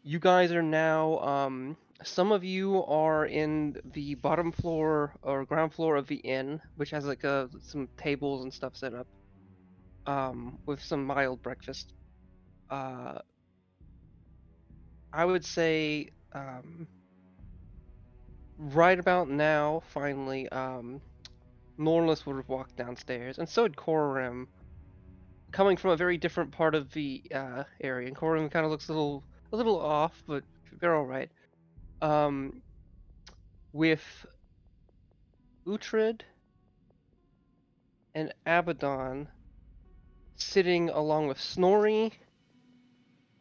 you guys are now, some of you are in the bottom floor or ground floor of the inn, which has like some tables and stuff set up, with some mild breakfast. Uh, I would say, right about now, finally, Norlis would have walked downstairs, and so had Corim, coming from a very different part of the area. And Corim kind of looks a little off, but they're all right. Um, with Uhtred and Abaddon sitting along with Snorri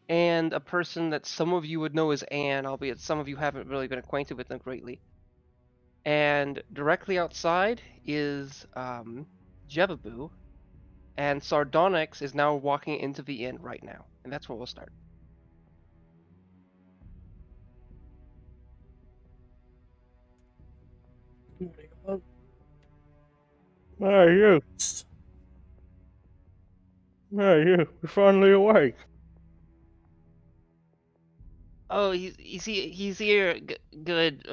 and a person that some of you would know as Anne, albeit some of you haven't really been acquainted with them greatly. And directly outside is Jebabu, and Sardonyx is now walking into the inn right now, and that's where we'll start. Hey, you. Hey, you. You're finally awake. Oh, he's here. Good.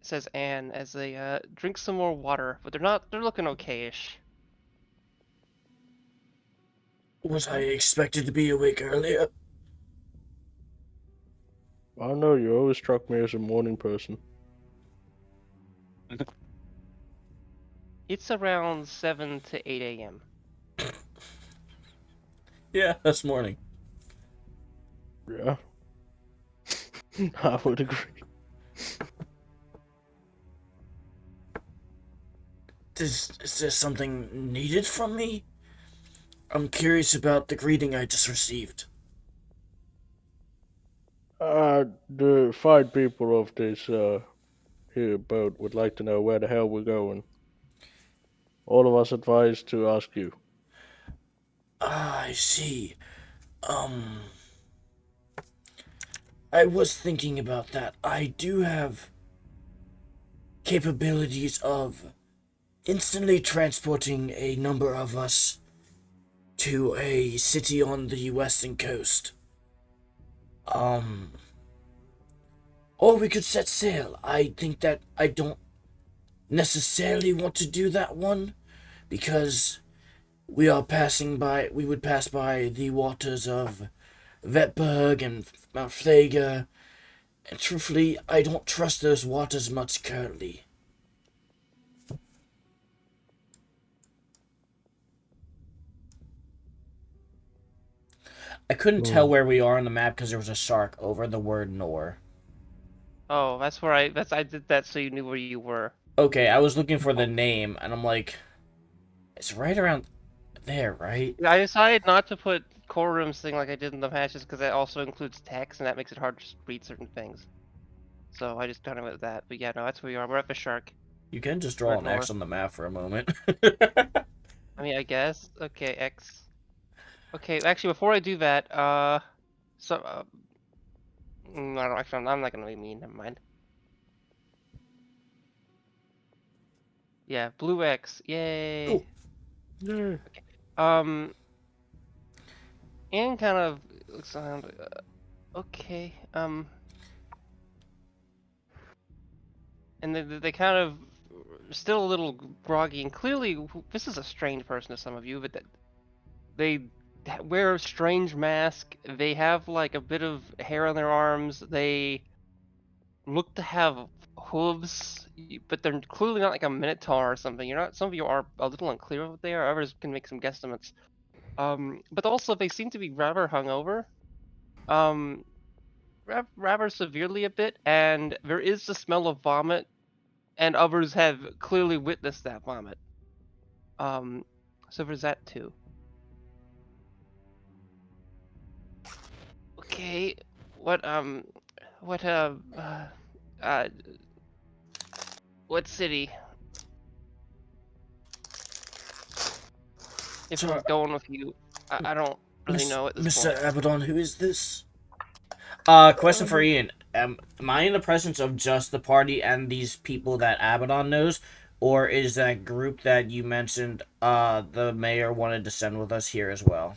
Says Anne as they drink some more water, but they're looking okayish. Was I expected to be awake earlier? I know you always struck me as a morning person. It's around 7 to 8 a.m. Yeah, that's morning. Yeah. I would agree. Is there something needed from me? I'm curious about the greeting I just received. The fine people of this, here boat would like to know where the hell we're going. All of us advise to ask you. Ah, I see. Um, I was thinking about that. I do have capabilities of instantly transporting a number of us to a city on the western coast. Or we could set sail. I think that I don't necessarily want to do that one because we would pass by the waters of Vetberg and Mount Flatelk, and truthfully, I don't trust those waters much currently. I couldn't tell where we are on the map because there was a shark over the word Nor. Oh, that's where I did that so you knew where you were. Okay, I was looking for the name, and I'm like, it's right around there, right? I decided not to put Corim's thing like I did in the patches because that also includes text and that makes it hard to read certain things. So I just kind of went with that. But yeah, no, that's where we are. We're at the shark. You can just We're draw at an X north. on the map for a moment. I mean, I guess. Okay, X. Okay, actually, before I do that, so I don't actually. I'm not gonna be mean. Never mind. Yeah, blue X. Yay. Cool. Yeah. Um, and kind of looks around. Okay. And they kind of still a little groggy, and clearly this is a strange person to some of you, but that they wear a strange mask. They have like a bit of hair on their arms. They look to have hooves, but they're clearly not like a minotaur or something. You're not. Some of you are a little unclear what they are. Others can make some guesstimates. But also they seem to be rather hungover. Um, rather severely a bit, and there is the smell of vomit, and others have clearly witnessed that vomit. So there's that too. Okay, what what uh, what city? If So, we're going with you, I don't really know at this Mr. point. Abaddon, who is this? Question for Ian. Am I in the presence of just the party and these people that Abaddon knows? Or is that group that you mentioned, the mayor wanted to send with us here as well?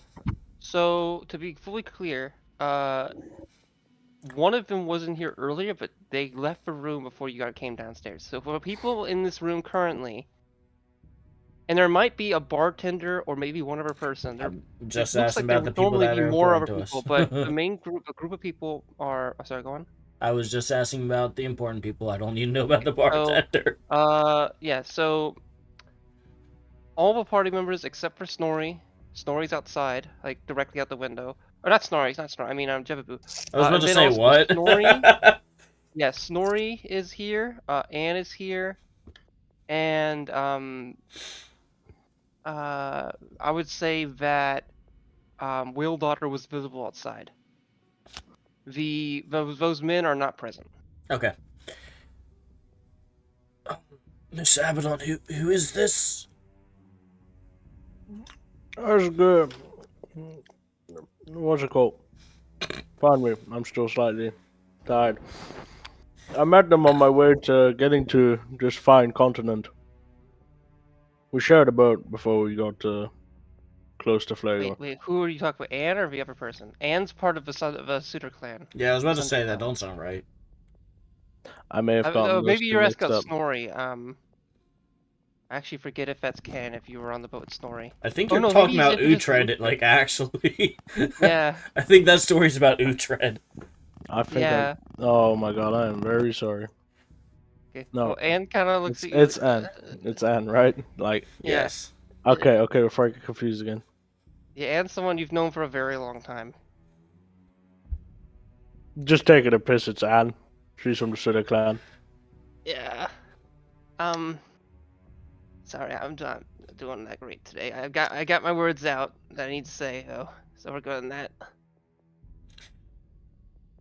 So to be fully clear, One of them wasn't here earlier, but they left the room before you guys came downstairs. So for the people in this room currently, and there might be a bartender or maybe one other person. There, I'm it just looks asking like there about the would people normally that be are more important other to people, us. but the main group, a group of people are. Oh, sorry, go on. I was just asking about the important people. I don't need to know about the So, bartender. yeah. So all the party members except for Snorri. Snorri's outside, like directly out the window. Or not Snorri. It's not Snorri. I mean, Jebaboo. I was about And to then say also what? Snorri. Yeah, Snorri is here. Anne is here, and I would say that Will Daughter was visible outside. Those men are not present. Okay. Miss Abaddon, who is this? That's good. What's it called? Pardon me, I'm still slightly tired. I met them on my way to getting to this fine continent. We shared a boat before we got close to Flagler. Wait, who are you talking about? Anne or the other person? Anne's part of the Suitor clan. Yeah, I was about to Sunder say that. clan. Don't sound right. I may have gotten those Maybe two you're asking mixed about up. Snorri. I actually forget if that's Ken. If you were on the boat with Snorri. I think Oh you're no, maybe talking he's about into this Utrecht, group. like, actually. Yeah, I think that story's about Utrecht. I think yeah. Oh my god, I am very sorry. Okay. No, Well, Anne kind of looks it's, at you. it's Anne. It's Anne, right? Like, Yeah. Yes. okay, before I get confused again. Yeah, Anne's someone you've known for a very long time. Just taking a piss, it's Anne. She's from the Sutter clan. Yeah. Sorry, I'm not doing that great today. I got my words out that I need to say though, so we're good on that.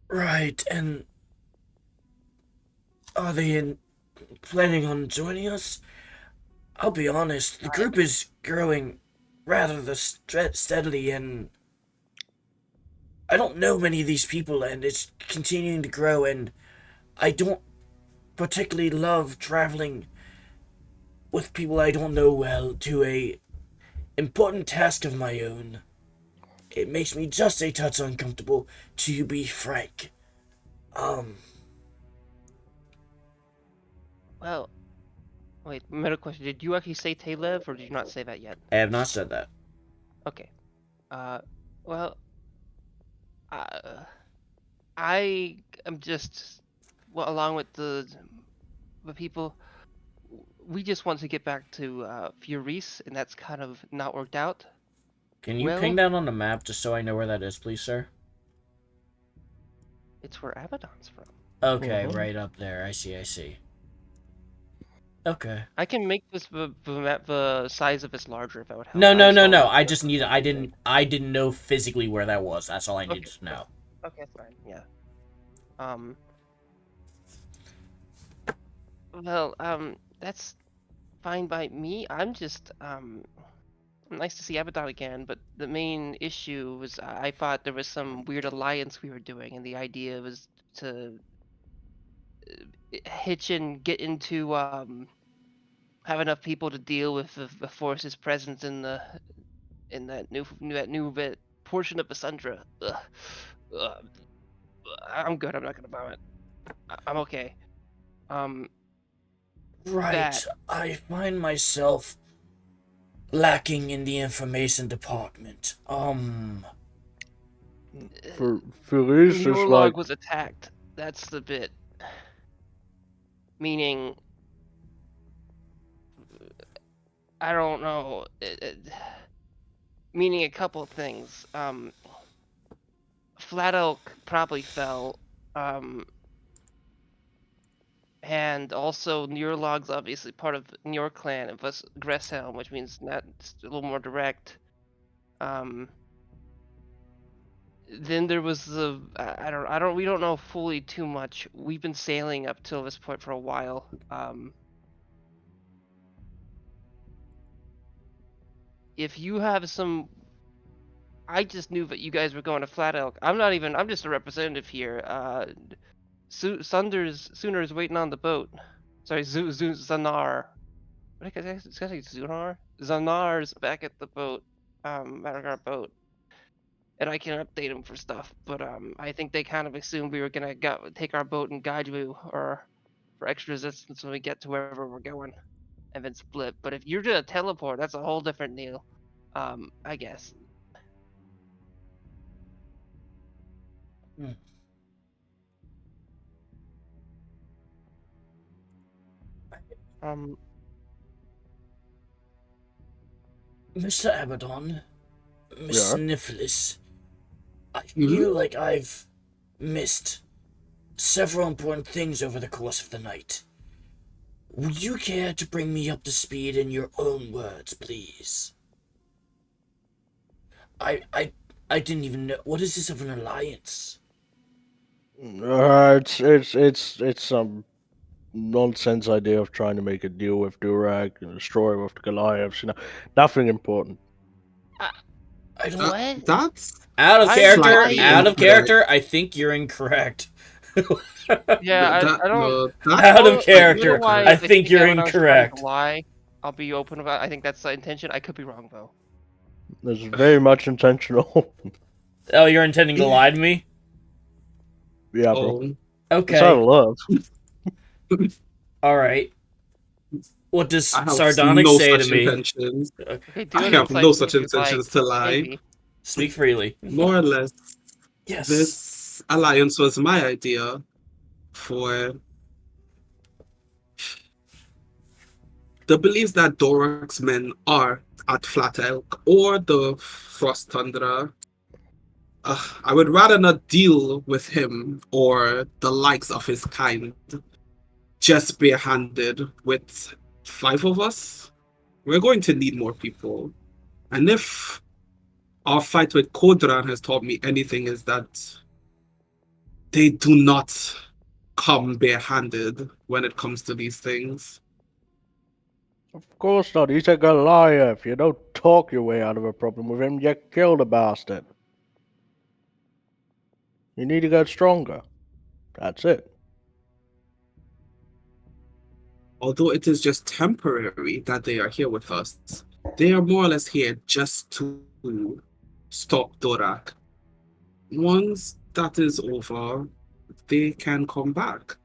Right, and are they planning on joining us? I'll be honest, the group is growing rather steadily, and I don't know many of these people, and it's continuing to grow, and I don't particularly love traveling with people I don't know well to a important task of my own. It makes me just a touch uncomfortable, to be frank. Well, wait, another question. Did you actually say Talev, or did you not say that yet? I have not said that. Okay. Well, uh, I am just, well, along with the people, we just want to get back to Furice, and that's kind of not worked out. Can you Well, ping down on the map just so I know where that is, please, sir? it's where Abaddon's from. Okay, Mhm. right up there. I see. Okay. I can make this the size of this larger if that would help. No. just don't know I where just it's need. located. I didn't know physically where that was. That's all I needed Okay, to know. okay, that's fine. Yeah. Well, that's fine by me. I'm just, nice to see Abaddon again, but the main issue was I thought there was some weird alliance we were doing, and the idea was to hitch and get into, have enough people to deal with the force's presence in that new bit portion of Cassandra. Ugh. I'm good. I'm not gonna vomit. I'm okay. Right. That I find myself lacking in the information department. For Furice, your it's log like was attacked. That's the bit. Meaning, I don't know. Meaning a couple of things. Flatelk probably fell. And also Neurolog's obviously part of your clan of us Gresshelm, which means that's a little more direct. Then there was we don't know fully too much. We've been sailing up till this point for a while. If you have some, I just knew that you guys were going to Flatelk. I'm just a representative here. Sooners waiting on the boat. Sorry, Zanar. What did I say? It's gonna say Zunar? Zanar's back at the boat. At our boat. and I can update them for stuff. But I think they kind of assumed we were gonna take our boat and guide you or for extra resistance when we get to wherever we're going, and then split. But if you're gonna teleport, that's a whole different deal. I guess. Um, Mr. Abaddon, Miss Yeah. Nifflis, I feel like I've missed several important things over the course of the night. Would you care to bring me up to speed in your own words, please? I didn't even know. What is this of an alliance? It's some nonsense idea of trying to make a deal with Durak and destroy with the Goliaths. Nothing important. I don't. what? That's Out of I'm character. slightly Out of incorrect. character. I think you're incorrect. Yeah, that, I don't. no, that, Out of I character. don't know why I think you're Abaddon's trying incorrect. to lie. I'll be open about. I think that's the intention. I could be wrong though. It's very much intentional. Oh, you're intending to lie to me? Yeah, bro. oh, It's out of Okay. love. All right. What does I have Sardonic no say to such me? intentions. Okay, do I an have insight no check such if you'd like, intentions to lie. maybe. Speak freely. More or less, Yes. this alliance was my idea for the beliefs that Dorak's men are at Flatelk or the Frost Tundra. I would rather not deal with him or the likes of his kind just barehanded with 5 of us. We're going to need more people. And if our fight with Kodran has taught me anything, is that they do not come barehanded when it comes to these things. Of course not. He's a Goliath. You don't talk your way out of a problem with him. You kill the bastard. You need to get stronger. That's it. Although it is just temporary that they are here with us, they are more or less here just to stop Dorak. Once that is over, they can come back.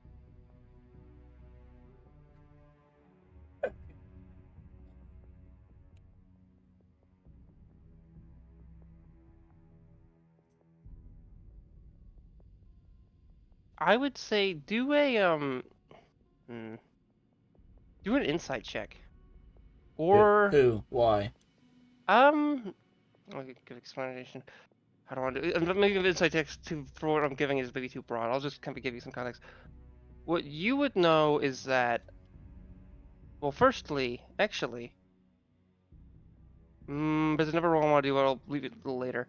I would say do a do an insight check, or Who? Why? I'll give explanation. How do I do it? Maybe an insight check for what I'm giving is maybe too broad. I'll just kind of give you some context. What you would know is that, well, firstly, actually, there's never what I want to do. I'll leave it a little later.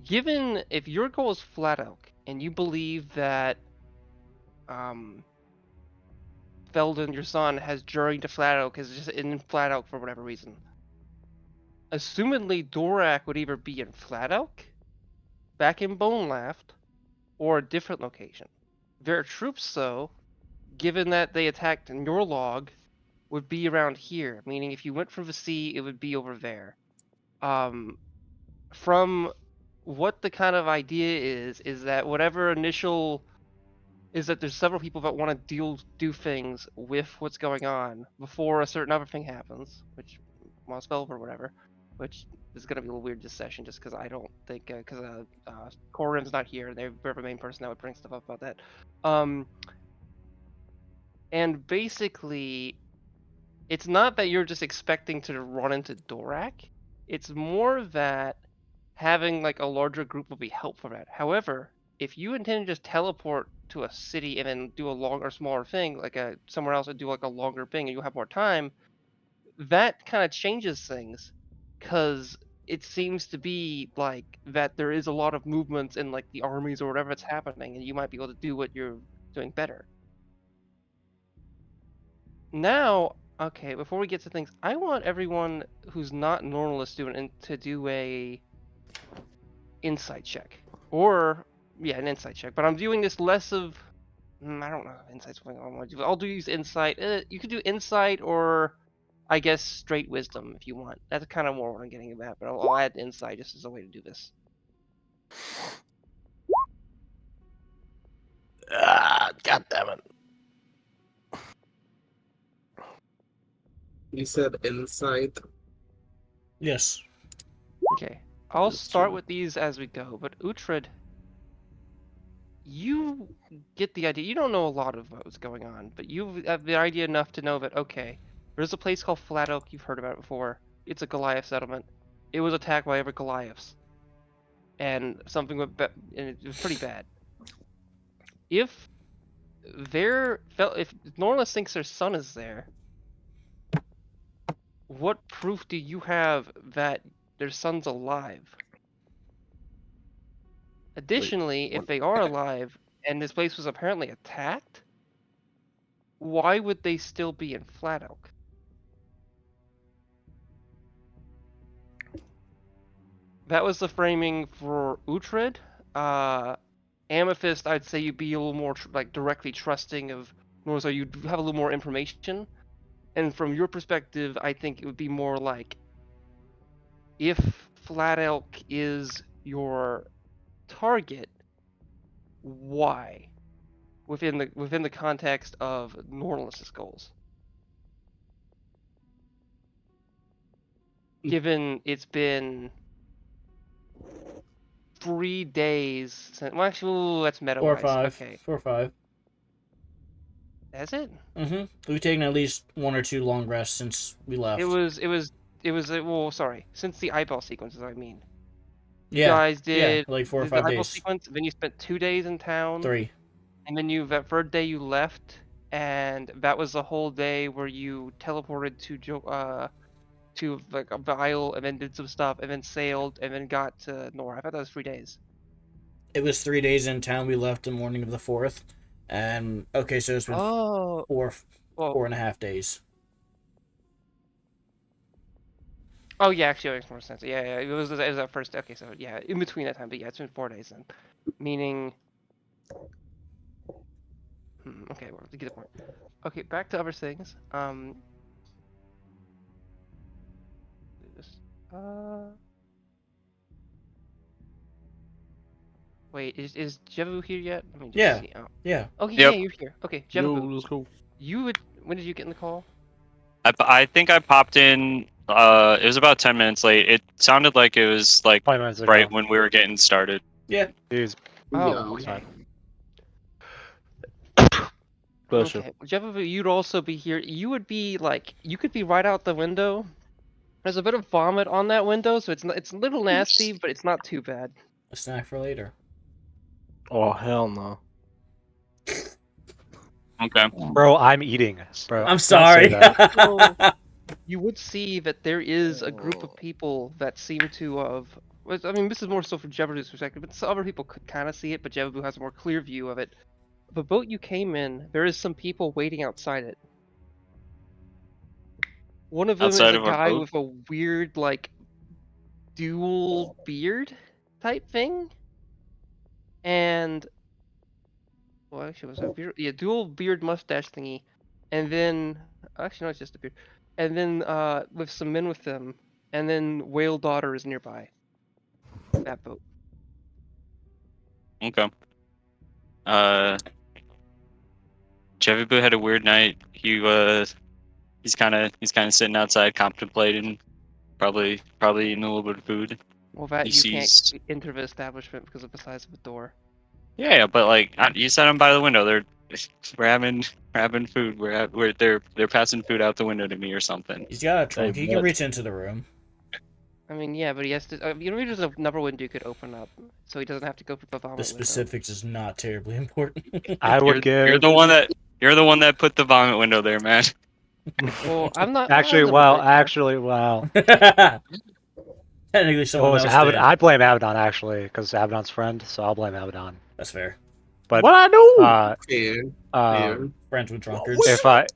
Given if your goal is Flatelk and you believe that Felden, your son, has journeyed to Flatelk, is just in Flatelk for whatever reason. Assumedly, Dorak would either be in Flatelk, back in Bone Laft, or a different location. Their troops, though, given that they attacked in your log, would be around here. Meaning, if you went for the sea, it would be over there. From what the kind of idea is that whatever initial is that there's several people that want to do things with what's going on before a certain other thing happens, which spell or whatever, which is gonna be a little weird this session just because I don't think because Corin's not here, they're the main person that would bring stuff up about that. And basically, it's not that you're just expecting to run into Dorak. It's more that having like a larger group will be helpful for that. However, if you intend to just teleport to a city and then do a longer, smaller thing, like somewhere else and do like a longer thing, and you have more time, that kind of changes things, because it seems to be like that there is a lot of movements in like the armies or whatever that's happening, and you might be able to do what you're doing better. Now, okay, before we get to things, I want everyone who's not a normalist student to do a insight check, or yeah, an insight check. But I'm doing this less of I don't know if insight's what I want to do. I'll do use insight. You could do insight or I guess straight wisdom if you want. That's kind of more what I'm getting at, but I'll add insight just as a way to do this. Ah, God damn it. You said insight. Yes. Okay, I'll Let's start see. with these as we go, but Uhtred, you get the idea. You don't know a lot of what was going on, but you have the idea enough to know that, okay, there's a place called Flatelk, you've heard about it before. It's a Goliath settlement. It was attacked by other Goliaths, and something went and it was pretty bad. If if Norlis thinks their son is there, what proof do you have that their son's alive? Additionally, if what? they are alive and this place was apparently attacked, why would they still be in Flatelk? That was the framing for Uhtred. Amethyst, I'd say you'd be a little more like directly trusting of Norza. You'd have a little more information. And from your perspective, I think it would be more like if Flatelk is your target, why? Within the context of Norlis's goals. Given it's been 3 days since, well, actually, ooh, that's meta 4 or wise. 5. Okay, 4 or 5. that's it. We've taken at least 1 or 2 long rests since we left. Well, sorry, since the eyeball sequences, I mean. You Yeah. guys Yeah, did like 4 or the 5 eyeball days. sequence, then you spent 2 days in town. 3. And then that third day you left, and that was the whole day where you teleported to like the isle, and then did some stuff, and then sailed, and then got to Nora. I thought that was 3 days. It was 3 days in town. We left the morning of the 4th. And, okay, so it's been Oh, well, 4.5 days. oh yeah, actually, it makes more sense. Yeah, it was that first. Okay, so yeah, in between that time, but yeah, it's been 4 days then, meaning. Okay, well, to get the point. Okay, back to other things. Wait, is Jevu here yet? Let me just Yeah. see. Oh. Yeah. Okay, Yep. yeah, you're here. Okay, Yo, Jevu, let's go. when did you get in the call? I think I popped in. It was about 10 minutes late. It sounded like it was like 20 minutes ago. right when we were getting started. Yeah. Jeez. Oh, Yeah. okay. Bless you. Okay, Jevu, you'd also be here. You would be like, you could be right out the window. There's a bit of vomit on that window, so it's a little nasty, but it's not too bad. A snack for later. Oh, hell no. Okay. Bro, I'm eating. Bro, I'm don't sorry. say that. You would see that there is a group of people that seem to have. I mean, this is more so from Jebu's perspective, but some other people could kind of see it, but Jebu has a more clear view of it. The boat you came in, there is some people waiting outside it. One of them is Outside a of our guy boat? with a weird, like, dual beard type thing. And. Well, actually, was that a beard? Yeah, dual beard mustache thingy. And then. Actually, no, it's just a beard. And then, with some men with them. And then Whale Daughter is nearby. That boat. Okay. Jevibu had a weird night. He's kind of sitting outside contemplating, probably eating a little bit of food. Well, that He you can't sees. enter the establishment because of the size of the door. Yeah, but like you set him by the window. They're grabbing food. They're passing food out the window to me or something. He's got a trunk. Hey, He can bud. reach into the room. I mean, yeah, but he has to. You know, there's another window you could open up, so he doesn't have to go through the vomit The window. specifics is not terribly important. I would give. You're the one that put the vomit window there, man. Well, I'm not. Actually, wow. Technically, It someone was else Abaddon. did. I blame Abaddon actually, because Abaddon's friend, so I'll blame Abaddon. That's fair. But What I do? Fair. Fair. Friends with drunkards. if Okay.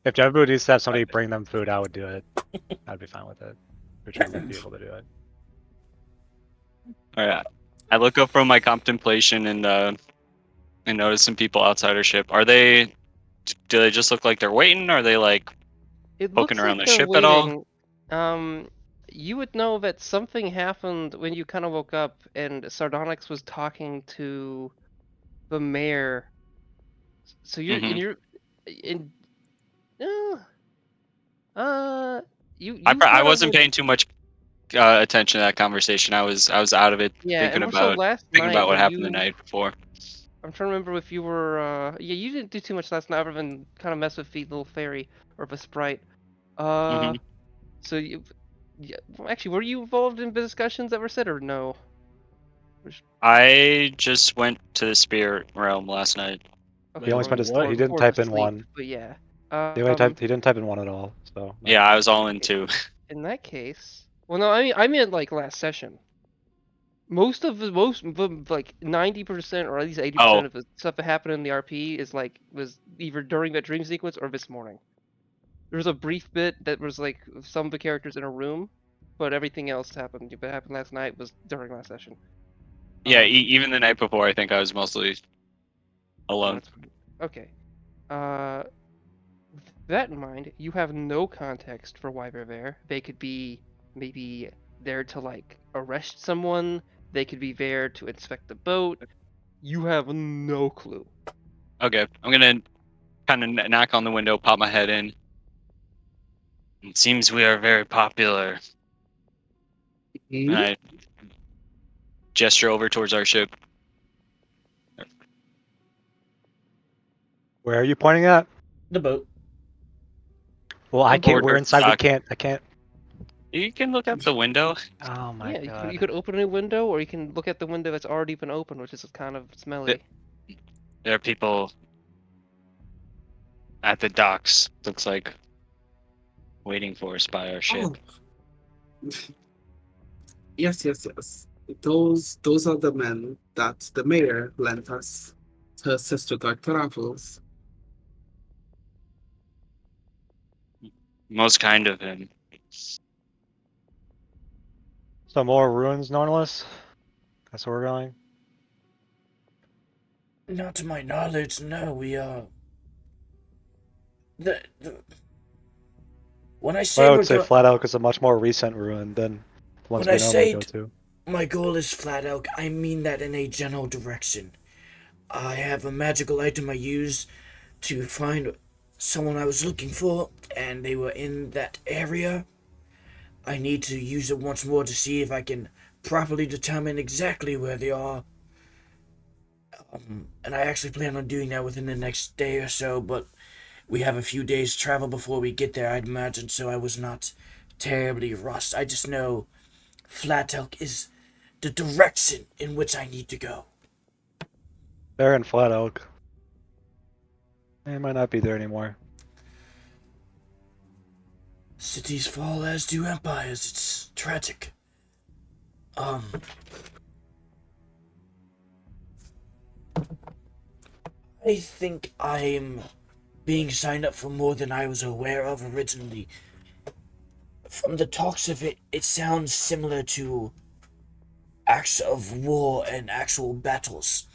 if Jebu needs to have somebody bring them food, I would do it. I'd be fine with it. Which I would be able to do it. All right. I look up from my contemplation and notice some people outside our ship. Are they? Do they just look like they're waiting? Are they like It poking looks around like the they're ship at all? waiting. you would know that something happened when you kind of woke up, and Sardonyx was talking to the mayor. So you're Mhm. in uh, you I kind of wasn't were, paying too much attention to that conversation. I was out of it yeah, thinking and also about last night what when happened the you, night before. I'm trying to remember if you were yeah, you didn't do too much last night other than kind of mess with the little fairy or the sprite. Uh, Hmm. so you, yeah, well, actually, were you involved in discussions that were said or no? I just went to the spirit realm last night. Okay, He only well, spent his. What? He before didn't before the type in sleep, one. but yeah. He didn't type in one at all. So no. Yeah, I was all in too. In that case, well, no, I mean like last session. Most of like 90% or at least 80% Oh, of the stuff that happened in the RP was either during that dream sequence or this morning. There was a brief bit that was like some of the characters in a room, but everything else that happened last night was during last session. yeah. Um, Even the night before, I think I was mostly well, alone. that's okay. With that in mind, you have no context for why they're there. They could be maybe there to like arrest someone. They could be there to inspect the boat. You have no clue. Okay, I'm gonna kind of knock on the window, pop my head in. It seems we are very popular. And Hmm? I gesture over towards our ship. Where are you pointing at? The boat. Well, I can't. Towards We're our inside. We dock. can't. I can't. You can look out the window. Oh my Yeah, you god. could open a window, or you can look at the window that's already been opened, which is kind of smelly. There are people at the docks. Looks like waiting for us by our ship. Oh, yes, yes, yes. Those are the men that the mayor lent us to assist with our travels. Most kind of him. So more ruins, Nornless. That's where we're going. Not to my knowledge, no. We the when I say Well, I would we're say go Flatelk is a much more recent ruin than the ones when we I normally say go to. my goal is Flatelk, I mean that in a general direction. I have a magical item I use to find someone I was looking for, and they were in that area. I need to use it once more to see if I can properly determine exactly where they are. And I actually plan on doing that within the next day or so, but we have a few days travel before we get there, I'd imagine, so I was not terribly rushed. I just know Flatelk is the direction in which I need to go. They're in Flatelk. They might not be there anymore. Cities fall as do empires. It's tragic. I think I'm being signed up for more than I was aware of originally. From the talks of it, it sounds similar to acts of war and actual battles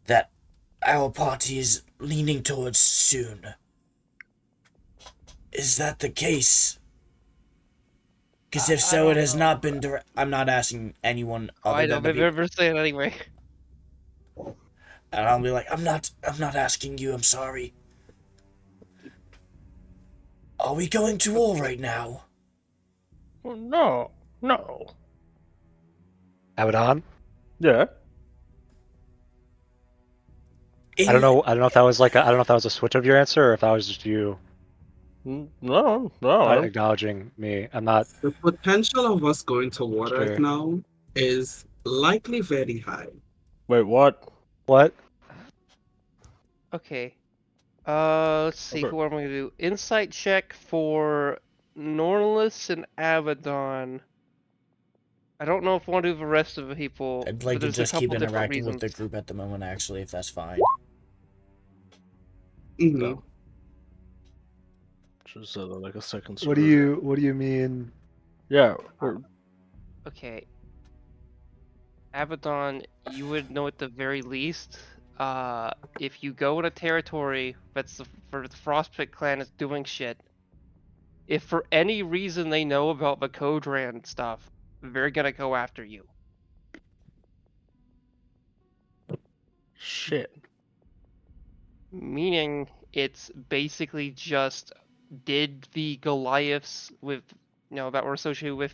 that our party is leaning towards soon. Is that the case? Because if I so, it don't has know. not been direct. I'm not asking anyone Oh, other I know. than the Maybe people. they're saying anyway. And I'll be like, I'm not asking you, I'm sorry. Are we going to war right now? No, no. Abaddon? Yeah. I don't know. I don't know if that was like I don't know if that was a switch of your answer or if that was just you No, no. acknowledging me. I'm not The potential of us going to war right sure. now is likely very high. Wait, what? What? Okay. Let's see. Okay. Who am I gonna do? Insight check for Norlis and Abaddon. I don't know if I want to do the rest of the people, I'd but like to there's a just keep couple different interacting with reasons. the group at the moment, actually, if that's fine. Mhm. No. Just like a second. What do you mean? Yeah. Okay. Abaddon, you would know at the very least, if you go in a territory that's for the Frostpit clan is doing shit, if for any reason they know about the Codran stuff, they're gonna go after you. Shit. Meaning it's basically just, did the Goliaths with that were associated with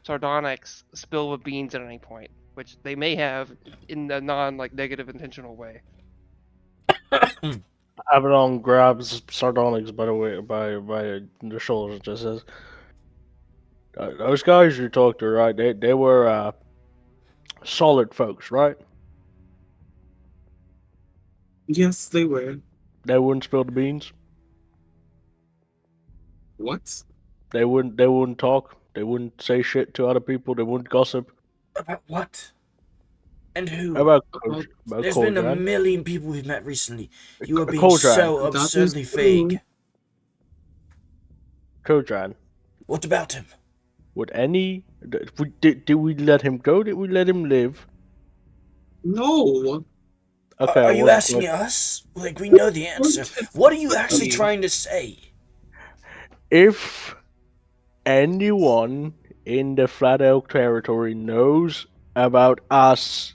sardonyx spill the beans at any point, which they may have in a negative intentional way. Abaddon grabs Sardonyx by the way by the shoulders and just says, "Those guys you talked to, right? They were solid folks, right? Yes, they were. They wouldn't spill the beans. What? They wouldn't talk. They wouldn't say shit to other people. They wouldn't gossip About what? And who? about About- about There's been a Codran. million people we've met recently. You are being Codran. so That is absurdly true. vague. Codran. What about him? Would any did we let him go? Did we let him live? No. Okay. Are you what's asking the- us? Like, we know the answer. What are you actually trying to say? If anyone in the Flatelk territory knows about us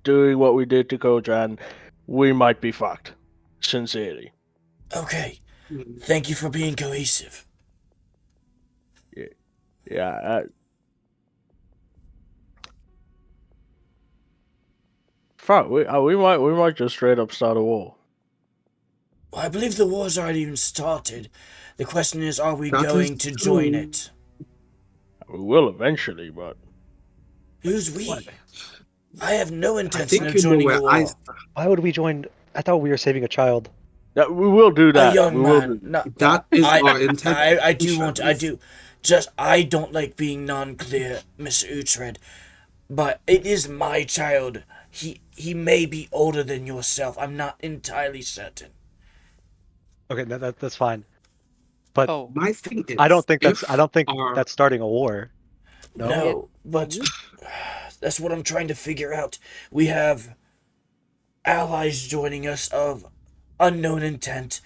doing what we did to Codran, we might be fucked. Sincerely. Okay, Hmm. thank you for being cohesive. Yeah. Fuck. We might just straight up start a war. Well, I believe the war's already even started. The question is, are we That is going to join true. it? We will eventually, but Who's we? I have no I intention think of you know joining where a war. Why would we join? I thought we were saving a child. yeah, we will do A that. young We will man. do- No, That is I, our intention. I do want. I do. I don't like being non-clear, Mr. Uhtred. But it is my child. He may be older than yourself. I'm not entirely certain. Okay, that's fine. But Oh, My thing is, I don't think that's our- that's starting a war. No. No, but that's what I'm trying to figure out. We have allies joining us of unknown intent.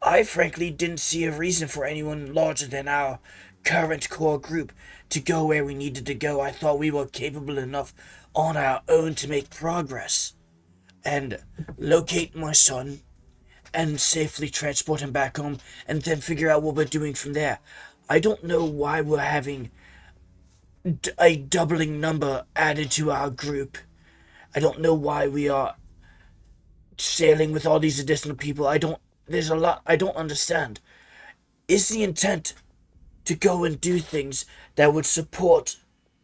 I frankly didn't see a reason for anyone larger than our current core group to go where we needed to go. I thought we were capable enough on our own to make progress and locate my son and safely transport him back home and then figure out what we're doing from there. I don't know why we're having a doubling number added to our group. I don't know why we are sailing with all these additional people. There's a lot I don't understand. Is the intent to go and do things that would support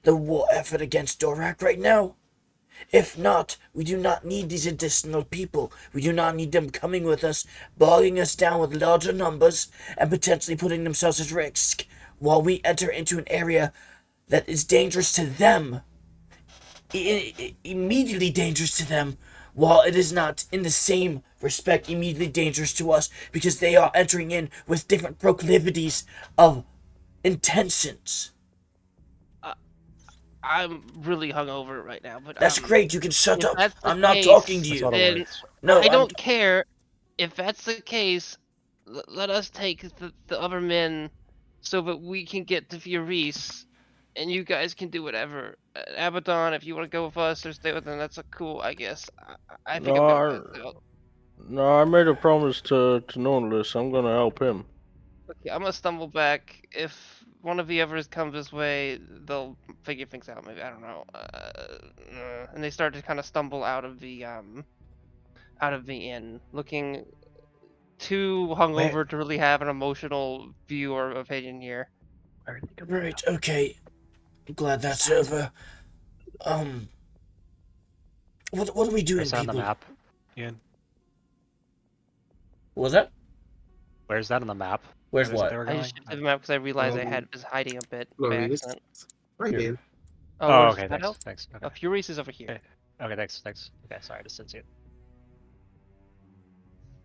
the war effort against Dorak right now? If not, we do not need these additional people. We do not need them coming with us, bogging us down with larger numbers, and potentially putting themselves at risk while we enter into an area that is dangerous to them. Immediately dangerous to them, while it is not in the same respect immediately dangerous to us, because they are entering in with different proclivities of intentions. I'm really hungover right now, but That's great, you can shut if up. that's the I'm not case, talking to That's you. what then No, I don't care. If that's the case, let us take the other men so that we can get to Fioris, and you guys can do whatever. Abaddon, if you want to go with us or stay with them, that's cool, I guess. I think I'm going to. No, I made a promise to Northward. I'm gonna help him. Okay, I'm gonna stumble back. If one of the others comes this way, they'll figure things out. Maybe I don't know. And they start to kind of stumble out of the inn, looking too hungover to really have an emotional view or opinion here. Right, okay. I'm glad that's over. What are we doing, Where's that on people? the map, Ian? What was that? Where's that on the map? Where's Where is it what? they were I going? just shifted the map because I realized I was hiding a bit by Fioris. accident. Right here. Oh, Oh, where's okay, Shadow? thanks. Oh, Okay. Furious is over here. Okay. Okay, thanks. Okay, sorry, I just didn't see it.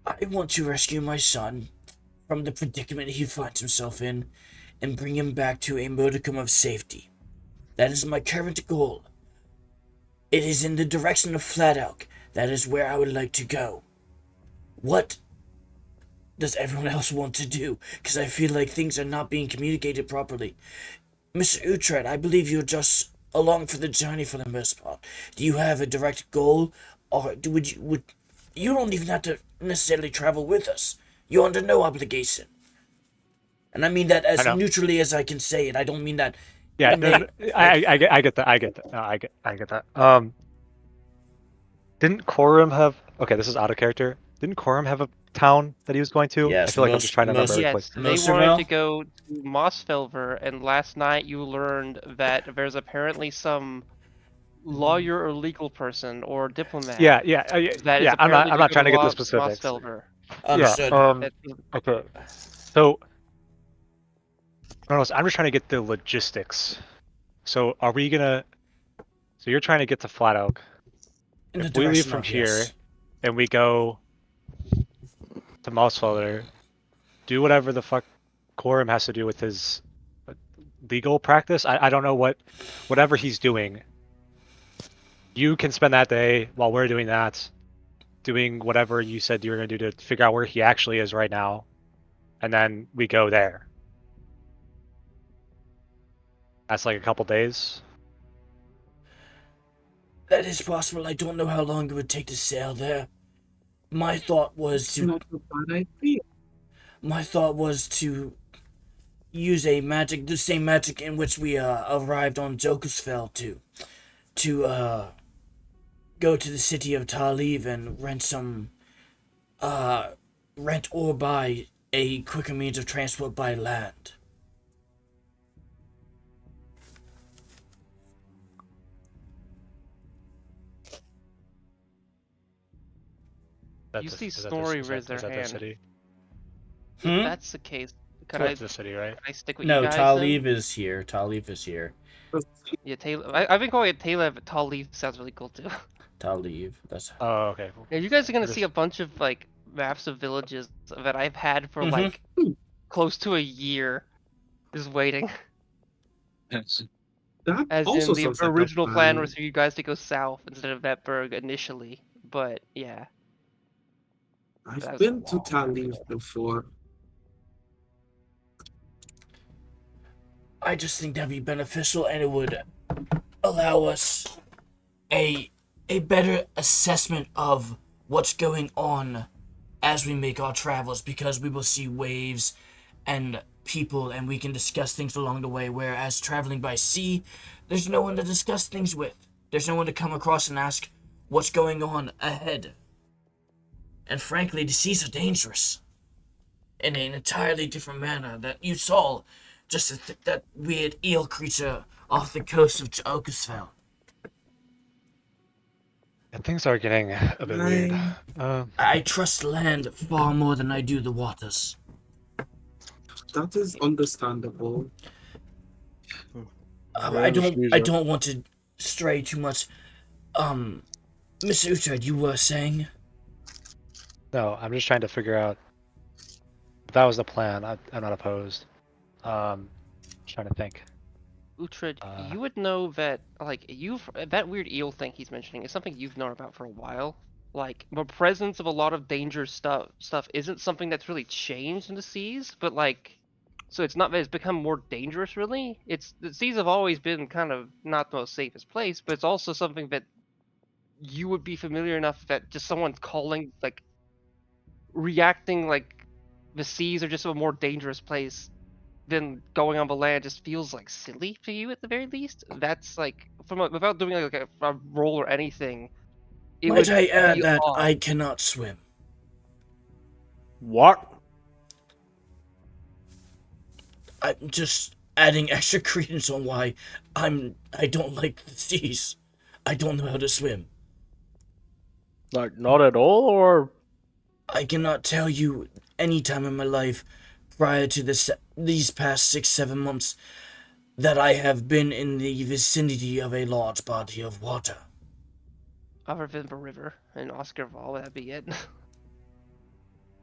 I want to rescue my son from the predicament he finds himself in and bring him back to a modicum of safety. That is my current goal. It is in the direction of Flatelk. That is where I would like to go. What does everyone else want to do? Because I feel like things are not being communicated properly. Mr. Utrecht, I believe you're just along for the journey for the most part. Do you have a direct goal, or would you don't even have to necessarily travel with us. You're under no obligation. And I mean that as I know. neutrally as I can say it. I don't mean that. Yeah, Nay, I get that. I get that. No, I get that. Didn't Corum have? Okay, this is out of character. Didn't Corum have a town that he was going to? Yes, I feel like I'm just trying to remember every place. Yes, they wanted to Moserville? go to Mossfelver, and last night you learned that there's apparently some lawyer or legal person or diplomat Yeah. that is I'm apparently not to go trying to get the Moss specifics. Mossfelver. Understood. That- Okay. So, I don't know, I'm just trying to get the logistics. So, are we gonna? So you're trying to get to Flatelk. In the If we leave direction from of here yes. and we go to Mossfelder, do whatever the fuck Corum has to do with his legal practice. I don't know whatever he's doing. You can spend that day while we're doing that, doing whatever you said you were going to do to figure out where he actually is right now, and then we go there. That's like a couple days. That is possible. I don't know how long it would take to sail there. My thought was It's to not a bad idea. use the same magic in which we arrived on Jokersfeld to go to the city of Taliv and rent or buy a quicker means of transport by land. You see Snorri raise their the hand. city? If that's the case, could That's the city, right? I stick with No, you guys Taliv then? is here. Taliv is here. Yeah, Taylor. I've been calling it Taylor, but Tall sounds really cool too. Taliv. That's Oh, okay. Cool. Yeah, you guys are gonna Just- see a bunch of like maps of villages that I've had for Mhm. like close to a year, just waiting. That As also in the sounds like a original plan plan. was for you guys to go south instead of Vetberg initially, but yeah. I've That's been a to long Tallinn ago. before. I just think that'd be beneficial, and it would allow us a better assessment of what's going on as we make our travels, because we will see waves and people, and we can discuss things along the way, whereas traveling by sea, there's no one to discuss things with. There's no one to come across and ask what's going on ahead. And frankly, the seas are dangerous in an entirely different manner that you saw just that weird eel creature off the coast of Okersfeld. And things are getting a bit weird. I trust land far more than I do the waters. That is understandable. I don't want to stray too much. Mr. Utrecht, you were saying? No, I'm just trying to figure out if that was the plan. I'm not opposed. Trying to think. Uhtred, you would know that like that weird eel thing he's mentioning is something you've known about for a while. Like the presence of a lot of dangerous stuff isn't something that's really changed in the seas, but like so it's not that it's become more dangerous really. It's the seas have always been kind of not the most safest place, but it's also something that you would be familiar enough that just someone calling like reacting like the seas are just a more dangerous place than going on the land just feels like silly to you at the very least. That's like without doing like a roll or anything. It Might would I add be that odd. I cannot swim? What? I'm just adding extra credence on why I don't like the seas. I don't know how to swim. Like, not at all, or? I cannot tell you any time in my life prior to these past 6-7 months that I have been in the vicinity of a large body of water. Other than the river and Oscarval, that'd be it.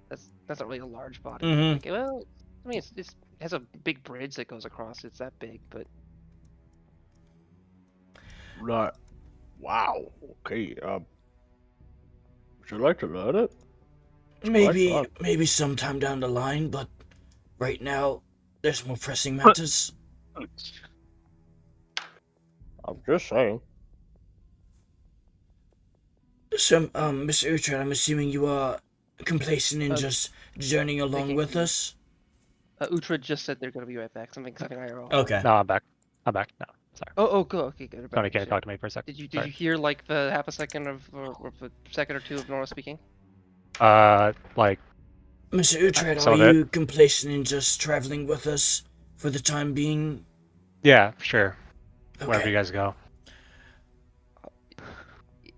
That's not really a large body. Mhm. Like, well, I mean, it has a big bridge that goes across. It's that big, but Right. Wow. Okay. Would you like to learn it? quite fun. maybe sometime down the line, but right now there's more pressing matters. I'm just saying. So, Mr. Uhtred, I'm assuming you are complacent in Uh, just journeying along thinking- with us. Uhtred just said they're gonna be right back. Something IRL. Okay. No, I'm back. I'm back. No, sorry. Oh, good. Okay, good. Tony, can you talk to me for a sec? Did you Sorry. hear like the half a second or a second or two of Nora speaking? Like, Mr. Uhtred, some are of it. you complacent in just traveling with us for the time being? yeah, sure. Wherever Okay. you guys go.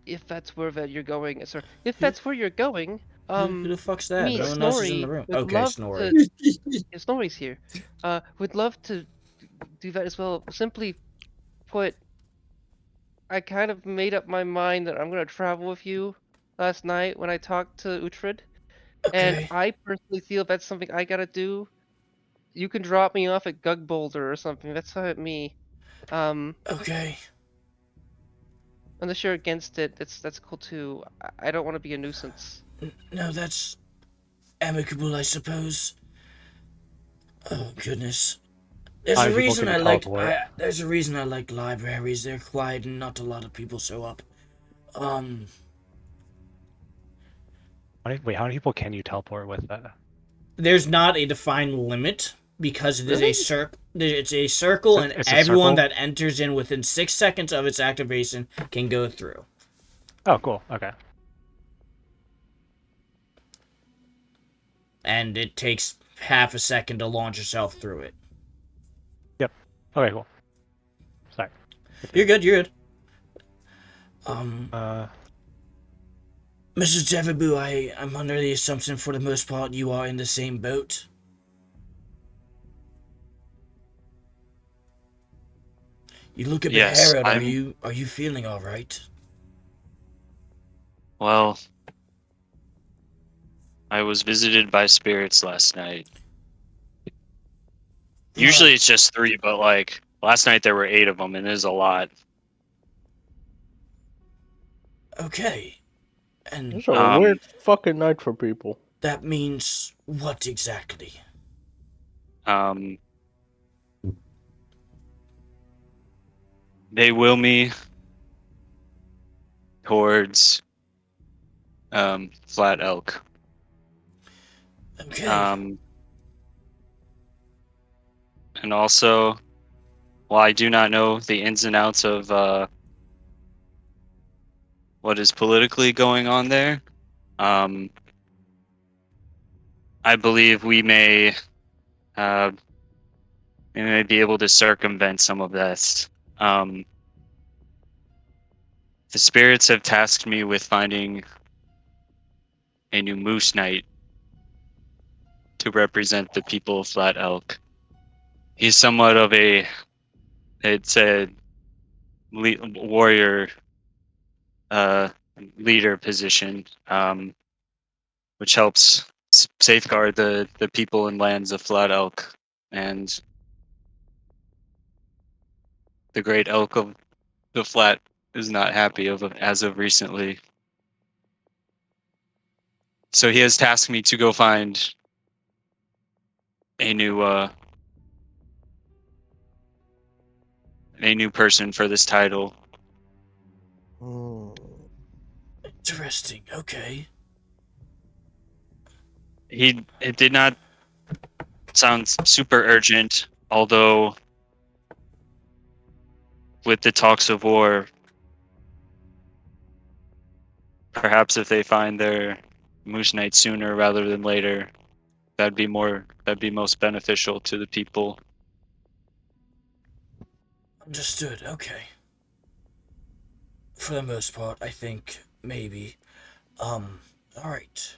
If that's where that you're going, sir. If that's where you're going, Who the fuck's that? me, No one else is in Snorri, the room. would Okay, love Snorri. to. Yeah, Snorri's here. Would love to do that as well. Simply put, I kind of made up my mind that I'm gonna travel with you last night when I talked to Uhtred, and Okay. I personally feel that's something I gotta do. You can drop me off at Gug Boulder or something. That's fine with me. Okay. Unless you're against it, that's cool too. I don't want to be a nuisance. No, that's amicable, I suppose. Oh goodness. There's How a many people reason can I you like. teleport? There's a reason I like libraries. They're quiet and not a lot of people show up. Wait, how many people can you teleport with that? There's not a defined limit because it is Really? a circle. It's a circle, and It's a everyone circle? that enters in within 6 seconds of its activation can go through. Oh, cool. Okay. And it takes half a second to launch yourself through it. Okay, cool. Sorry. You're good. You're good. Mrs. Jevabu, I'm under the assumption for the most part you are in the same boat. You look a bit Yes, harrowed. I'm- Are you feeling all right? Well, I was visited by spirits last night. Usually it's just 3, but like last night there were 8 of them, and it is a lot. Okay. And It's a weird fucking night for people. that means what exactly? They will me towards Flatelk. Okay. And also, while I do not know the ins and outs of what is politically going on there, I believe we may be able to circumvent some of this. The spirits have tasked me with finding a new Moose Knight to represent the people of Flatelk. He's somewhat of a warrior leader position, which helps safeguard the people and lands of Flatelk, and the great elk of the Flat is not happy as of recently. So he has tasked me to go find a new person for this title. Interesting. Okay. It did not sound super urgent, although with the talks of war, perhaps if they find their Moose Knight sooner rather than later, that'd be most beneficial to the people. Understood. Okay. For the most part, I think maybe. All right.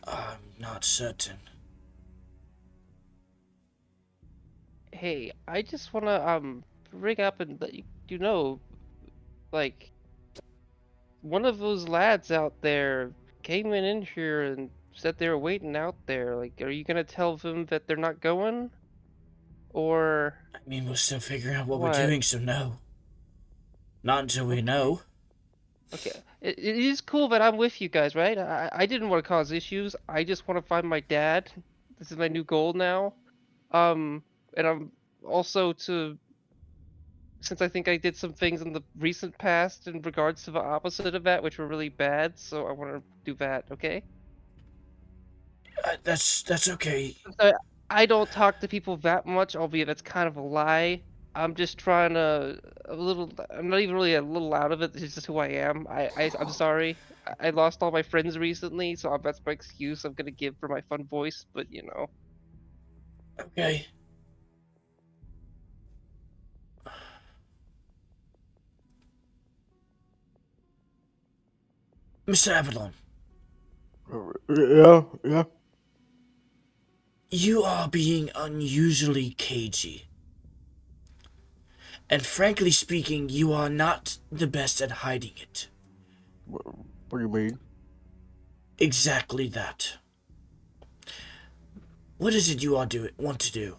I'm not certain. Hey, I just wanna ring up and let you know, like, one of those lads out there came in here and said they were waiting out there. Like, are you gonna tell them that they're not going? Or I mean, we're still figuring out what What? we're doing, so no. Not until we know. okay, it is cool that I'm with you guys, right? I didn't want to cause issues. I just want to find my dad. This is my new goal now. And I'm also to since I think I did some things in the recent past in regards to the opposite of that, which were really bad. So I want to do that. Okay. That's okay. I don't talk to people that much, albeit that's kind of a lie. I'm just trying to I'm not even really a little out of it. It's just who I am. I'm sorry. I lost all my friends recently, so that's my excuse I'm gonna give for my fun voice. But you know, Okay. Mr. Avalon, Yeah. you are being unusually cagey. And frankly speaking, you are not the best at hiding it. What do you mean? Exactly that. What is it you want to do?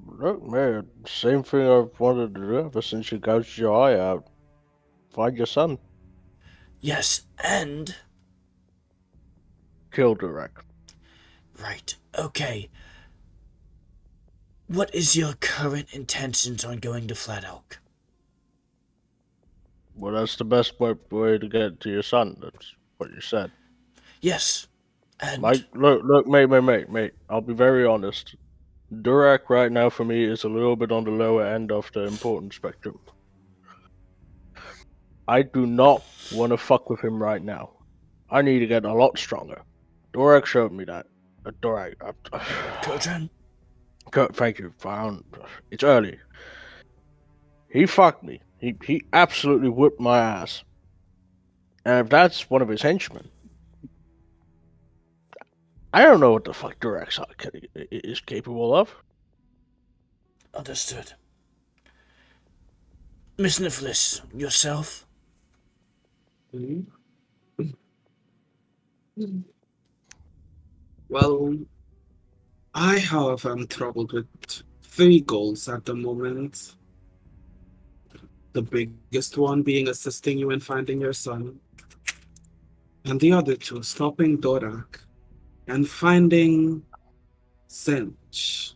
Look, man, same thing I've wanted to do ever since you gouged your eye out. Find your son. Yes, and... Kill Durek. Right, okay. What is your current intentions on going to Flatelk? Well, that's the best way to get to your son. That's what you said. Yes, and... Look, mate. I'll be very honest. Durek right now for me is a little bit on the lower end of the important spectrum. I do not want to fuck with him right now. I need to get a lot stronger. Durek showed me that. Durek. Kotran? Thank you. It's early. He fucked me. He absolutely whipped my ass. And if that's one of his henchmen, I don't know what the fuck Durek is capable of. Understood. Miss Nicholas, yourself? Well, I, however, am troubled with 3 goals at the moment. The biggest one being assisting you in finding your son, and the other 2 stopping Dorak and finding Zench.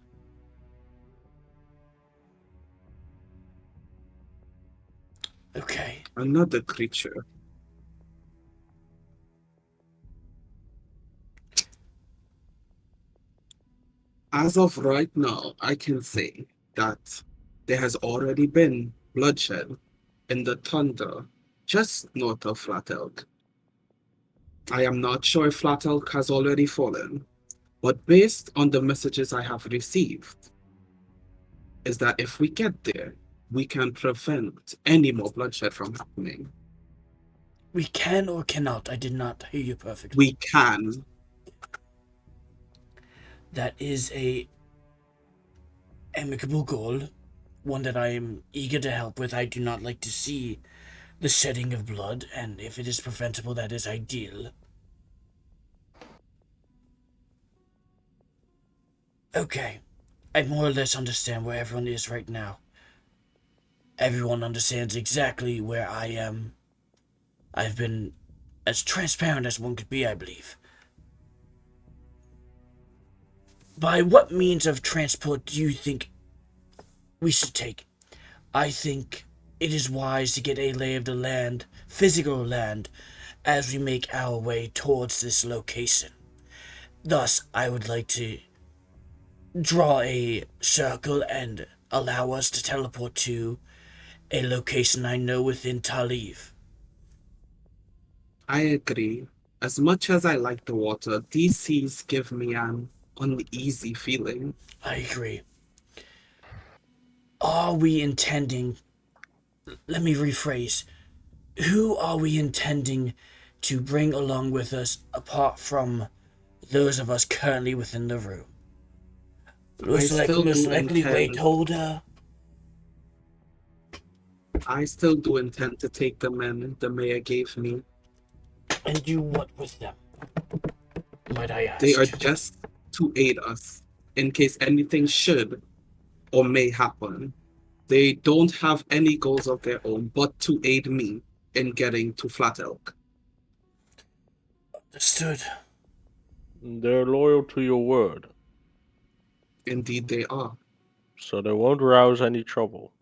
Okay. Another creature. As of right now, I can say that there has already been bloodshed in the tundra just north of Flatelk. I am not sure if Flatelk has already fallen, but based on the messages I have received, is that if we get there, we can prevent any more bloodshed from happening. We can or cannot. I did not hear you perfectly. We can. That is a amicable goal, one that I am eager to help with. I do not like to see the shedding of blood, and if it is preventable, that is ideal. Okay, I more or less understand where everyone is right now. Everyone understands exactly where I am. I've been as transparent as one could be, I believe. By what means of transport do you think we should take? I think it is wise to get a lay of the land, physical land, as we make our way towards this location. Thus, I would like to draw a circle and allow us to teleport to a location I know within Taliv. I agree. As much as I like the water, these seas give me an uneasy feeling. I agree. Are we intending... Let me rephrase. Who are we intending to bring along with us apart from those of us currently within the room? Most likely Wade told her. I still do intend to take the men the mayor gave me. And do what with them? Might I ask? They are just to aid us in case anything should or may happen. They don't have any goals of their own but to aid me in getting to Flatelk. Understood. They're loyal to your word, Indeed, they are. so they won't rouse any trouble.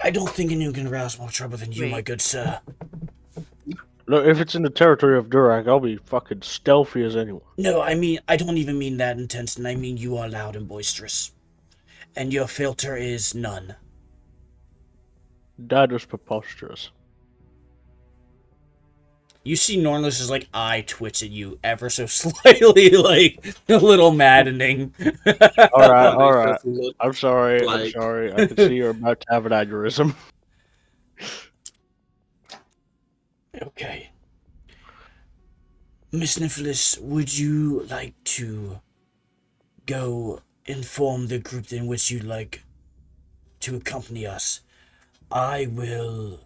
I don't think anyone can rouse more trouble than you, my Wait. good sir. Look, if it's in the territory of Durak, I'll be fucking stealthy as anyone. No, I mean, I don't even mean that intense, and I mean you are loud and boisterous. And your filter is none. That is preposterous. You see Nornless's, like, eye twitch at you ever so slightly, like, a little maddening. Alright. Just look I'm sorry. like- I can see you're about to have an aneurysm. Okay. Miss Nicholas, would you like to go inform the group in which you'd like to accompany us? I will...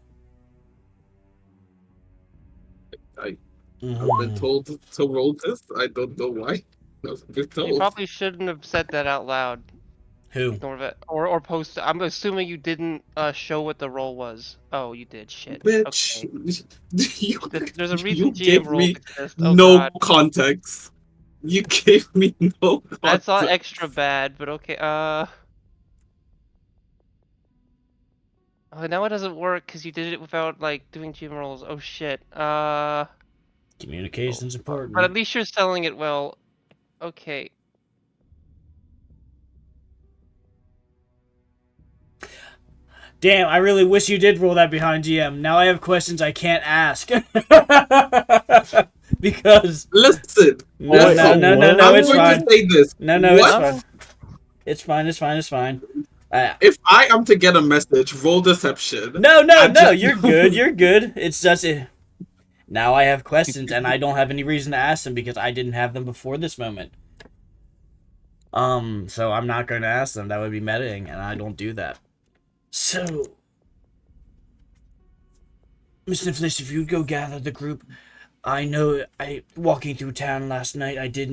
I've been Mhm. told to roll this. I don't know why. I've been You told. probably shouldn't have said that out loud, Who? Norvet, or post. I'm assuming you didn't show what the roll was. Oh, you did. Shit. Bitch, Okay. There's a you reason gave GM roles me exist. Oh no god. context. You gave me no context. That's not extra bad, but okay. Oh, now it doesn't work because you did it without like doing GM rolls. Oh shit. Communication's important. But at least you're selling it well. Okay. Damn, I really wish you did roll that behind GM. Now I have questions I can't ask. Because... Listen. No, listen, no, I'm it's going fine. to say this. No, it's What? fine. It's fine. If I am to get a message, roll deception. No, just- you're good. It's just... Now I have questions, and I don't have any reason to ask them because I didn't have them before this moment. So I'm not going to ask them. That would be metaing, and I don't do that. So... Miss Nicholas, if you'd go gather the group... I know, walking through town last night, I did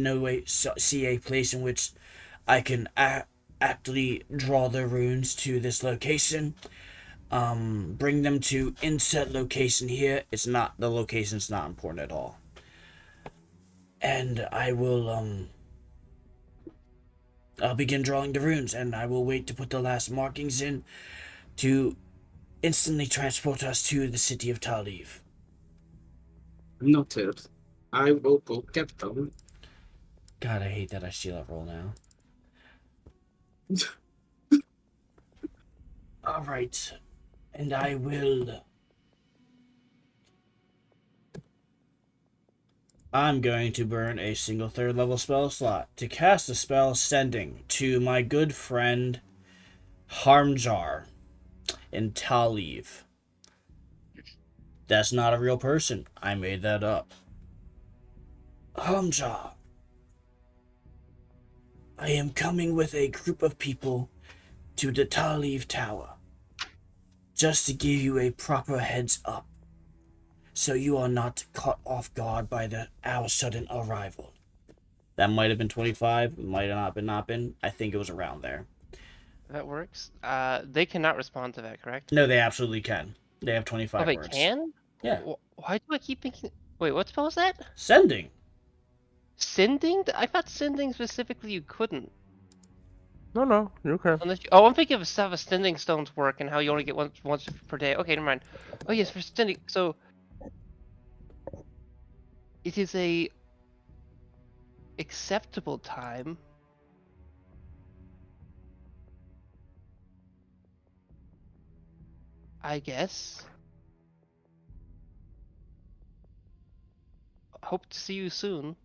see a place in which I can aptly draw the runes to this location. Bring them to inset location here. The location's not important at all. And I will, I'll begin drawing the runes, and I will wait to put the last markings in to instantly transport us to the city of Taliv. Noted. I will go get them. God, I hate that I steal that roll now. Alright. And I will... I'm going to burn a single 3rd level spell slot to cast a spell sending to my good friend Harmjar in Taliv. That's not a real person. I made that up. Harmjar. I am coming with a group of people to the Taliv Tower. Just to give you a proper heads up. So you are not caught off guard by our sudden arrival. That might have been 25, might have not been. I think it was around there. That works. They cannot respond to that, correct? No, they absolutely can. They have 25 Oh, they words. can? Yeah. Why do I keep thinking... Wait, what spell is that? Sending. Sending? I thought sending specifically you couldn't. No, you can. Unless you... Oh, I'm thinking of how sending stones work and how you only get once per day. Okay, never mind. Oh yes, for sending. So it is a acceptable time. I guess. Hope to see you soon.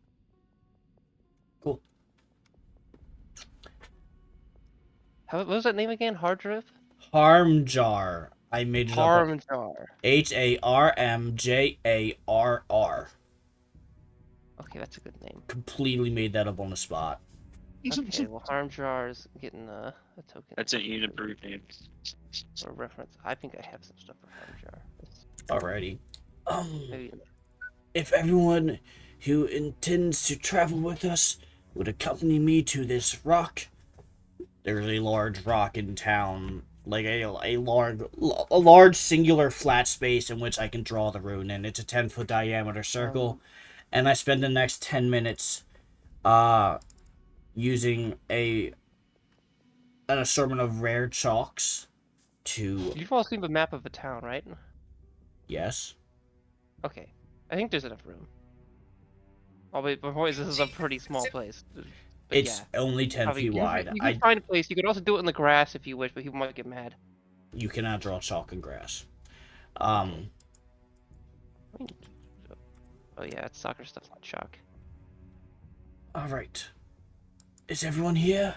Cool. What was that name again? Hardriff? Harmjar. I made it up. Harmjar. Harmjarr. Okay, that's a good name. Completely made that up on the spot. Okay, well, Harmjar is getting a token. That's an unapproved name. Or reference. I think I have some stuff for Harmjar. Alrighty. Maybe If everyone who intends to travel with us would accompany me to this rock. There's a large rock in town, like a large singular flat space in which I can draw the rune in. It's a 10-foot diameter circle, and I spend the next 10 minutes using an assortment of rare chalks to... You've all seen the map of the town, right? Yes. Okay. I think there's enough room. Albeit, this is a pretty small place. But It's yeah. only 10 Probably, feet wide. You can find a place. You could also do it in the grass if you wish, but people might get mad. You cannot draw chalk and grass. Oh yeah, it's soccer stuff, not chalk. Alright. Is everyone here?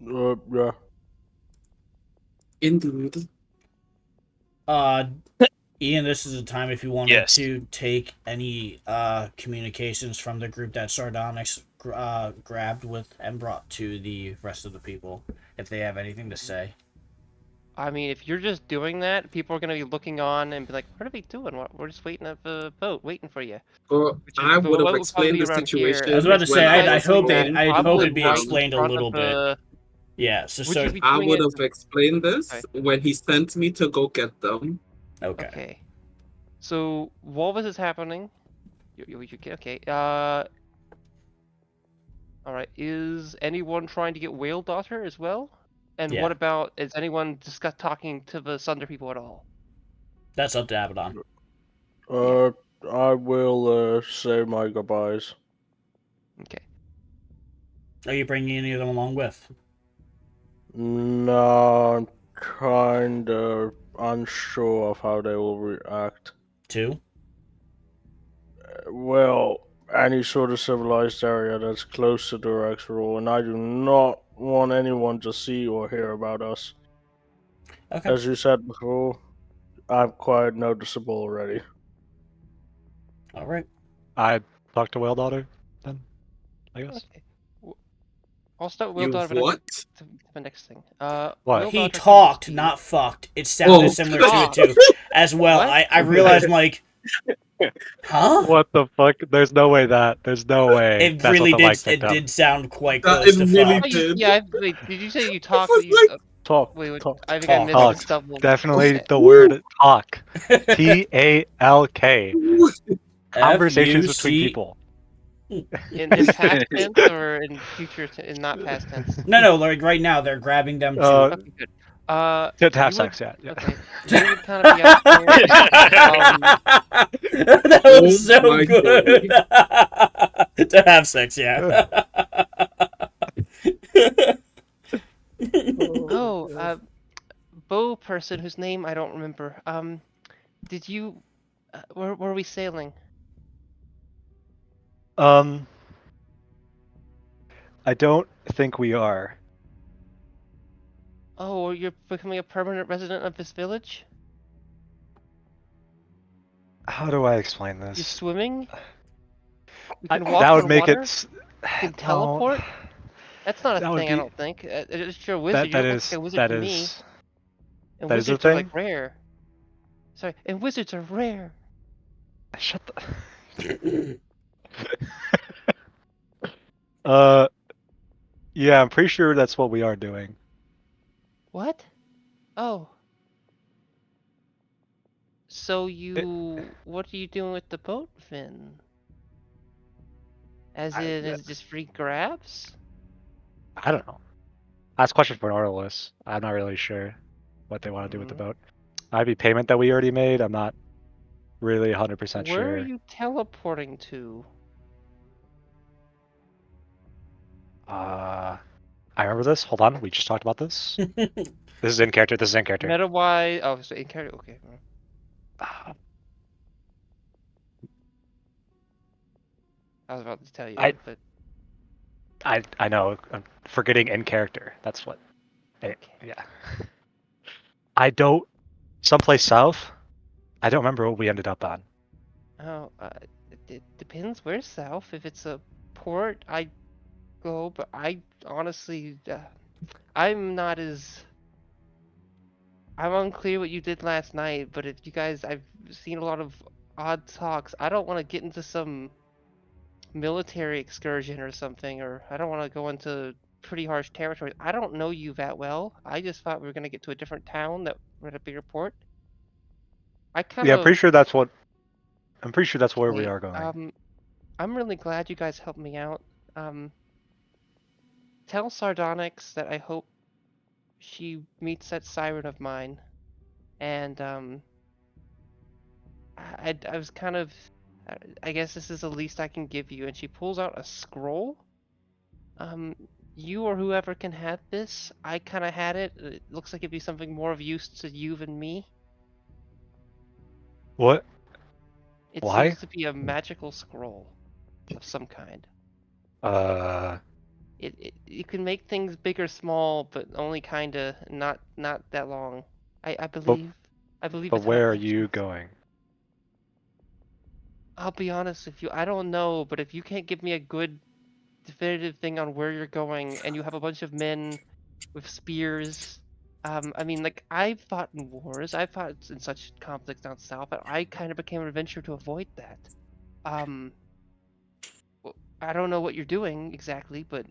Yeah. Indeed. Ian, this is the time if you wanted Yes. to take any communications from the group that Sardonyx grabbed with and brought to the rest of the people, if they have anything to say. I mean, if you're just doing that, people are gonna be looking on and be like, "What are they doing? We're just waiting at the boat, waiting for you." Or I would have explained the situation. I was about to say, when I'd was hope going I'd hope it'd be down. explained a little bit. Yeah, Would you be I doing would it- have explained this when he sent me to go get them. Okay. Okay. So while this is happening, okay. All right. Is anyone trying to get Whale Daughter as well? And Yeah. what about, is anyone discuss talking to the Sunder people at all? That's up to Abaddon. I will say my goodbyes. Okay. Are you bringing any of them along with? No, I'm kind of unsure of how they will react. Two? Well, any sort of civilized area that's close to Durak's rule, and I do not want anyone to see or hear about us. Okay. As you said before, I'm quite noticeable already. Alright. I talked to Whale Daughter, then, I guess. Okay. I'll start Whale You Daughter what? to the next thing. What? Whale He Daughter talked, comes to not fucked. It sounded Oh. similar to it too. As well. What? I realized, I'm like, huh? What the fuck? There's no way It that's really what the mic did. picked It up. did sound quite That close it to really fuck. Oh, did. yeah, wait, did you say you talked? was You, like- Talk. wait, talk. I think I missed Talk. the double. Definitely Okay. the word talk. Talk. Conversations between F-U-C people. In past tense or in future, in not past tense? No, like right now they're grabbing them to. Okay, good. To have you would- sex, yeah. Okay. You would kind of be out there. That was Oh so my good. To have sex, yeah. Bow person whose name I don't remember. Did you? Where were we sailing? I don't think we are. Oh, you're becoming a permanent resident of this village? How do I explain You're this? swimming? You can walk That would on make water? it. You can No. teleport? That's not a That would thing, I be- don't think. It's your wizard. That You look is like a wizard that to me. is And that is a wizards are like thing? rare. Sorry, and wizards are rare. Shut the. Yeah, I'm pretty sure that's what we are doing. What? Oh. So what are you doing with the boat then? As in, is it just free grabs? I don't know. That's a question for Nautilus. I'm not really sure what they want to do with the boat. Might be payment that we already made. I'm not really 100% sure. Where are you teleporting to? I remember this. Hold on, we just talked about this. This is in character. This is in character. Meta-wise, oh, so in character, okay. I was about to tell you, but I know. I'm forgetting in character. That's what. Yeah. I don't. Someplace south. I don't remember what we ended up on. oh, it depends. Where's south? If it's a port, I go. But I honestly, I'm not as. I'm unclear what you did last night. But if you guys, I've seen a lot of odd talks. I don't want to get into some military excursion or something, or I don't want to go into pretty harsh territory. I don't know you that well. I just thought we were gonna get to a different town that had a bigger port. I kind Yeah, I'm pretty of sure that's what. I'm pretty sure that's where we okay. are going. I'm really glad you guys helped me out. Tell Sardonyx that I hope she meets that siren of mine, and I was kind of, I guess this is the least I can give you. And she pulls out a scroll. Um, you or whoever can have this. I kind of had it. It looks like it'd be something more of use to you than me. What? It Why? seems to be a magical scroll of some kind. Uh, It can make things big or small, but only kinda, not that long. I but believe I believe but it's how it where are you functions. going? I'll be honest with you, I don't know, but if you can't give me a good definitive thing on where you're going, and you have a bunch of men with spears, I mean, like, I've fought in wars, I've fought in such conflicts down south, but I kind of became an adventurer to avoid that. Um, I don't know what you're doing exactly, but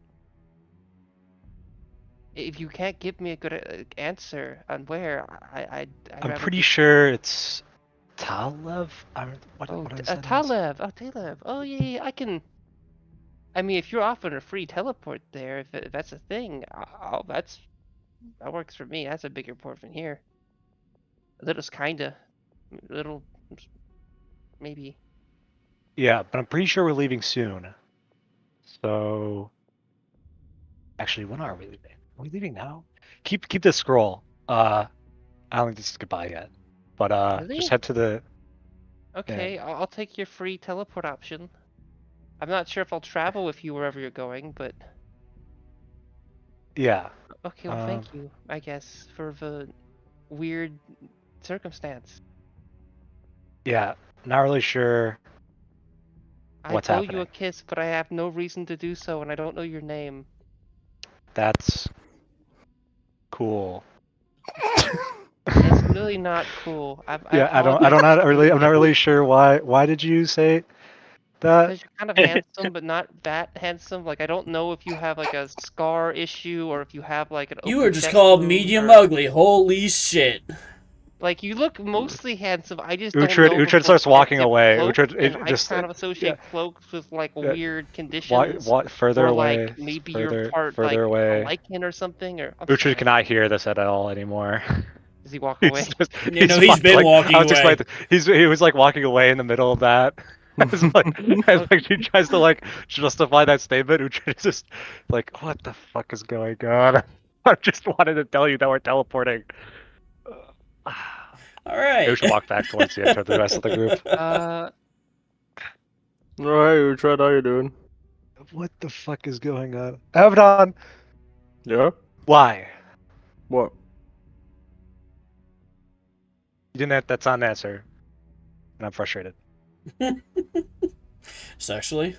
if you can't give me a good answer on where, I'd I'm rather pretty give. sure it's Talev. Oh, What is that? Talev. Oh, Talev. Oh, yeah, yeah, I can. I mean, if you're offering a free teleport there, if that's a thing, that works for me. That's a bigger port from here. A little's kinda, little, maybe. Yeah, but I'm pretty sure we're leaving soon. So, actually, when are we leaving? Are we leaving now? Keep this scroll. I don't think this is goodbye yet. But just Really? head to the. Okay, I'll take your free teleport option. I'm not sure if I'll travel with you wherever you're going, but Yeah. okay. Well, thank you, I guess, for the weird circumstance. Yeah. Not really sure I'd what's blow you a happening. kiss, but I have no reason to do so, and I don't know your name. That's cool. It's really not cool. I Yeah, apologize. I'm not really sure why did you say that? Because you're kind of handsome, but not that handsome. Like, I don't know if you have like a scar issue or if you have like an You open were just chest called wound medium or ugly. Holy shit. like you look mostly handsome. I just don't know Uhtred before starts you can't walking give away. cloaks, Uhtred and it I just kind of yeah, associate cloaks with like yeah, weird conditions, further or like away, maybe you're further part further like a away. lichen or something. Or I'm Uhtred sorry. cannot hear this at all anymore. Does he walk He's away? just, You know, he's walked, been like walking I'll just explain. away. He was like walking away in the middle of that. As like she tries to like justify that statement, Uhtred is just like, what the fuck is going on? I just wanted to tell you that we're teleporting. All We right. should walk back towards the the rest of the group. Oh, hey, Uhtred, how you doing? What the fuck is going on? Abaddon! Yeah? Why? What? You didn't. That's not an answer. And I'm frustrated. Sexually?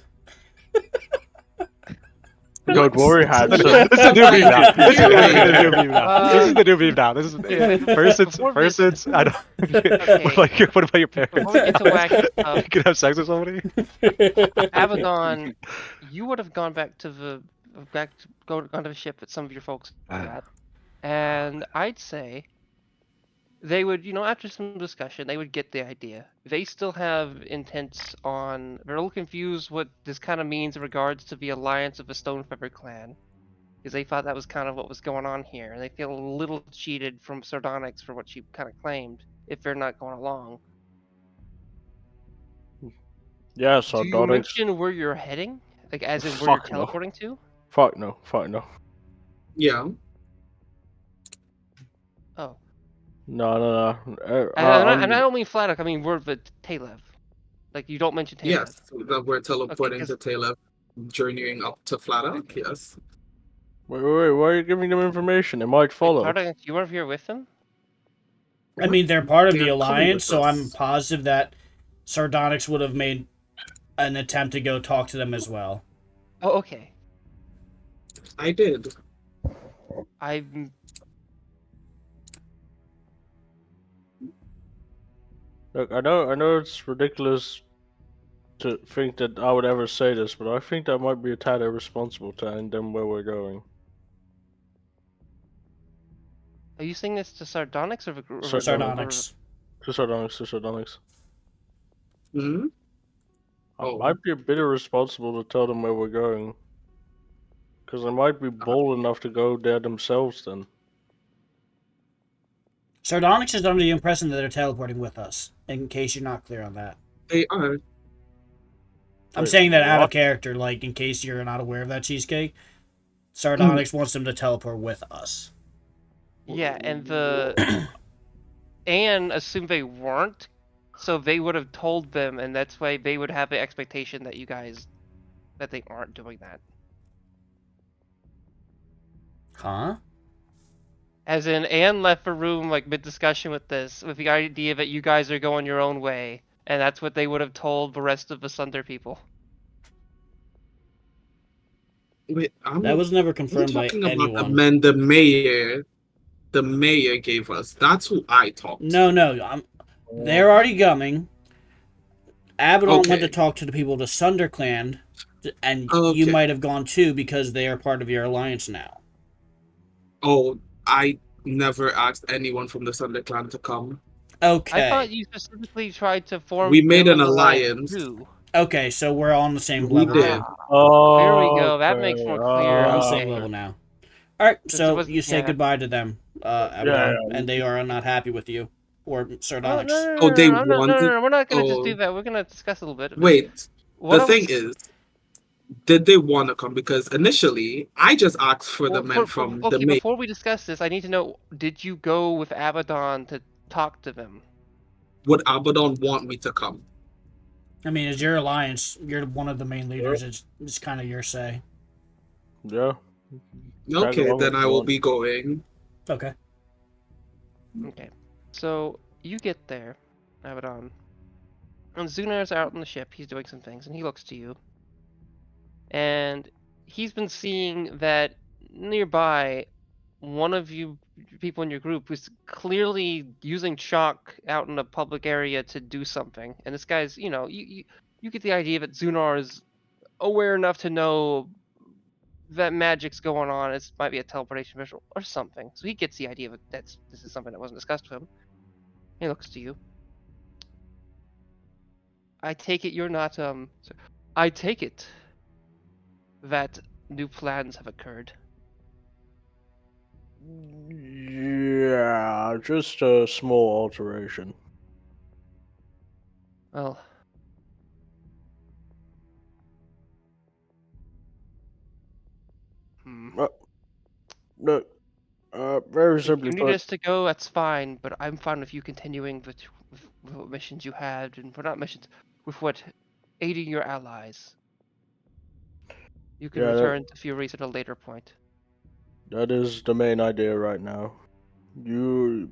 Don't worry, This is handsome. the new meme now. This is Anyway. the new meme now. This is the new meme now. This is Before first this- it's I don't. Okay. What about your parents? Before we get to wacky stuff, You can have sex with somebody. Abaddon, you would have gone back to gone to the ship that some of your folks were at, and I'd say they would, after some discussion, they would get the idea. They still have intents on. They're a little confused what this kind of means in regards to the alliance of the Stonefeather clan, because they thought that was kind of what was going on here, and they feel a little cheated from Sardonyx for what she kind of claimed if they're not going along. Yeah, Do you Sardonyx. mention where you're heading? Like, as in where you're Fuck no. teleporting to? Fuck no. Fuck no. Yeah. Oh. No. And I don't mean Flatelk, I mean word with Talev. Like, you don't mention Talev. Yes. That we're teleporting 'cause- to Taylor, journeying up to Flatelk. Yes. Wait, why are you giving them information? They might follow. Sardonyx, you were here with them? I mean, they're part of the They're coming Alliance, with so I'm us. positive that Sardonyx would have made an attempt to go talk to them as well. Oh, okay. I did. I'm. Look, I know it's ridiculous to think that I would ever say this, but I think that might be a tad irresponsible telling them where we're going. Are you saying this to Sardonyx or Sardonyx. To Sardonyx. Hmm? I Oh. might be a bit irresponsible to tell them where we're going. Because they might be bold enough to go there themselves then. Sardonyx is under the impression that they're teleporting with us, in case you're not clear on that. They are. I'm Wait, saying that out of what? character, like, in case you're not aware of that, Cheesecake. Sardonyx wants them to teleport with us. Yeah, and Anne assumed they weren't, so they would have told them, and that's why they would have the expectation that that they aren't doing that. Huh? As in, Anne left the room like mid-discussion with the idea that you guys are going your own way, and that's what they would have told the rest of the Sunder people. Wait, That was never I'm confirmed by talking about the anyone. men the mayor gave us. That's who I talked to. No. They're already coming. Abaddon went to Okay. talk to the people of the Sunder clan, and you Okay. might have gone too because they are part of your alliance now. Oh, I never asked anyone from the Sunday clan to come. Okay. I thought you specifically tried to form. We made them an alliance alliance. too. Okay, so we're on the same We level did. now. Oh, There we go. That makes more clear. We're on the Okay. same level now. Alright, Since it so wasn't- you say yeah. goodbye to them, Abaddon, yeah. and they are not happy with you. Or Oh, Sardonyx. Oh, they no, wanted. we're not gonna just Oh, do that. We're gonna discuss a little bit. wait. What The I thing was- is, did they want to come? Because initially, I just asked for the well, men from the okay, mayor. before we discuss this, I need to know: did you go with Abaddon to talk to them? Would Abaddon want me to come? I mean, it's your alliance. You're one of the main leaders. It's kind of your say. Yeah. Okay, along then if I you will want. be going. Okay. Okay, so you get there, Abaddon, and Zunar's out on the ship. He's doing some things, and he looks to you, and he's been seeing that nearby, one of you people in your group is clearly using chalk out in a public area to do something, and this guy's, you get the idea that Zunar is aware enough to know that magic's going on. It might be a teleportation visual or something. So he gets the idea that this is something that wasn't discussed with him. He looks to you. I take it you're not I take it that new plans have occurred. Yeah, just a small alteration. Well, Look, very if simply you need put, us to go, that's fine, but I'm fine with you continuing with what missions you had, and not missions, with what aiding your allies. You can Yeah, return to Furies at a later point. that is the main idea right now. You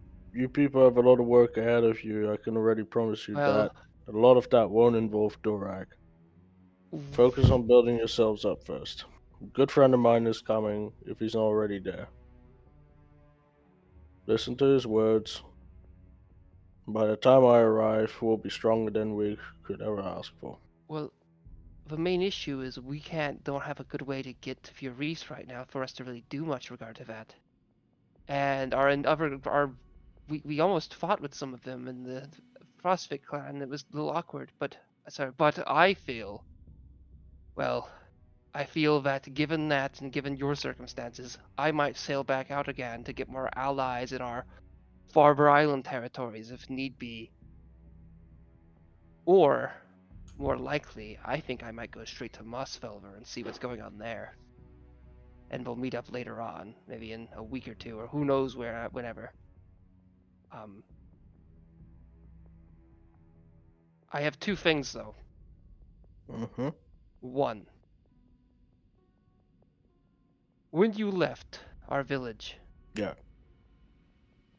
people have a lot of work ahead of you. I can already promise you Well, that. A lot of that won't involve Dorak. Focus on building yourselves up first. A good friend of mine is coming if he's not already there. Listen to his words. By the time I arrive, we'll be stronger than we could ever ask for. well, the main issue is we don't have a good way to get to Furies right now for us to really do much regard to that. And we almost fought with some of them in the CrossFit clan. It was a little awkward, but I feel, well, I feel that given that and given your circumstances, I might sail back out again to get more allies in our Farber Island territories if need be. Or, more likely, I think I might go straight to Mossfelver and see what's going on there. And we'll meet up later on, maybe in a week or two, or who knows whenever. I have two things though. Mm-hmm. One, when you left our village, Yeah.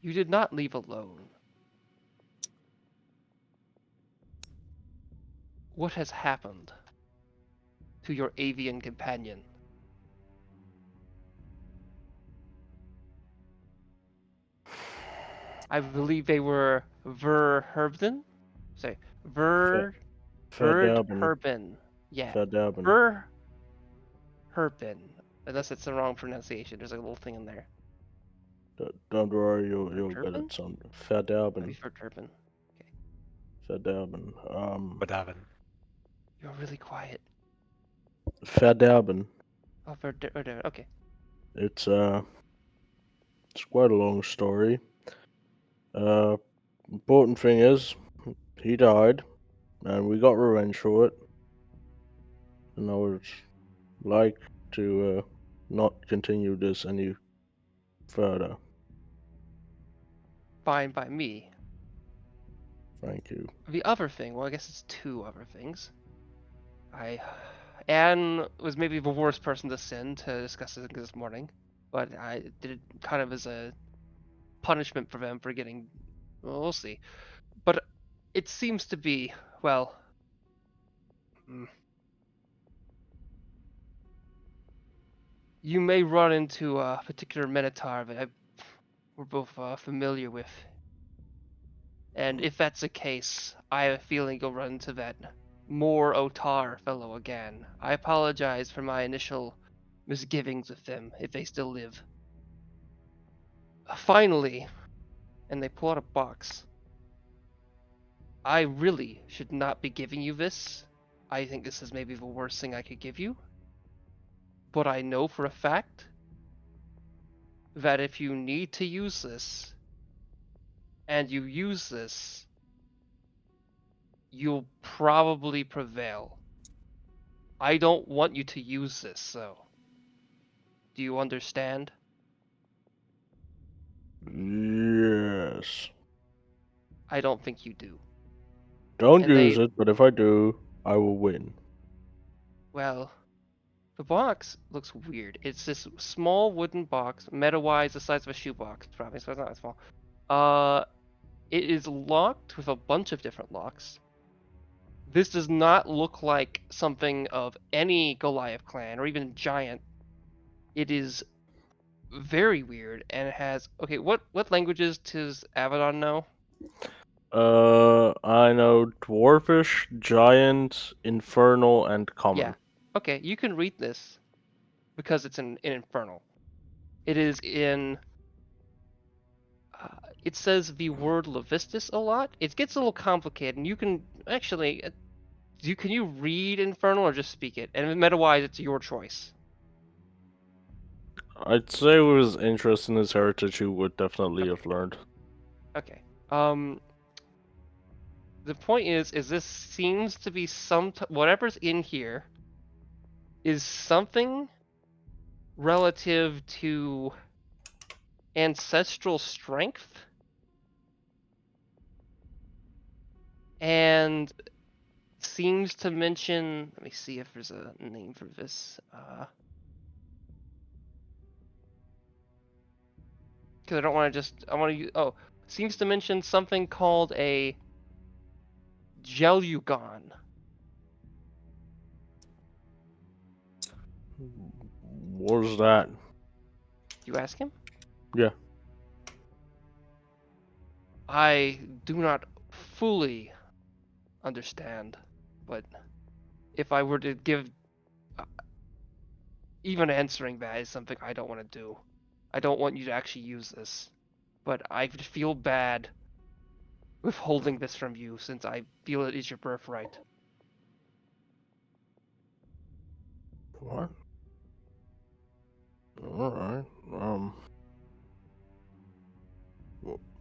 you did not leave alone. What has happened to your avian companion? I believe they were Ver Herbden? Sorry. Verderben. Verdherben. Yeah. Verderben. Verherben. Unless it's the wrong pronunciation. There's a little thing in there. Don't worry, you'll get Verderben? it, son. Maybe Verderben. Verdherben. Verderben. What happened? You're really quiet. Verderben. Oh, Verdherben. Okay. It's quite a long story. Important thing is, he died, and we got revenge for it. And I would like to not continue this any further. Fine by me. Thank you. The other thing, well, I guess it's two other things. Anne was maybe the worst person to send to discuss this morning, but I did it kind of as a punishment for them for getting. Well, we'll see. But it seems to be, well. You may run into a particular Minotaur that we're both familiar with. And if that's the case, I have a feeling you'll run into that more Otar fellow again. I apologize for my initial misgivings with them, if they still live. Finally, and they pull out a box. I really should not be giving you this. I think this is maybe the worst thing I could give you. But I know for a fact that if you need to use this, and you use this, you'll probably prevail. I don't want you to use this, though. Do you understand? Yes. I don't think you do. Don't And use it, but if I do, I will win. Well, the box looks weird. It's this small wooden box, meta-wise the size of a shoebox, probably, so it's not that small. It is locked with a bunch of different locks. This does not look like something of any Goliath clan or even giant. It is very weird, and it has. Okay, what languages does Avedon know? I know Dwarfish, Giant, Infernal, and Common. Yeah. Okay, you can read this because it's in Infernal. It is in. It says the word Levistus a lot. It gets a little complicated, and you can actually. Can you read Infernal or just speak it? And meta-wise, it's your choice. I'd say with his interest in his heritage, he would definitely have learned. Okay. The point is this seems to be whatever's in here is something relative to ancestral strength and seems to mention. Let me see if there's a name for this. Because I don't want to just. I want to use. Oh, seems to mention something called a Gelugon. What was that? You ask him? Yeah. I do not fully understand, but if I were to give. Even answering that is something I don't want to do. I don't want you to actually use this. But I would feel bad withholding this from you since I feel it is your birthright. What? Alright.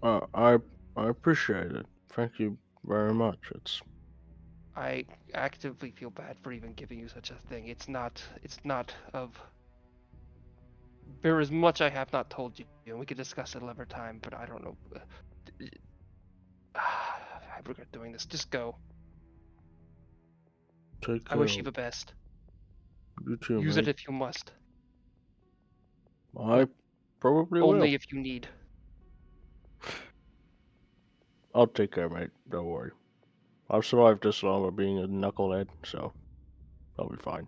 I appreciate it. Thank you very much. I actively feel bad for even giving you such a thing. It's not of. There is much I have not told you, and we could discuss it another time, but I don't know. I regret doing this. Just go. Take care. I wish you the best. You too, Use mate. it if you must. I probably Only will. if you need. I'll take care, mate. Don't worry. I've survived this long by being a knucklehead, so I'll be fine.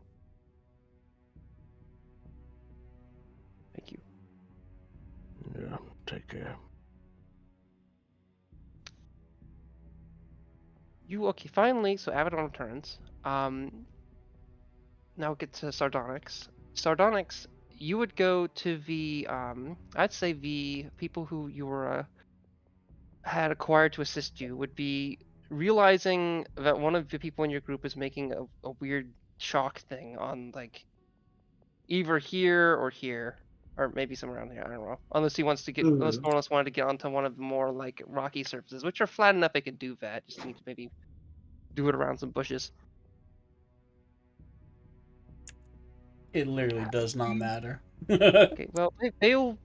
Thank you. Yeah, take care. Okay, finally, so Abaddon returns. Now get to Sardonyx. Sardonyx, you would go to the I'd say the people who you were had acquired to assist you would be realizing that one of the people in your group is making a weird shock thing on like either here or here. Or maybe somewhere around here, I don't know. Unless he wants to get, unless Mhm. Morlus wanted to get onto one of the more like rocky surfaces, which are flat enough they could do that. Just need to maybe do it around some bushes. It literally does not matter. Okay, well, they'll.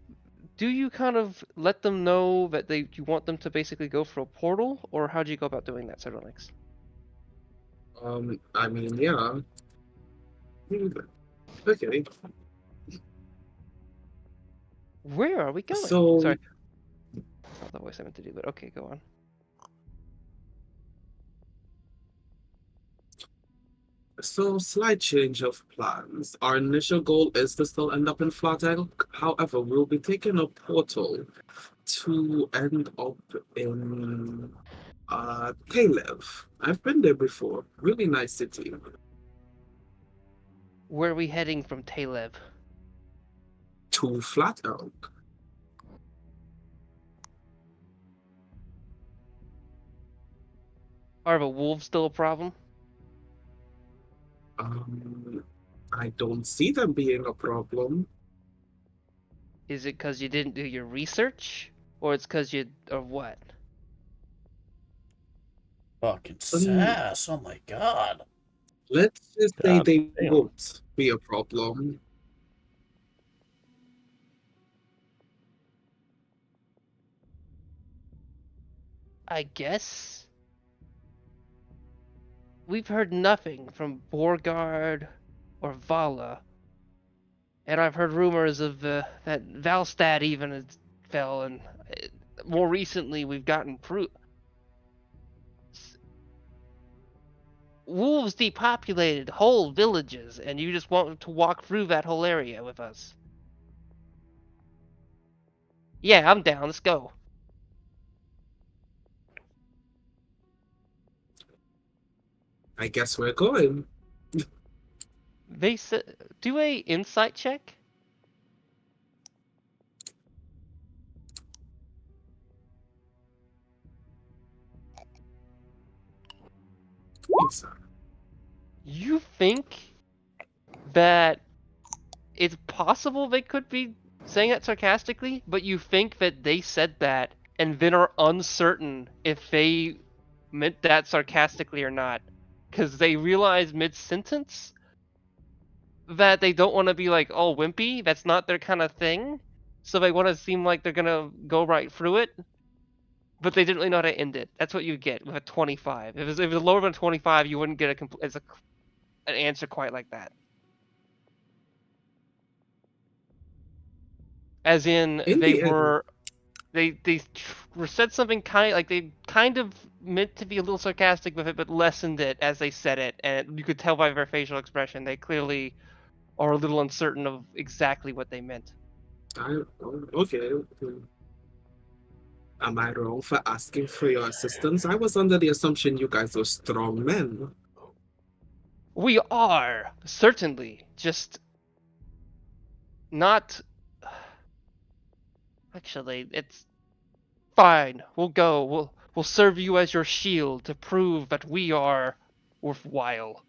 Do you kind of let them know that you want them to basically go for a portal, or how do you go about doing that, Sardonyx? I mean, yeah. Okay. Where are we going? So, Sorry, that's not the voice I meant to do, but okay, go on. slight change of plans. Our initial goal is to still end up in Flatelk. However, we'll be taking a portal to end up in Kalev. I've been there before. Really nice city. Where are we heading from Talev? To Flatelk. Are the wolves still a problem? I don't see them being a problem. Is it because you didn't do your research, or it's because or what? Fucking sass. Oh my god. Let's just say God they damn. won't be a problem. I guess. We've heard nothing from Borgard or Vala, and I've heard rumors of that Valstad even fell, and more recently we've gotten proof. Wolves depopulated whole villages, and you just want to walk through that whole area with us. Yeah, I'm down. Let's go. I guess we're going. They said, do a insight check. You think that it's possible they could be saying that sarcastically, but you think that they said that and then are uncertain if they meant that sarcastically or not, because they realize mid-sentence that they don't want to be like, oh, wimpy, that's not their kind of thing, so they want to seem like they're gonna go right through it, but they didn't really know how to end it. That's what you get with a 25. If it was lower than 25, you wouldn't get an answer quite like that. As in, In they the end, were said something they kind of meant to be a little sarcastic with it, but lessened it as they said it, and you could tell by their facial expression they clearly are a little uncertain of exactly what they meant. okay. Am I wrong for asking for your assistance? I was under the assumption you guys were strong men. We are certainly just not. Actually, it's fine. We'll go. We'll serve you as your shield to prove that we are worthwhile.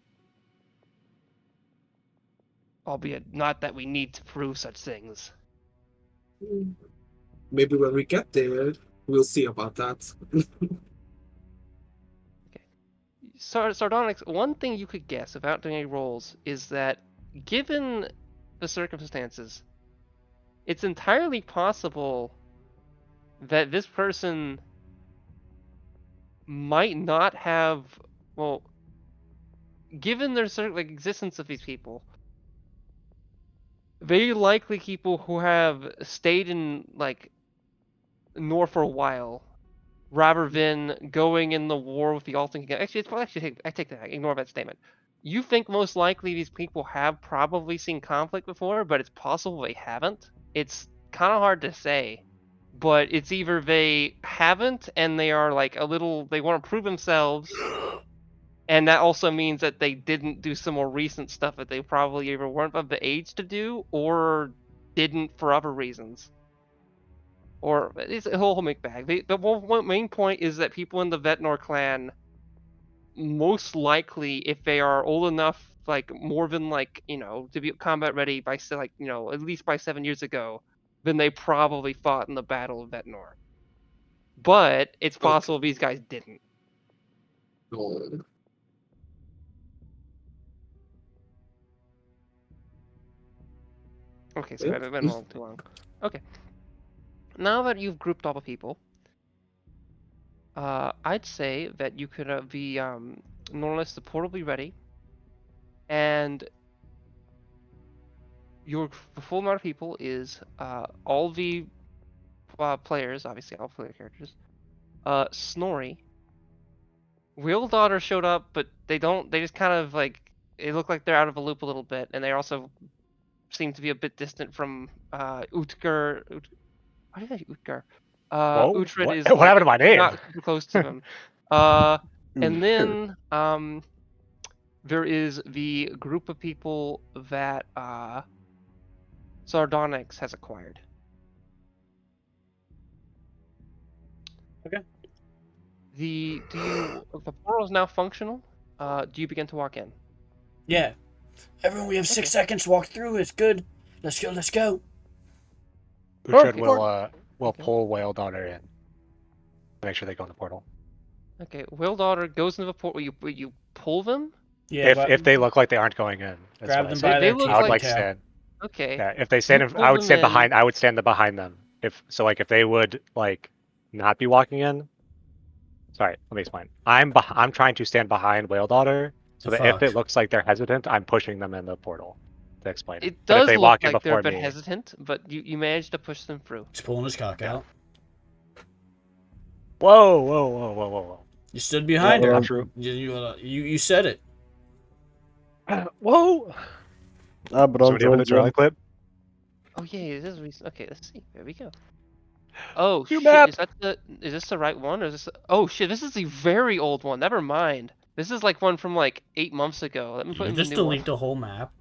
Albeit not that we need to prove such things. Maybe when we get there, we'll see about that. Sardonyx, one thing you could guess without doing any rolls is that, given the circumstances, it's entirely possible that this person might not have, well, given their existence of these people, very likely people who have stayed in North for a while, rather than going in the war with the Alton King. Actually, I take that. Ignore that statement. You think most likely these people have probably seen conflict before, but it's possible they haven't. It's kind of hard to say, but it's either they haven't and they are they want to prove themselves, And that also means that they didn't do some more recent stuff that they probably either weren't of the age to do or didn't for other reasons. Or it's a whole mixed bag. The one main point is that people in the Vetnor clan, most likely, if they are old enough, like more than like, to be combat ready by like, at least by 7 years ago, then they probably fought in the Battle of Vetnor. But it's possible these guys didn't. No. Okay, so I've been long too long. Okay. Now that you've grouped all the people, I'd say that you could be Norlis supportably ready, and the full amount of people is all the players, obviously all player characters, Snorri. Wheel Daughter showed up, but they just kind of like, it looked like they're out of the loop a little bit, and they also seem to be a bit distant from Utger. Why did I say Utger? Whoa, Uhtred what? is What like, happened to my name? not super close to them. And then there is the group of people that Sardonyx has acquired. Okay. The portal is now functional. Do you begin to walk in? Yeah. Everyone, we have 6 seconds to walk through. It's good. Let's go. Let's go. Uhtred Mark. will pull Whale Daughter in. Make sure they go in the portal. Okay, Will Daughter goes into the portal. Will you pull them? Yeah. If they look like they aren't going in, that's grab what I them said. by They their look teeth I would and like tail. stand. Okay. Yeah, if they stand, pull I would them stand in. behind. I would stand behind them. Like if they would like not be walking in. Sorry, let me explain. I'm trying to stand behind Whale Daughter, so The that if fuck? it looks like they're hesitant, I'm pushing them in the portal to explain it. It But if does they look walk in like they're a before bit me, hesitant, but you managed to push them through. He's pulling his cock Yeah. out. whoa. You stood behind Yeah, her. Not true. You said it. Whoa. Abaddon So we have an joins in. adrenaline clip. Oh yeah, it is recent. Okay, let's see. There we go. Oh New shit, map. is this the right one, or is this? Oh shit, this is the very old one. Never mind. This is like one from like 8 months ago. Let me put You in the just new delete one. the whole map.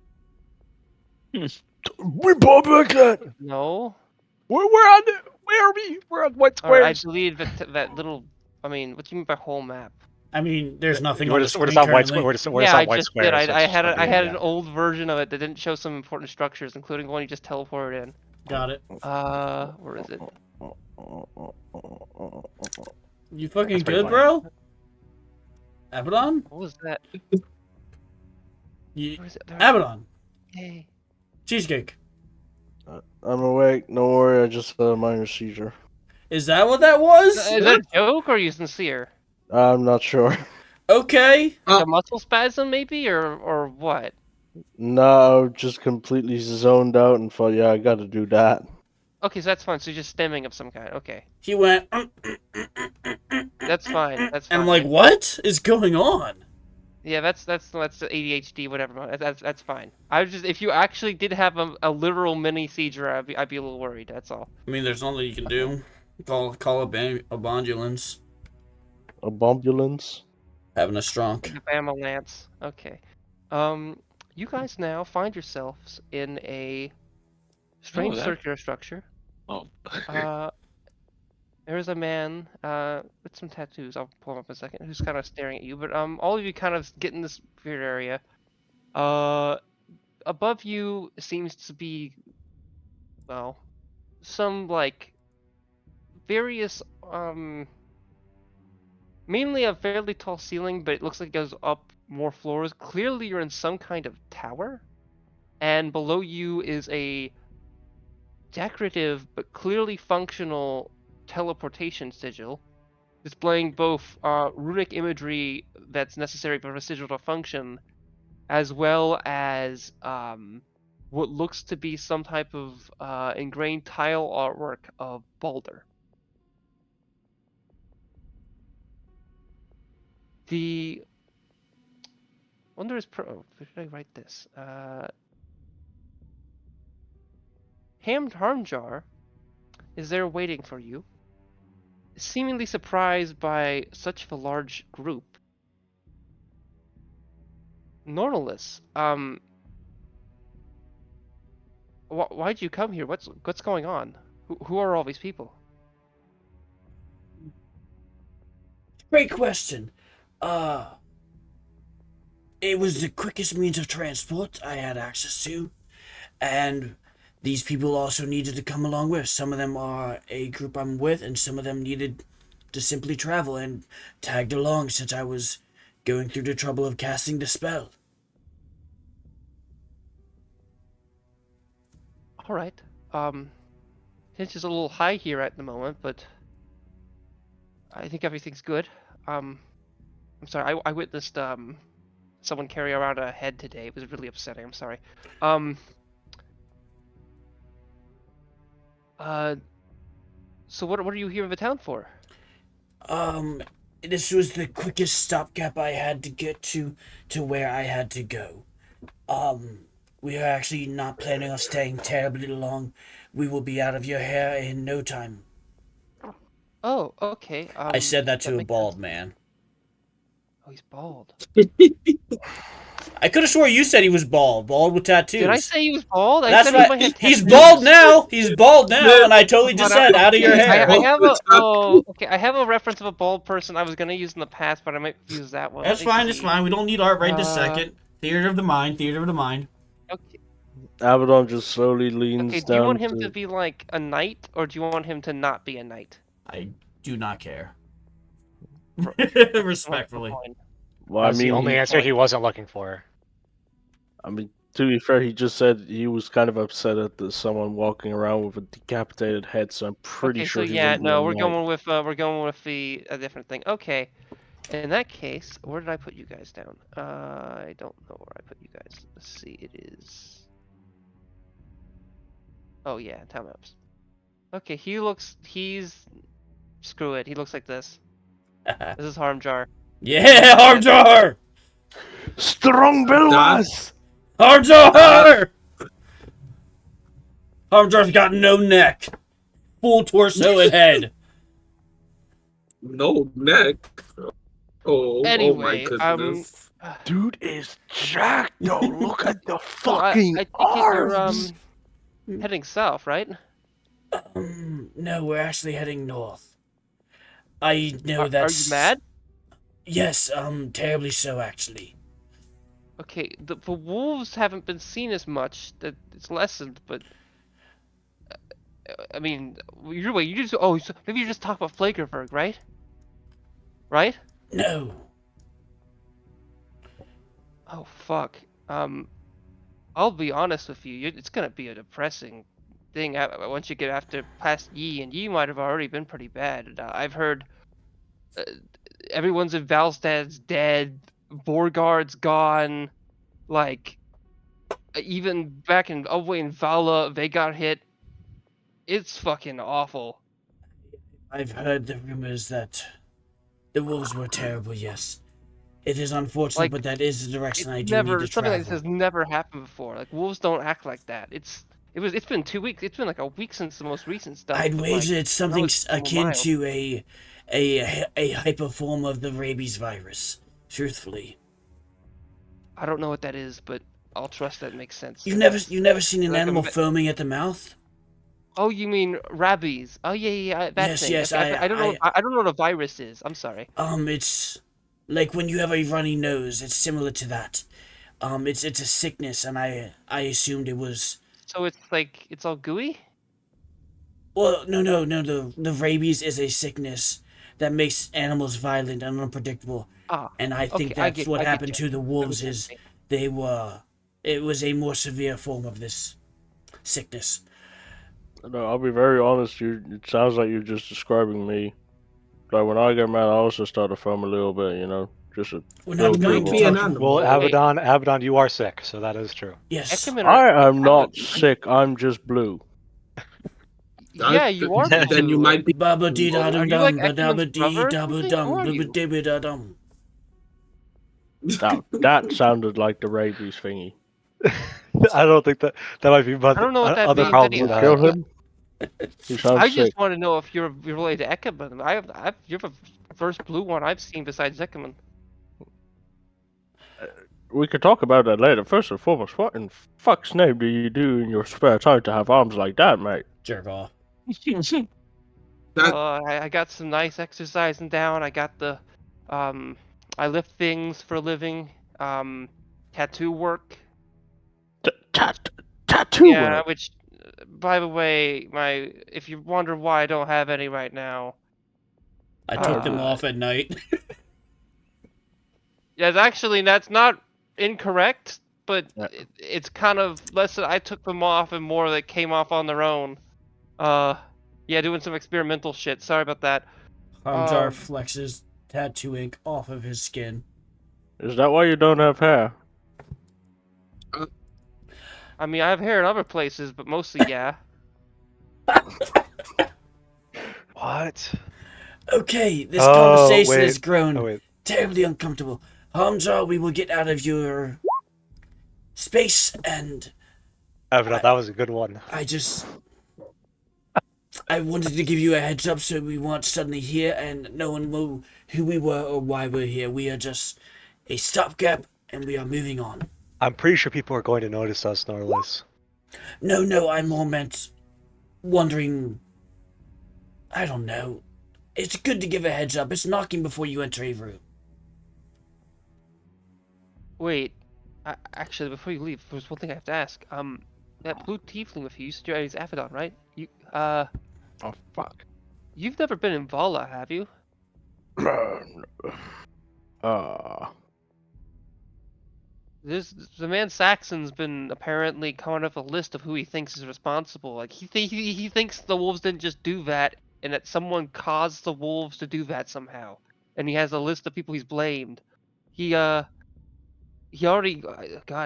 We bought back that. No. We're on. Where are we? We're on white Alright, I squares. deleted that little. I mean, what do you mean by whole map? I mean, there's nothing We're on the just screen on white currently. squares. We're just Yeah, on I white just did. squares. so I it's just had gonna I be- had yeah. an old version of it that didn't show some important structures, including one you just teleported in. Got it. Where is it? You fucking That's pretty good, funny. bro? Abaddon? What was that? You, Where is it? There. Abaddon. Yay. Cheesecake. I'm awake. Don't worry. I just had a minor seizure. Is that what that was? Is that a joke or are you sincere? I'm not sure. Okay. Like a muscle spasm, maybe, or what? No, I just completely zoned out and thought, yeah, I got to do that. Okay, so that's fine. So you're just stemming of some kind. Okay, He went, that's fine. That's fine. and I'm like, what is going on? Yeah, that's the ADHD, whatever. That's fine. I was just, if you actually did have a literal mini seizure, I'd be a little worried. That's all. I mean, there's nothing you can do. Call a bondulance. A bombulance. Having a strong. The Bama Lance. Okay. You guys now find yourselves in a strange that- circular structure. Oh. There's a man with some tattoos. I'll pull him up in a second. Who's kind of staring at you. But all of you kind of get in this weird area. Above you seems to be, well, some like various mainly a fairly tall ceiling, but it looks like it goes up more floors. Clearly, you're in some kind of tower, and below you is a decorative but clearly functional teleportation sigil, displaying both runic imagery that's necessary for the sigil to function, as well as what looks to be some type of ingrained tile artwork of Balder. The wonder is where should I write this? Harmjar is there waiting for you, seemingly surprised by such a large group. Normalists. Why'd you come here? What's going on? Who are all these people? Great question. It was the quickest means of transport I had access to, and these people also needed to come along with. Some of them are a group I'm with, and some of them needed to simply travel and tagged along since I was going through the trouble of casting the spell. All right. It's just a little high here at the moment, but I think everything's good. I'm sorry. I witnessed someone carry around a head today. It was really upsetting. I'm sorry. So what are you here in the town for? This was the quickest stopgap I had to get to where I had to go. We are actually not planning on staying terribly long. We will be out of your hair in no time. Oh, okay. I said that to a makes bald sense. man. Oh, he's bald. I could have swore you said he was bald with tattoos. Did I say he was bald? I That's said he right. might have He's tattoos. bald now. He's bald now, and I totally just said out of your hair. I have a okay. I have a reference of a bald person I was gonna use in the past, but I might use that one. That's Let me fine. It's see. fine. We don't need art right this Uh, second. Theater of the mind. Theater of the mind. Okay. Abaddon just slowly leans Okay. Do you down want him to... to be like a knight, or do you want him to not be a knight? I do not care. Respectfully. Respectfully. Well, I That's the mean, only answer he wasn't looking for. to be fair, he just said he was kind of upset at someone walking around with a decapitated head, so I'm pretty Okay. sure So he yeah, wouldn't be no, a we're knight. going with a different thing. Okay. In that case, where did I put you guys down? I don't know where I put you guys. Let's see. It is. Oh yeah, time maps. Okay, he's screw it. He looks like this. This is Harmjar. Yeah, Harmjar! Strong Belwas! Harmjar! Harmjar's got no neck. Full torso and head. No neck. Oh my Anyway, goodness. Dude is jacked, though. Look at the So I fucking take it you're arms. heading south, right? No, we're actually heading north. I know Are that's... you mad? Yes, terribly so, actually. Okay, the wolves haven't been seen as much. That it's lessened, but I mean, you just so maybe you just talk about Flakerberg, right? Right? No. Oh fuck. I'll be honest with you. It's gonna be a depressing thing once you get after past Yi, and Yi might have already been pretty bad. I've heard everyone's in Valstad's dead, Borgard's gone, like even back in all the way in Vala, they got hit. It's fucking awful. I've heard the rumors that the wolves were terrible, yes. It is unfortunate, Like, but that is the direction I do Never need to something like travel. this has never happened before. Like wolves don't act like that. It's been 2 weeks. It's been like a week since the most recent stuff. I'd but, wager like, it's something was a little akin mild. to a hyper form of the rabies virus. Truthfully, I don't know what that is, but I'll trust that makes sense. you've never seen an Like a animal va- foaming at the mouth? Oh, you mean rabies? Oh yeah, that Yes, thing. yes, Okay, I don't know. I don't know what a virus is. I'm sorry. It's like when you have a runny nose. It's similar to that. It's a sickness, and I assumed it was. So it's like it's all gooey. Well, no. The rabies is a sickness that makes animals violent and unpredictable, Ah, and I think okay, that's what I get happened you. to the wolves. That Is makes sense. it was a more severe form of this sickness. No, I'll be very honest. It sounds like you're just describing me. Like when I get mad, I also start to foam a little bit. You know, just a We're not little going bit to Be an talk. animal. Well, Wait. Abaddon, you are sick, so that is true. Yes. Eckerman I am not Abaddon. sick. I'm just blue. Yeah, you are. Then you blue. might be. Baba dee da Are dum you like dum ba da ba Ekman's dee brother or da ba something? dum Who are ba ba you? dee ba da dum. That sounded like the rabies thingy. I don't think that might be I don't know what that other means problems anyway. with Kill that. him. He sounds I sick. just want to know if you're related to Eckerman. You're the first blue one I've seen besides Eckerman. we could talk about that later. First and foremost, what in fuck's name do you do in your spare time to have arms like that, mate? Jerk off. That I got some nice exercising down. I got the, I lift things for a living. Tattoo work. Tattoo Yeah, work? which, by the way, if you wonder why I don't have any right now, I took them Uh, off at night. yeah, that's not incorrect, but Yeah. it's kind of less that I took them off and more that came off on their own. Yeah, doing some experimental shit. Sorry about that. Hamzar flexes tattoo ink off of his skin. Is that why you don't have hair? I mean, I have hair in other places, but mostly, yeah. What? Okay, this Oh, conversation wait. has grown Oh wait. terribly uncomfortable. Hamzar, we will get out of your space, and That was a good one. I wanted to give you a heads up so we weren't suddenly here and no one knew who we were or why we're here. We are just a stopgap and we are moving on. I'm pretty sure people are going to notice us, Norlis. No, I more meant wondering. I don't know. It's good to give a heads up. It's knocking before you enter a room. Wait, actually, before you leave, there's one thing I have to ask. That blue tiefling with you, you said you're his Aphodon, right? Oh, fuck. You've never been in Vala, have you? The man Saxon's been apparently coming up with a list of who he thinks is responsible. Like he thinks the wolves didn't just do that, and that someone caused the wolves to do that somehow. And he has a list of people he's blamed. He already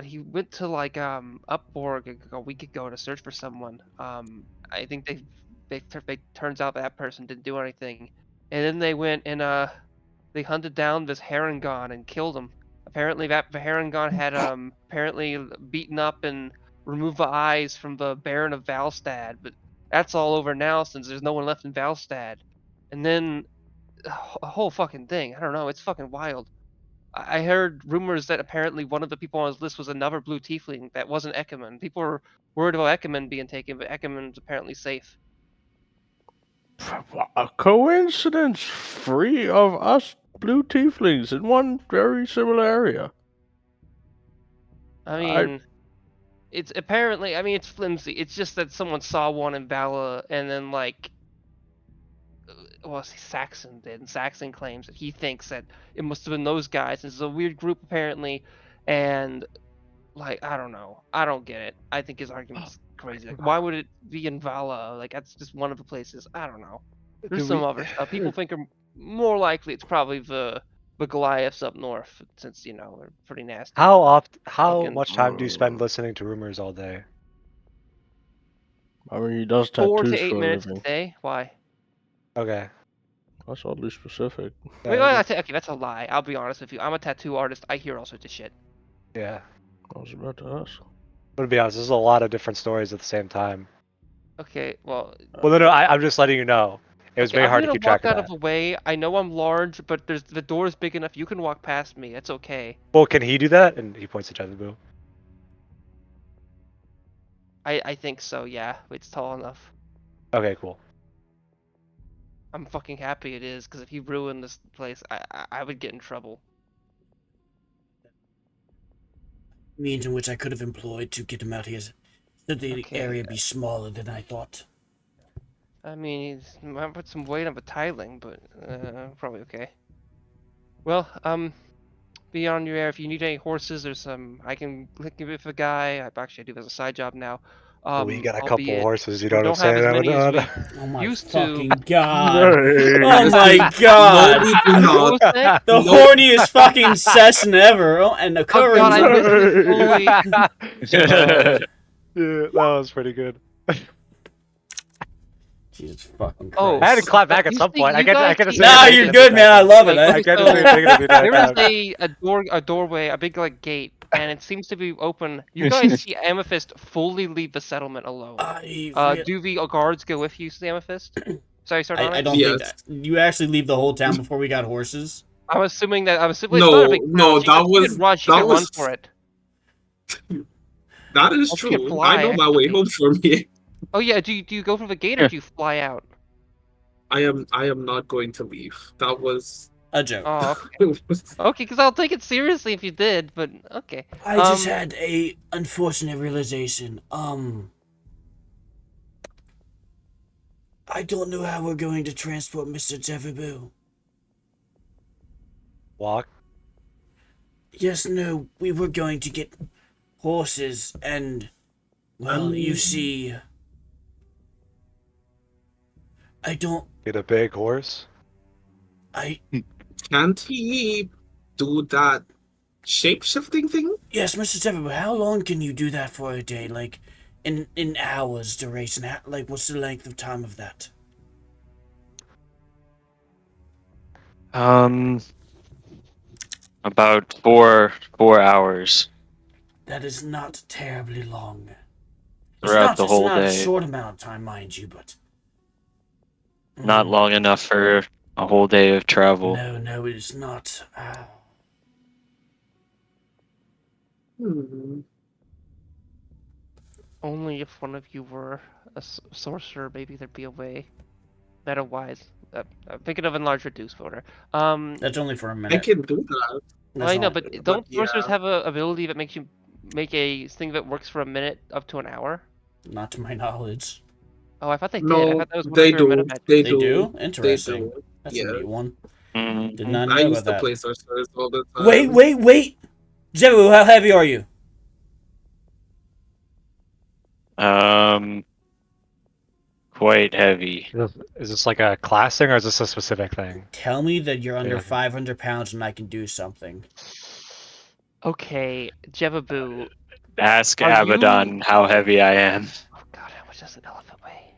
he went to like Upborg a week ago to search for someone. I think they turns out that person didn't do anything, and then they went and they hunted down this Harengon and killed him. Apparently that Harengon had apparently beaten up and removed the eyes from the Baron of Valstad, but that's all over now since there's no one left in Valstad. And then a whole fucking thing. I don't know. It's fucking wild. I heard rumors that apparently one of the people on his list was another blue tiefling that wasn't Ekeman. People were worried about Ekeman being taken, but Ekeman's apparently safe. A coincidence free of us blue tieflings in one very similar area. I mean, it's apparently, I mean, it's flimsy. It's just that someone saw one in Vala and then, like, well, Saxon did, and Saxon claims that he thinks that it must have been those guys. It's a weird group, apparently, and, like, I don't know. I don't get it. I think his argument's crazy. Like, why would it be in Vala? Like, that's just one of the places. I don't know. There's some other stuff. People think are more likely it's probably the Goliaths up north, since, you know, they're pretty nasty. How Fucking- much time do you spend listening to rumors all day? I mean, he does 4 tattoos to 8 for a minutes a living. day? Why? Okay. That's oddly specific. Wait, okay, that's a lie. I'll be honest with you. I'm a tattoo artist. I hear all sorts of shit. Yeah. I was about to ask. But to be honest, there's a lot of different stories at the same time. Okay, well, Well, no, I'm just letting you know. It was very hard to keep track I'm of gonna walk that. out of the way. I know I'm large, but the door is big enough. You can walk past me. It's okay. Well, can he do that? And he points to Jezebel. I think so. Yeah, it's tall enough. Okay, cool. I'm fucking happy it is, because if he ruined this place, I would get in trouble. Means in which I could have employed to get him out here. Should the Okay. area be smaller than I thought? I mean, he might put some weight on the tiling, but probably okay. Well, be on your air. If you need any horses, there's some. I can link you with a guy. I do as a side job now. We got a couple albeit horses, you we know what don't I'm have saying? as many as Abaddon? Oh my Used to- fucking god. Hey. Oh my No, god. we do What not. was that? The No. horniest fucking session ever. Oh, and the Oh god, current. I missed it fully. Yeah, that was pretty good. Jesus fucking Christ. Oh, I had to clap back at You some see- point. I you get guys to see- say No, it. you're good, man. I love it. Like, I get to so- say it. Be There back is a doorway, a big like gate, and it seems to be open. You guys see Amethyst fully leave the settlement alone. Do the guards go with you to the Amethyst? Sorry, I Sardonyx? don't Yes. think that. You actually leave the whole town before we got horses? I'm assuming that it's not a No, big no, town. that She was could run. She that could run was for it. that is Or she could true. fly, I know my way actually. home from here. Oh yeah, do you go from the gate or do you fly out? I am not going to leave. That was A joke. Oh, okay, because I'll take it seriously if you did, but okay. I just had a unfortunate realization. I don't know how we're going to transport Mr. Jefferboo. Walk. Yes, no, we were going to get horses and, well, you see, I don't, Get a big horse. Can't he do that shape-shifting thing? yes, Mr. Jefferboo, how long can you do that for a day? Like, in hours duration? Like, what's the length of time of that? About 4 hours That is not terribly long. throughout the whole It's not a day. short amount of time, mind you, but... Not long enough for a whole day of travel. No, it is not. Only if one of you were a sorcerer, maybe there'd be a way. Meta-wise, I'm thinking of enlarge reduce voter. That's only for a I minute. can do that. Well, I know, only- but don't sorcerers yeah. have a ability that makes you make a thing that works for a minute up to an hour? Not to my knowledge. Oh, I thought they did. I No, thought that was one they of your do. meta magic. They They do. do? They Interesting. do. That's Yeah. a neat one. Mm, Did not know I about used to that. play sorcerers all the time. Wait! Zebu, how heavy are you? quite heavy. Is this like a class thing or is this a specific thing? Tell me that you're under Yeah. 500 pounds and I can do something. Okay, Jebaboo. Ask Are Abaddon how heavy I am. Oh god, how much does an elephant weigh?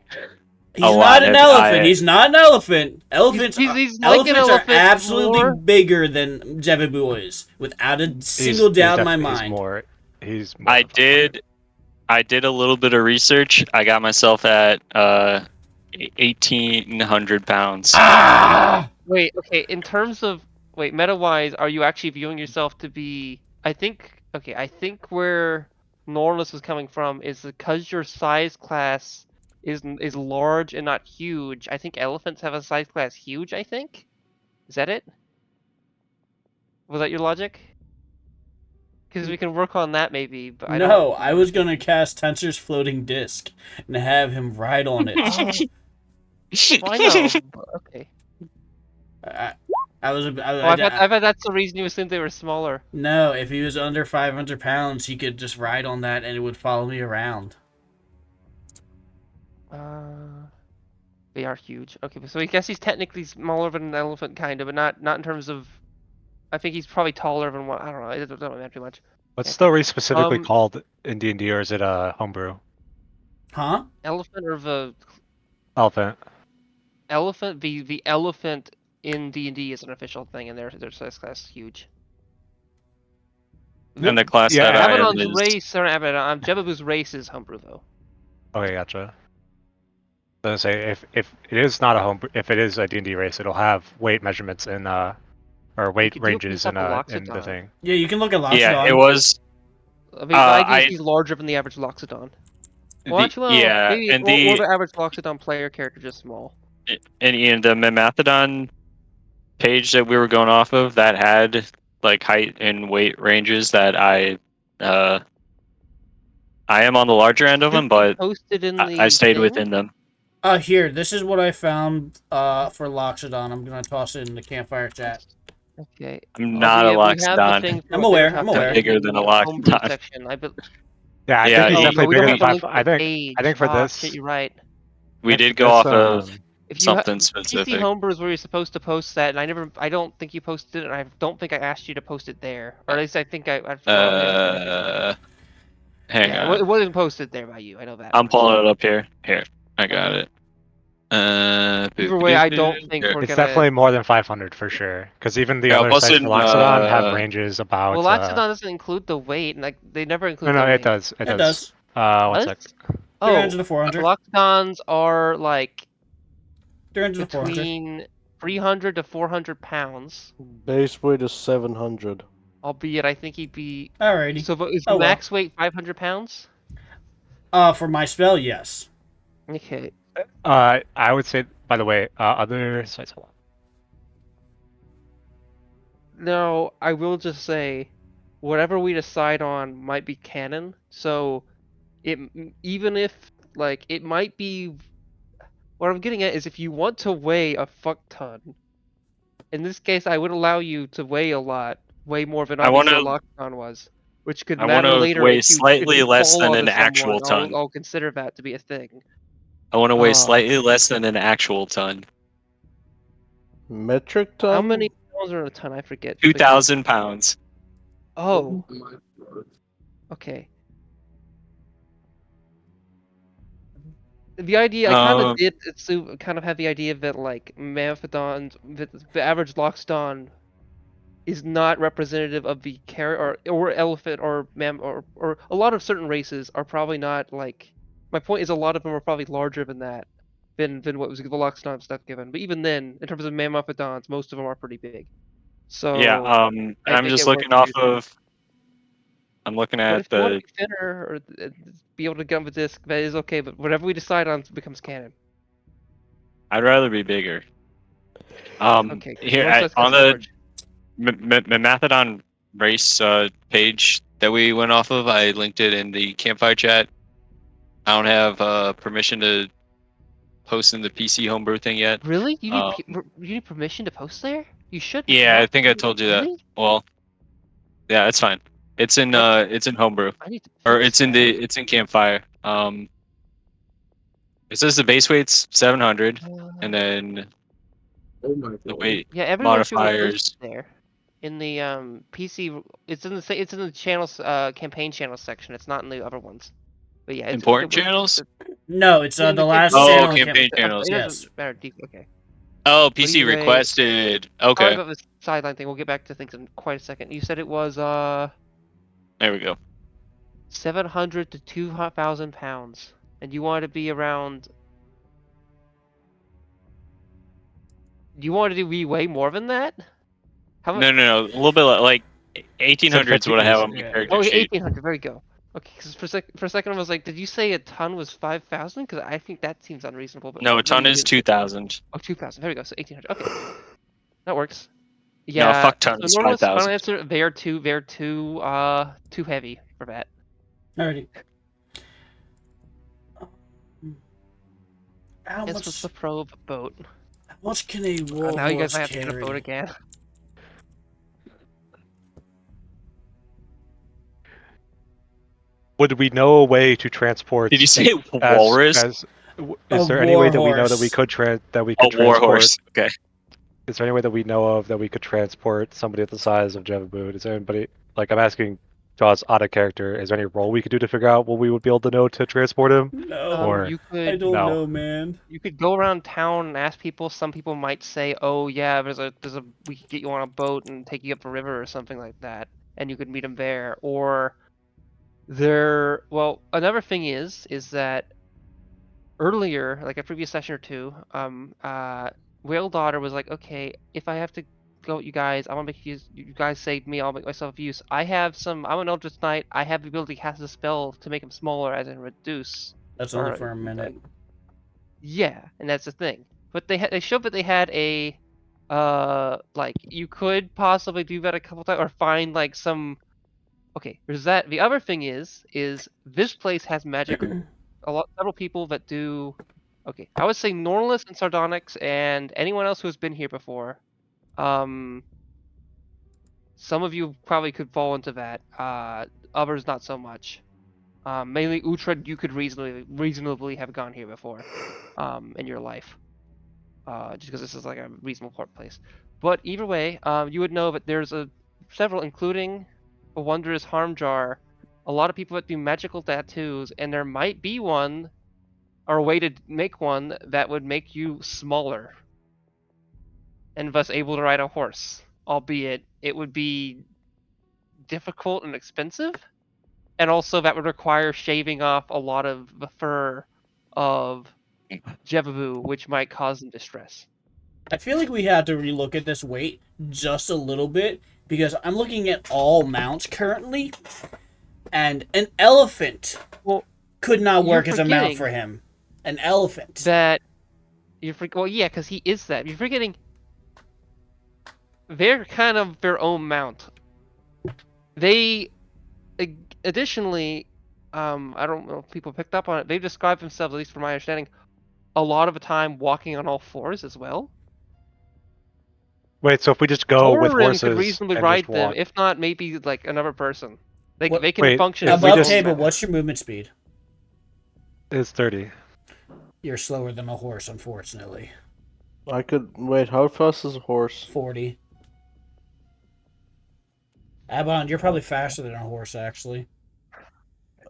He's A lot not an heavy- elephant. I- He's not an elephant. Elephants, he's like elephants an are elephant absolutely more- bigger than Jevabu is, without a single doubt in my mind. He's more. I than 500. did a little bit of research. I got myself at 1,800 pounds. Ah! Wait, okay, in terms of meta-wise, are you actually viewing yourself to be I think where Norlis was coming from is because your size class is large and not huge. I think elephants have a size class huge, I think. Is that it? Was that your logic? Because we can work on that maybe, but I No, I was gonna cast Tensor's floating disc and have him ride on it. Well, I know. But okay. I was. I thought that's the reason you assumed they were smaller. No, if he was under 500 pounds, he could just ride on that and it would follow me around. They are huge. Okay, so I guess he's technically smaller than an elephant, kind of, but not in terms of. I think he's probably taller than one. I don't know. It doesn't matter too much. What's the race specifically Um, called in D&D, or is it a homebrew? Huh? Elephant or the Elephant. elephant? The elephant in D&D is an official thing, and their size class is huge. And the class Yeah, that I am Abaddon's is race, or Abaddon, Jebabu's race is homebrew though. Okay, gotcha. I was gonna say if it is not a homebrew, if it is a D&D race, it'll have weight measurements in or weight could do it ranges based in off the in the Loxodon. thing. Yeah, you can look at Loxodon. yeah, it was I mean, the idea I- is he's larger than the average Loxodon. Well, actually, well, yeah, maybe and or the average Loxodon player character just small. in the Memathodon page that we were going off of that had like height and weight ranges that I am on the larger end of them, but Posted in the I stayed thing? within them. Here, this is what I found for Loxodon. I'm gonna toss it in the campfire chat. Okay. I'm not a we have the Loxodon. thing I'm for aware, Airtop I'm aware. in Bigger than a the homebrew Loxodon. section. Yeah, I Yeah, think he's oh, definitely no, we bigger don't than have the 5. link to the page. I think for this, Shit, you're right. We did go off of If you something PC specific. homebrew is where you're supposed to post that, and I don't think you posted it, and I don't think I asked you to post it there, or at least I think I Hang yeah, on. it wasn't posted there by you. I know that. I'm pulling it up here. Here, I got it. Either way, I don't think here. we're it's gonna. definitely more than 500 for sure. Because even the Yeah, other I'll sites post for it in, Loxodon have ranges about. Well, Loxodon doesn't include the weight, and like they never include. No, the it weight. does. It It does. does. One What? sec. 300 Oh, to 400. Loxodons are like 300 to 400. between 300 to 400 pounds. Base weight is 700. Albeit, I think he'd be. Alrighty. So, but is Oh, well. max weight 500 pounds? For my spell, yes. Okay. I would say, by the way, other sites. Hold on. Now, I will just say, whatever we decide on might be canon. So, even if like it might be. What I'm getting at is if you want to weigh a fuck ton. In this case, I would allow you to weigh a lot, way more than I obviously wanna- Lockdown was, which could I matter wanna later weigh if you slightly less fall than onto an actual someone. ton. I'll consider that to be a thing. I want to weigh Uh, slightly less than an actual ton. Metric ton? How many pounds are in a ton? I forget. 2,000 pounds. Oh, my God. okay. The idea I kind of did assume, kind of had the idea that like Mammophedons, the average Loxodon is not representative of the or elephant or or a lot of certain races are probably not like. My point is a lot of them are probably larger than that, than what was the Loxodon stuff given. But even then, in terms of Mammophedons, most of them are pretty big. So Yeah, I I'm think just it works looking off for you. of. I'm looking But if at you want to the. be thinner or be able to get on the disc, that is okay. But whatever we decide on becomes canon. I'd rather be bigger. Okay. Here Most that's on the storage. Mathodon race page that we went off of, I linked it in the campfire chat. I don't have permission to post in the PC homebrew thing yet. Really? You need permission to post there? You should. Yeah, I not. think I told you that. Really? Well, yeah, it's fine. It's in homebrew, I need to or fix that. it's in campfire. It says the base weight's 700, and then Oh my the God. weight Yeah, everyone should be modifiers. listed there. In the PC, it's in the channels campaign channel section. It's not in the other ones. But yeah, it's Important okay, channels. No, it's in the last Oh, channel. campaign channels. It Yes. doesn't matter deep. Okay. Oh, But PC either way, requested. Sorry Okay, about this sideline thing. We'll get back to things in quite a second. You said it was there we go. 700 to 2,000 pounds, and you want to be around. You want to do way more than that? How much? No. A little bit like 1800 is what I have on my Yeah. character Oh, sheet. 1,800. There we go. Okay, because for a second I was like, did you say a ton was 5,000? Because I think that seems unreasonable. But No, a maybe ton you is didn't. 2,000. Oh, 2,000. There we go. So 1,800. Okay, that works. No, Yeah. a fuck ton So is normalist, final 5,000. answer. They're too heavy for that. Alrighty. How This was the probe boat. much can a war Now you guys horse might have to get a carry? boat again. Would we know a way to transport? Did you say as- walrus? Is A there any way war that we know that we horse. could that we A could war transport? horse. Okay. Is there any way that we know of that we could transport somebody at the size of Jevaboot? Is there anybody like I'm asking Jaws out of character? Is there any role we could do to figure out what we would be able to know to transport him? No, Or You I could don't no. know, man. you could go around town and ask people. Some people might say, "Oh yeah, we could get you on a boat and take you up the river or something like that," and you could meet them there. Or well, another thing is that earlier, like a previous session or two, Whale Daughter was like, "Okay, if I have to go with you guys, I want to make you guys save me. I'll make myself of use. I'm an Eldritch Knight. I have the ability to cast a spell to make him smaller, as in reduce." That's only Or, for a minute. Yeah, and that's the thing. But they showed that they had a like you could possibly do that a couple times or find like some. Okay, there's that. The other thing is this place has magic. Several people that do. Okay, I would say Normalists and Sardonyx and anyone else who has been here before. Some of you probably could fall into that. Others not so much. Mainly Uhtred, you could reasonably have gone here before, in your life, just because this is like a reasonable port place. But either way, you would know that there's several, including a wondrous harm jar. A lot of people that do magical tattoos, and there might be one, or a way to make one that would make you smaller, and thus able to ride a horse. Albeit it would be difficult and expensive. And also that would require shaving off a lot of the fur of Jevabu, which might cause them distress. I feel like we had to relook at this weight just a little bit because I'm looking at all mounts currently, and an elephant Well, could not you're work as a mount forgetting for him. An elephant. that well, yeah, because he is that. You're forgetting they're kind of their own mount. They, additionally, I don't know if people picked up on it. They describe themselves, at least from my understanding, a lot of the time walking on all fours as well. Wait, so if we just go with Thorin horses could reasonably and ride just them, walk, if not maybe like another person. They What- they can Wait, function if as we Above their just- own table, mount. what's your movement speed? it's 30. You're slower than a horse, unfortunately. I could wait. How fast is a horse? 40. Abaddon, you're probably faster than a horse, actually.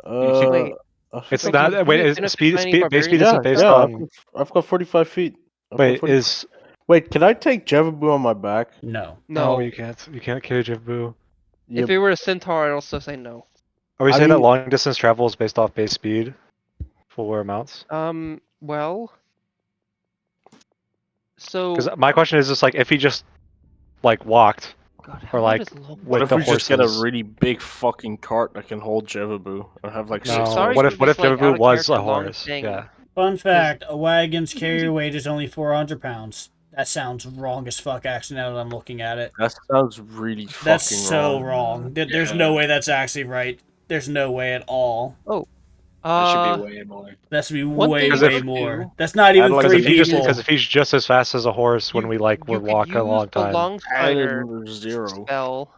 Wait, I It's think Like, not. you Wait, didn't is finish speed defining base speed barbarian isn't stuff? based yeah, on? I've got 45 feet. I've got Wait, 45 is Wait, can I take Jevabu on my back? No. No. you can't. You can't cage a boo. If it were a centaur, I'd also say no. Are we I saying that mean- long distance travel is based off base speed for mounts? Well, so Because my question is just like if he just like walked God, or how like does long- What with if the we just get a horses. really big fucking cart that can hold Jevabu and have like No. six Sorry What for if this, like, Jevabu out of was a character long horse? thing. Yeah. Fun fact, a wagon's carrier weight is only 400 pounds. That sounds wrong as fuck, actually, now that I'm looking at it. That sounds really That's fucking so wrong. wrong. There's Yeah. no way that's actually right. There's no way at all. That should be way more. That should be One way, thing you way could more. do- That's not even I'd like Because three if he just people. because if he's just as fast as a horse when we like would could walk a use long the time. long strider And zero. spell,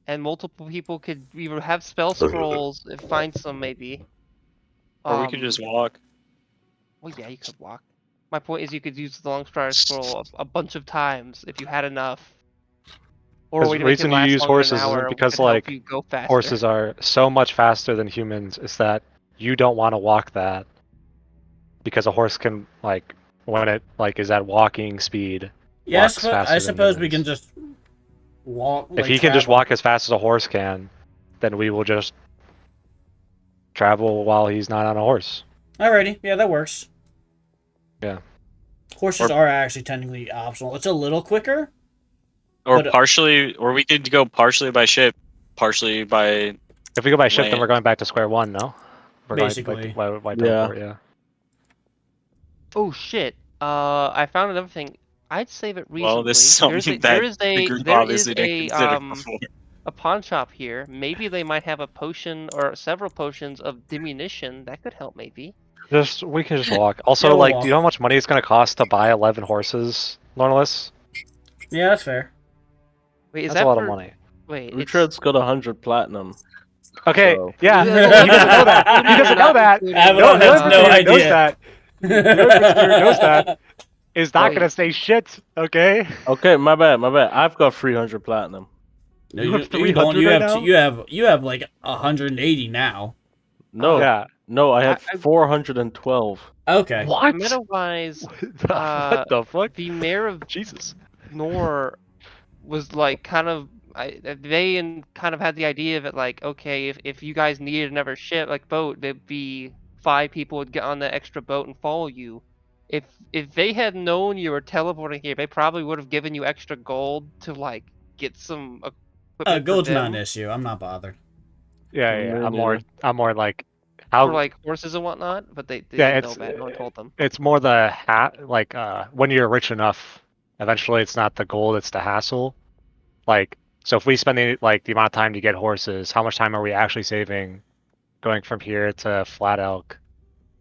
and multiple people could either have spell scrolls and find some maybe. Or we could just walk. Well, yeah, you could walk. My point is, you could use the long strider scroll a bunch of times if you had enough. Or a Because way the to make it reason you last use longer than horses an isn't hour because could help like you go faster. horses are so much faster than humans. Is that you don't want to walk that because a horse can like when it like is at walking speed. Yeah, walks faster I than suppose we can humans. just walk. If he can just walk as fast as a horse can, then we will just travel while he's not on a horse. Alrighty, yeah, that works. Yeah. Horses Or- are actually technically optional. It's a little quicker. Or But- partially, or we could go partially by ship, partially by. If we go by ship, then Land. we're going back to square one, no? We're Basically. going by Yeah. teleport, yeah. Oh shit! I found another thing. I'd save it reasonably. Well, this is something that the group obviously didn't consider before. a pawn shop here. Maybe they might have a potion or several potions of diminution that could help. Maybe. Just we can just walk. Also, Yeah, we'll like, walk. do you know how much money it's gonna cost to buy 11 horses, Norlis? Yeah, that's fair. Wait, is That's that a lot for... of money. Wait, it's... Richard's got 100 platinum. Okay, So- yeah, Yeah. he doesn't know that. He doesn't know that. Avalon No, has whoever no knows idea. that Whoever knows that is not Wait. gonna say shit. Okay. Okay, my bad. I've got 300 platinum. No, You have you don't. 300 You right have now? you have like 180 now. No, Yeah. no, I have I- 412. Okay. What? Meta-wise, What the fuck? the mayor of Jesus. Nor was like kind of kind of had the idea of it like, okay, if you guys needed another ship like boat, there'd be 5 people would get on the extra boat and follow you. If they had known you were teleporting here, they probably would have given you extra gold to like get some equipment for Gold's not them, an issue. I'm not bothered. Yeah, Me yeah. I'm neither. more like how for like horses and whatnot, but they Yeah, didn't know it's- that. No one told them. it's more the like when you're rich enough, eventually it's not the gold, it's the hassle. Like so if we spend the amount of time to get horses, how much time are we actually saving going from here to Flatelk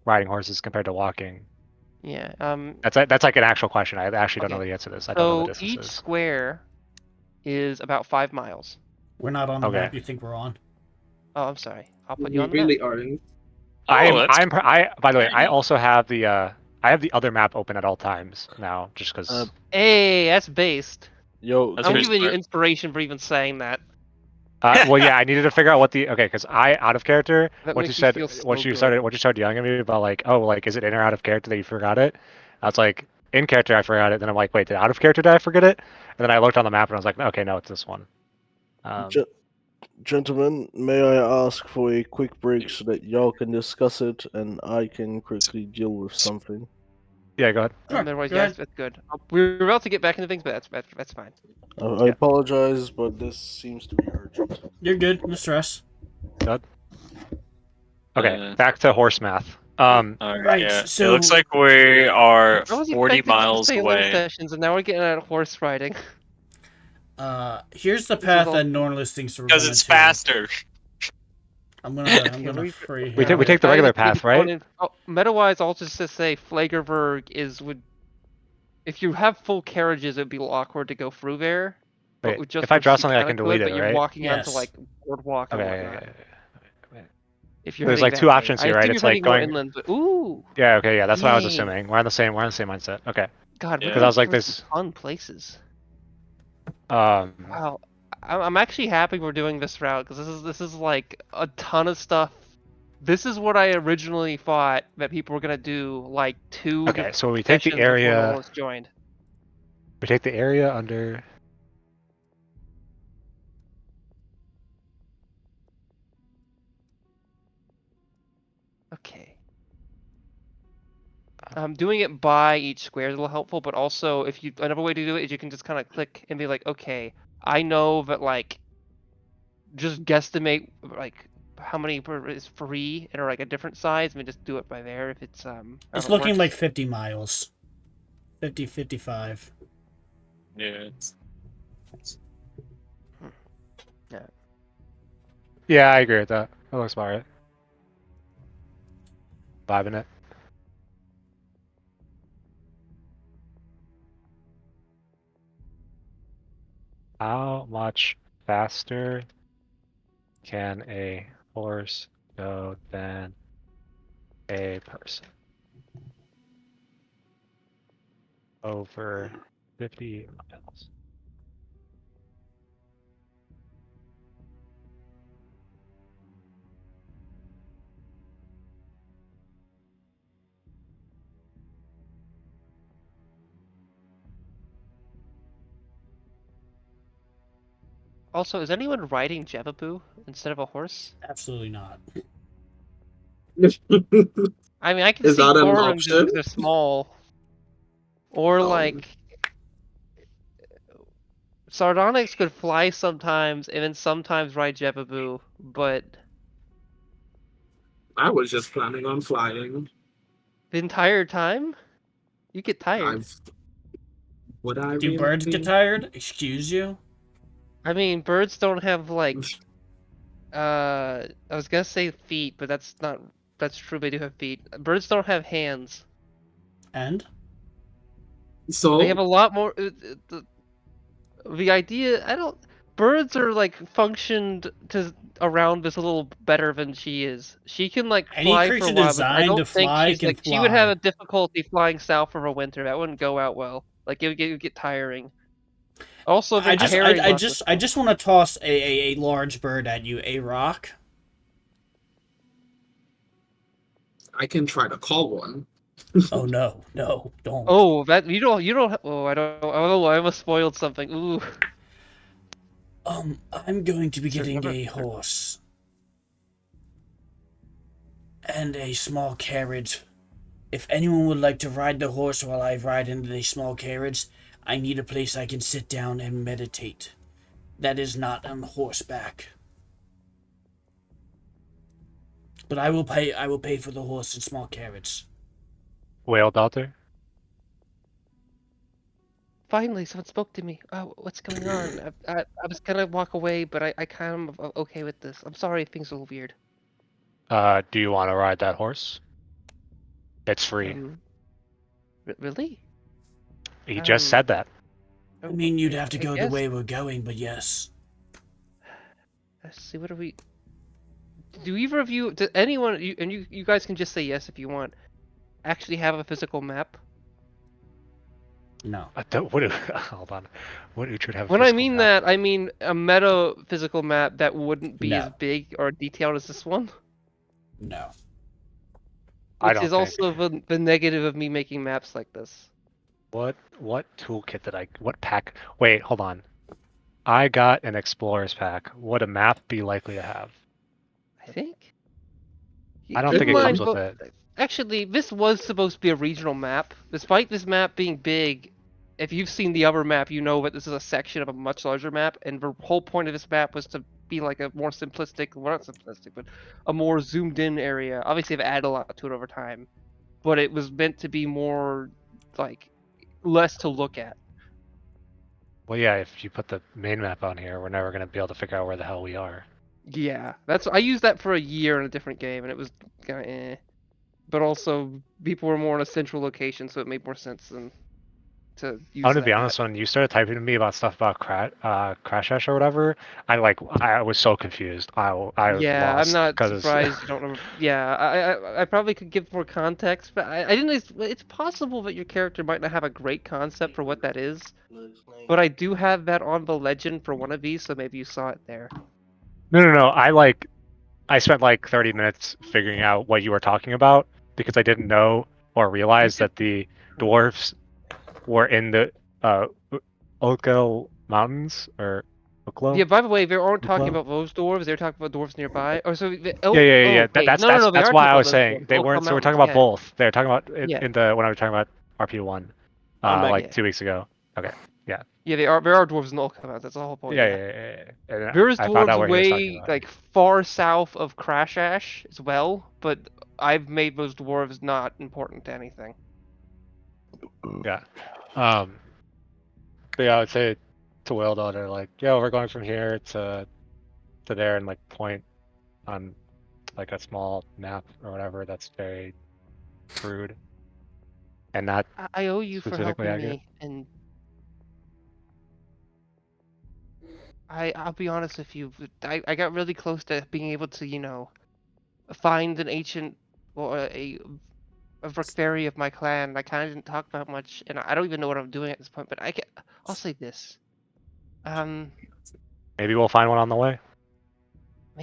riding horses compared to walking? Yeah. That's like an actual question. I actually don't know Okay. the answer to this. I don't know the So each distances. square is about 5 miles. We're not on the Okay. map you think we're on. Oh, I'm sorry. I'll put We you on the really map. aren't. By the way, I also have the other map open at all times now, just because. Hey, that's based. Yo, That's I'm pretty giving you smart. inspiration for even saying that. Well, yeah, I needed to figure out what because out of character. That Once you makes me said, feel so once you good. started yelling at me about like, oh, like, is it in or out of character that you forgot it? I was like, in character, I forgot it. Then I'm like, wait, out of character, did I forget it? And then I looked on the map and I was like, okay, no, it's this one. Gentlemen, may I ask for a quick break so that y'all can discuss it and I can quickly deal with something? Yeah, go ahead. Sure, Otherwise, go yes, ahead. that's good. We were about to get back into things, but that's fine. I apologize, but this seems to be urgent. You're good. No stress. Good. Okay, Uh, back to horse math. Right, Yeah. so- It looks like we are I was 40 expecting to miles stay late away. sessions, and now we're getting at horse riding. Here's the is path all- that Norlis thinks we're Because gonna it's take. faster. I'm gonna Yeah, free We him. take the regular path, right? Meta-wise, I'll just say Flagerberg would. If you have full carriages, it'd be a little awkward to go through there. Wait, But just if I would draw be something, I kinda can delete good, it, but you're right? walking onto Yes. like boardwalk and Okay. whatnot. Yeah. If you're There's heading like that two way. options here, I right? assume It's you're like heading more going. inland, but ooh, Yeah. Okay. Yeah. That's what I was yay. assuming. We're on the same mindset. Okay. God, Yeah. we're 'Cause I was like going this- some fun places. Um. Wow, I'm actually happy we're doing this route because this is like a ton of stuff. This is what I originally thought that people were gonna do like two Okay. So we take the sessions before area. Norlis joined. We take the area under. Okay. Doing it by each square is a little helpful, but also if you another way to do it is you can just kind of click and be like, okay, I know that like just guesstimate like how many is free and are like a different size. I mean, just do it by there if it's It's however it looking works. like 50 miles. 50, 55. Yeah. Yeah, I agree with that. That looks about right. Vibing it. How much faster can a horse go than a person? Over 50 miles. Also, is anyone riding Jebaboo instead of a horse? Absolutely not. I mean, I can Is see that an more of them just option? because they're small. Or like Sardonyx could fly sometimes and then sometimes ride Jebaboo, but I was just planning on flying. the entire time you get tired. Would I Do really? birds get tired? Excuse you? I mean, birds don't have like I was gonna say feet, but that's true, they do have feet. Birds don't have hands. And? So They have a lot more the idea birds are like functioned to around this a little better than she is. She can like Any fly for creature a while, but I designed don't to think fly she's can like she would have fly. a difficulty flying south for a winter. That wouldn't go out well. Like it would get tiring. Also, I I just want to toss a large bird at you. A rock? I can try to call one. Oh no, no, don't. Oh, that you don't. Oh, I don't. Oh, I almost spoiled something. Ooh. I'm going to be Sir, getting never- a horse. And a small carriage. If anyone would like to ride the horse while I ride in the small carriage, I need a place I can sit down and meditate. That is not on horseback. But I will pay for the horse and small carriage. Whale daughter? Finally, someone spoke to me. Oh, what's going on? I was gonna walk away, but I kind of okay with this. I'm sorry if things are a little weird. Do you want to ride that horse? It's free. Really? He just said that. I mean, you'd have to I go the guess. way we're going, but yes. Let's see. What are we? Do either of you? Do anyone? You guys can just say yes if you want. Actually, have a physical map. No. Hold on. What Uhtred have? a When I physical mean map? that, I mean a meta physical map that wouldn't be as No. big or detailed as this one. No. I Which don't is think. also the negative of me making maps like this. What toolkit did I? What pack? Wait, hold on. I got an explorer's pack. Would a map be likely to have? I think. I don't think it comes Keep with in mind, it. Actually, this was supposed to be a regional map. Despite this map being big, if you've seen the other map, you know that this is a section of a much larger map, and the whole point of this map was to be like a more simplistic, well, not simplistic, but a more zoomed in area. Obviously, they've added a lot to it over time, but it was meant to be more, like, less to look at. Well, yeah, if you put the main map on here, we're never gonna be able to figure out where the hell we are. Yeah, I used that for a year in a different game, and it was kind of eh. But also, people were more in a central location, so it made more sense than to use I'm gonna that be map. honest, when you started typing to me about stuff about Crash or whatever, I was so confused. I was Yeah, I'm lost not because surprised you don't remember. Yeah, I probably could give more context, but I didn't. It's possible that your character might not have a great concept for what that is, but I do have that on the legend for one of these, so maybe you saw it there. no. I spent like 30 minutes figuring out what you were talking about because I didn't know or realize that the dwarves were in the Oklo Mountains or Oklo. Yeah, by the way, they aren't talking Oklo? about those dwarves. They're talking about dwarves nearby. Oh, so Yeah. oh, wait, That's no, they that's are why talking I about was those saying dwarves. they Oak weren't. So we're Mountains, talking about yeah, both. They're talking about it yeah, in the when I was talking about RP1, I'm back. like yeah. 2 weeks ago. Okay. Yeah, there are dwarves in the Oak Mountains. That's the whole point. Yeah. And There's I found dwarves out where he was talking way about. like far south of Crash Ash as well, but I've made those dwarves not important to anything. Yeah. But yeah, I would say to Whale Daughter, like, yo, we're going from here to there and like point on like a small map or whatever that's very crude and not I owe you for specifically helping accurate. me, and I'll be honest with you. I got really close to being able to, find an ancient or a Vrkferi of my clan. I kind of didn't talk about much, and I don't even know what I'm doing at this point. But I'll say this. Maybe we'll find one on the way.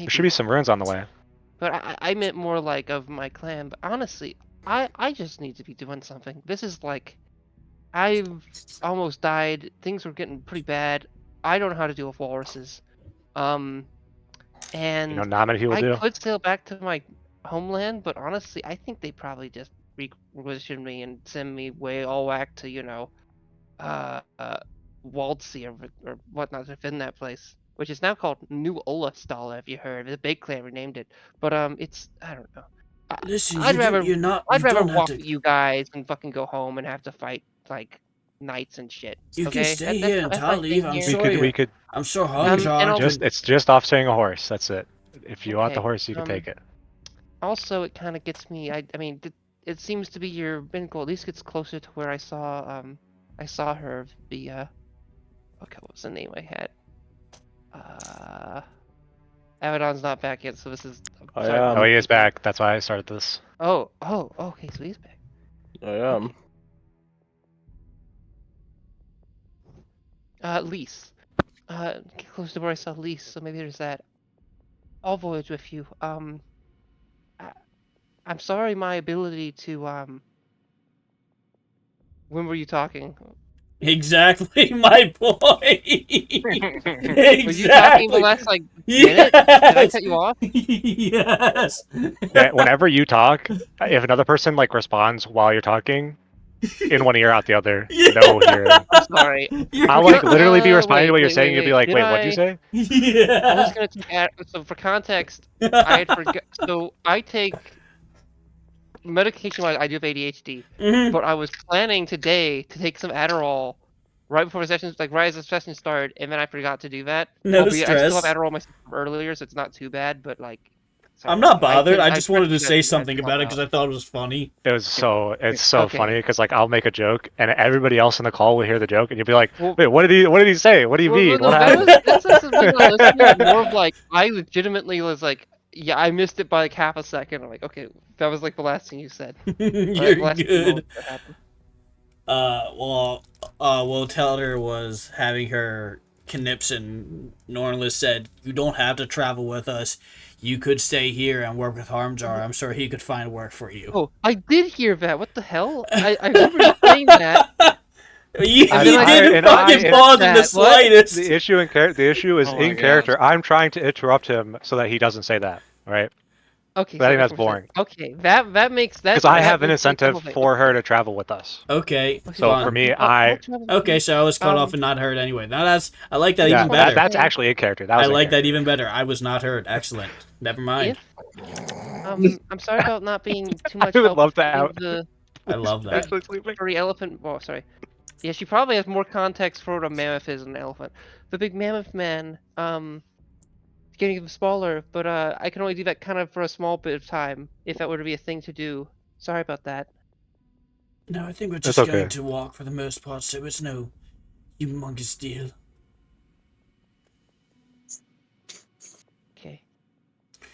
There should Maybe. be some ruins on the way. But I meant more like of my clan. But honestly, I just need to be doing something. This is like, I've almost died. Things were getting pretty bad. I don't know how to deal with walruses. And Not many people I do. could sail back to my homeland, but honestly, I think they probably just requisition me and send me way all back to, uh, uh, Waldsea or whatnot to defend that place, which is now called New Olafstala, if you heard. The big clan renamed it, but it's I don't know. Listen, I'd rather you're not. I'd You rather don't have walk to. with you guys and fucking go home and have to fight like knights and shit. You can Okay, stay that's here my, until that's I my leave. thing I'm here. We could I'm sure and Hogjar also, could. it's just off saying a horse. That's it. If you want the Okay, horse, you can take it. Also, it kind of gets me. I mean, it seems to be your main goal. At least gets closer to where I saw her. The okay, what was the name I had? Abaddon's not back yet, so this is. I Sorry. am. Oh, he is back. That's why I started this. Oh, okay, so he's back. I am. Lise. Get close to where I saw Lise, so maybe there's that. I'll voyage with you. I'm sorry, my ability to When were you talking? Exactly my point. Exactly. Were you talking the last like minute? Did I cut you off? Yes. Yeah, whenever you talk, if another person like responds while you're talking, in one ear out the other, no hearing. I'm sorry. I'll like literally be responding to what you're wait, saying. You'll be like, did wait, what'd you say? I was Yeah. gonna take so for context, I had forgot. So I take medication. I do have ADHD, Mhm. but I was planning today to take some Adderall right before the session, like right as the session started, and then I forgot to do that. No Albeit I still have stress. Adderall myself from earlier, so it's not too bad. But like, I'm sorry, not bothered. I I just wanted to couldn't do say that something to about it help because out. I thought it was funny. It's so Okay. funny because like I'll make a joke and everybody else in the call will hear the joke and you'll be like, Well, wait, what did he say? What do you mean? no, What that happened? was that's less being a listener, more of like I legitimately was like, yeah, I missed it by like half a second. I'm like, okay, that was like the last thing you said. You're The last good. moment that happened. Will Teller was having her knips and Nornless said, "You don't have to travel with us. You could stay here and work with Harmjar. I'm sure he could find work for you." Oh, I did hear that. What the hell? I remember you saying that. He And then I didn't didn't fucking hear pause in the that. What? slightest. The issue is Oh my in God. character. I'm trying to interrupt him so that he doesn't say that, right? Okay, I think so that's we're saying- boring. Okay, that makes that. Because I that have an makes sense the incentive whole thing. for her to travel with us. Okay. So fine. for me, I'll travel with Okay, you. so I was cut off Um, and not heard anyway. Now I like that Yeah, even better. that's actually a character. That was I a like that character. even better. I was not heard. Excellent. Never mind. I'm sorry about not being too much I would help love to with have. the I love that. Actually sleeping. furry elephant. Oh, sorry. Yeah, she probably has more context for what a mammoth is than an elephant. The big mammoth man, getting even smaller, but I can only do that kind of for a small bit of time if that were to be a thing to do. Sorry about that. No, I think we're That's just going okay. to walk for the most part, so it's no humongous deal. Okay.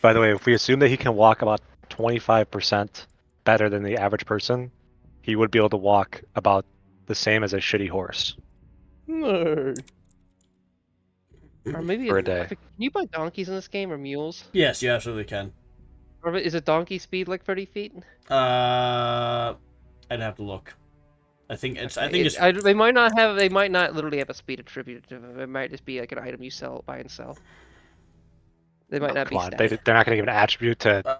By the way, if we assume that he can walk about 25% better than the average person, he would be able to walk about the same as a shitty horse. No. Or maybe For a day. Can you buy donkeys in this game or mules? Yes, you absolutely can. Or is it donkey speed like 30 feet? I'd have to look. I think it's. I think it's. They might not have. They might not literally have a speed attributed to them. It might just be like an item you buy and sell. They might not Come be on, static. they're not going to give an attribute to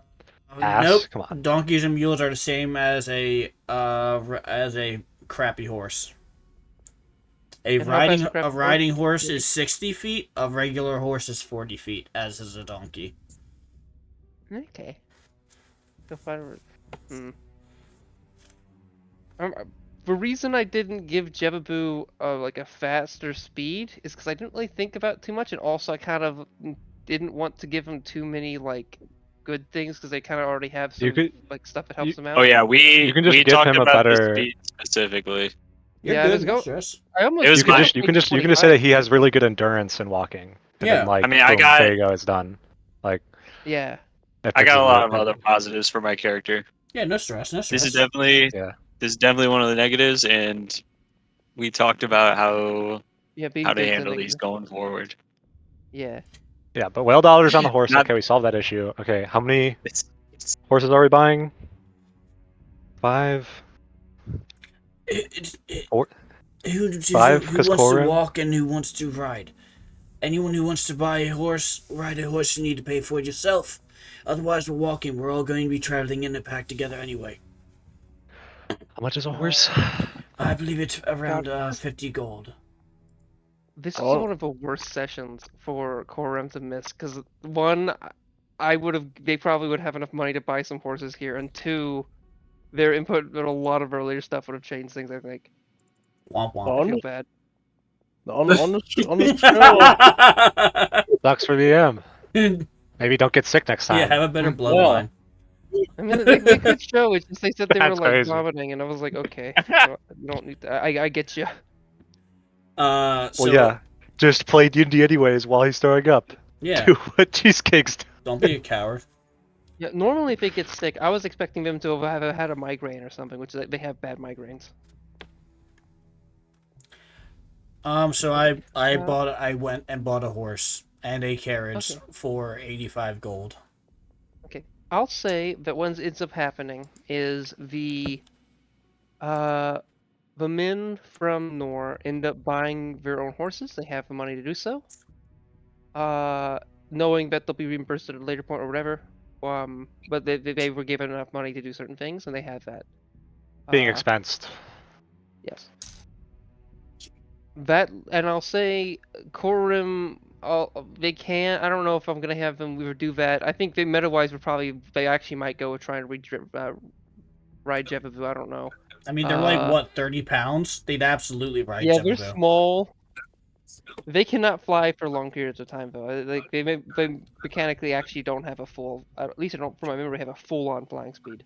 ass. Nope. Come on. Donkeys and mules are the same as a crappy horse. A And how fast a crappy riding horse is 60 feet. A regular horse is 40 feet, as is a donkey. Okay. Go find. The reason I didn't give Jebaboo like a faster speed is because I didn't really think about it too much, and also I kind of didn't want to give him too many like good things because they kind of already have some like stuff that helps them out. Oh yeah, we You can just we give talked him a about better- the speed specifically. You're Yeah, good. let's No go. stress. I almost It was You can my- just you can just say that he has really good endurance in walking. And Yeah. then, like, I mean, I boom, got- there you go, it's done. Like, Yeah. that I got fixes a lot it. of other positives for my character. Yeah, no stress. No stress. This is definitely Yeah. this is definitely one of the negatives, and we talked about how Being to good's a handle negative. these going forward. Yeah. Yeah, but whale dollars on the horse. Not- Okay, we solved that issue. Okay, how many It's, horses are we buying? 5? Four? Who 5, who 'cause wants to Corin? walk and who wants to ride? Anyone who wants to buy a horse, ride a horse, you need to pay for it yourself. Otherwise, we're walking. We're all going to be traveling in a pack together anyway. How much is a horse? I believe it's around 50 gold. This is Oh. one of the worst sessions for Korem to miss because one, they probably would have enough money to buy some horses here, and two, their input in a lot of earlier stuff would have changed things. I think. Womp I womp. feel bad. On the show. Sucks for the EM. Maybe don't get sick next time. Yeah, have a better bloodline. I mean, they could show it. Just they said they were That's like crazy. vomiting, and I was like, okay, you don't need that. I get you. So, Well, yeah. Just play D&D anyways while he's throwing up. Yeah, Do what cheesecakes do. don't be a coward. Yeah, normally if it gets sick, I was expecting them to have had a migraine or something, which they have bad migraines. So I went and bought a horse and a carriage Okay. for 85 gold. I'll say that what ends up happening is the men from Nor end up buying their own horses. They have the money to do so. Knowing that they'll be reimbursed at a later point or whatever. But they were given enough money to do certain things, and they have that. Being expensed. Yes. That, and I'll say Korim, they can. I don't know if I'm gonna have them do that. I think they meta-wise they actually might go with trying to ride Jebaboo. I don't know. I mean, they're like what, 30 pounds? They'd absolutely ride Yeah, they're Jebaboo. small. They cannot fly for long periods of time though. They mechanically actually don't have a full. At least I don't, from my memory, have a full-on flying speed.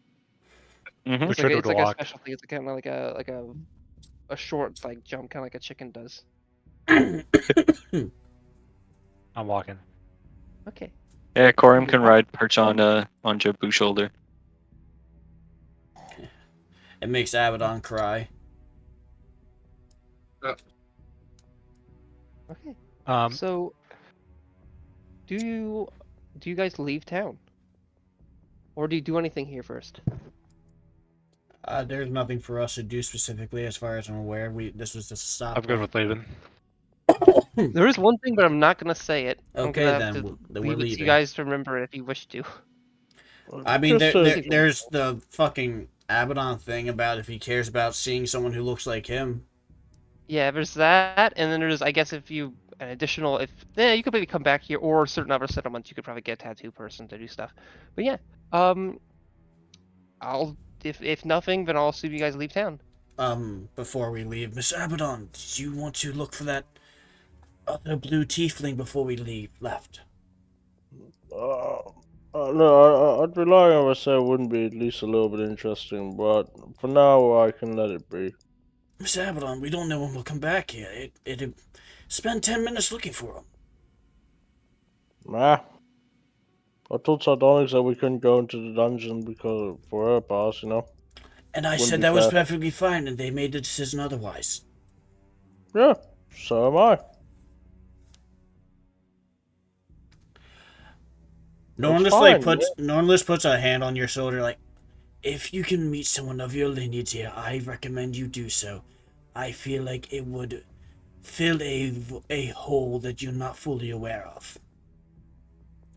Mhm. Which It's like, would it's like a walk. special thing. It's kind of like a short like jump, kind of like a chicken does. I'm walking. Okay. Yeah, Corum can ride perch on Jaboo's shoulder. It makes Abaddon cry. Okay. Um, So, do you guys leave town, or do you do anything here first? There's nothing for us to do specifically, as far as I'm aware. This was just a stop. I'm good with leaving. There is one thing, but I'm not gonna say it. I'm Okay, gonna have then to then leave we're it to leaving. you guys to remember it if you wish to. I mean, Just there's the fucking Abaddon thing about if he cares about seeing someone who looks like him. Yeah, there's that, and then there's, I guess, if you an additional, if you could maybe come back here, or certain other settlements, you could probably get a tattoo person to do stuff. But yeah, I'll if nothing, then I'll assume you guys leave town. Before we leave, Miss Abaddon, do you want to look for that other blue tiefling before we left? No, I'd rely on myself. Wouldn't be at least a little bit interesting, but for now, I can let it be. Miss Abaddon, we don't know when we'll come back here. It'd spend 10 minutes looking for him. Nah. I told Sardonyx that we couldn't go into the dungeon because for her pass, you know. And I Wouldn't said be that was fair. perfectly fine, and they made the decision otherwise. Yeah, so am I. Nornless puts a hand on your shoulder like, if you can meet someone of your lineage here, I recommend you do so. I feel like it would fill a hole that you're not fully aware of.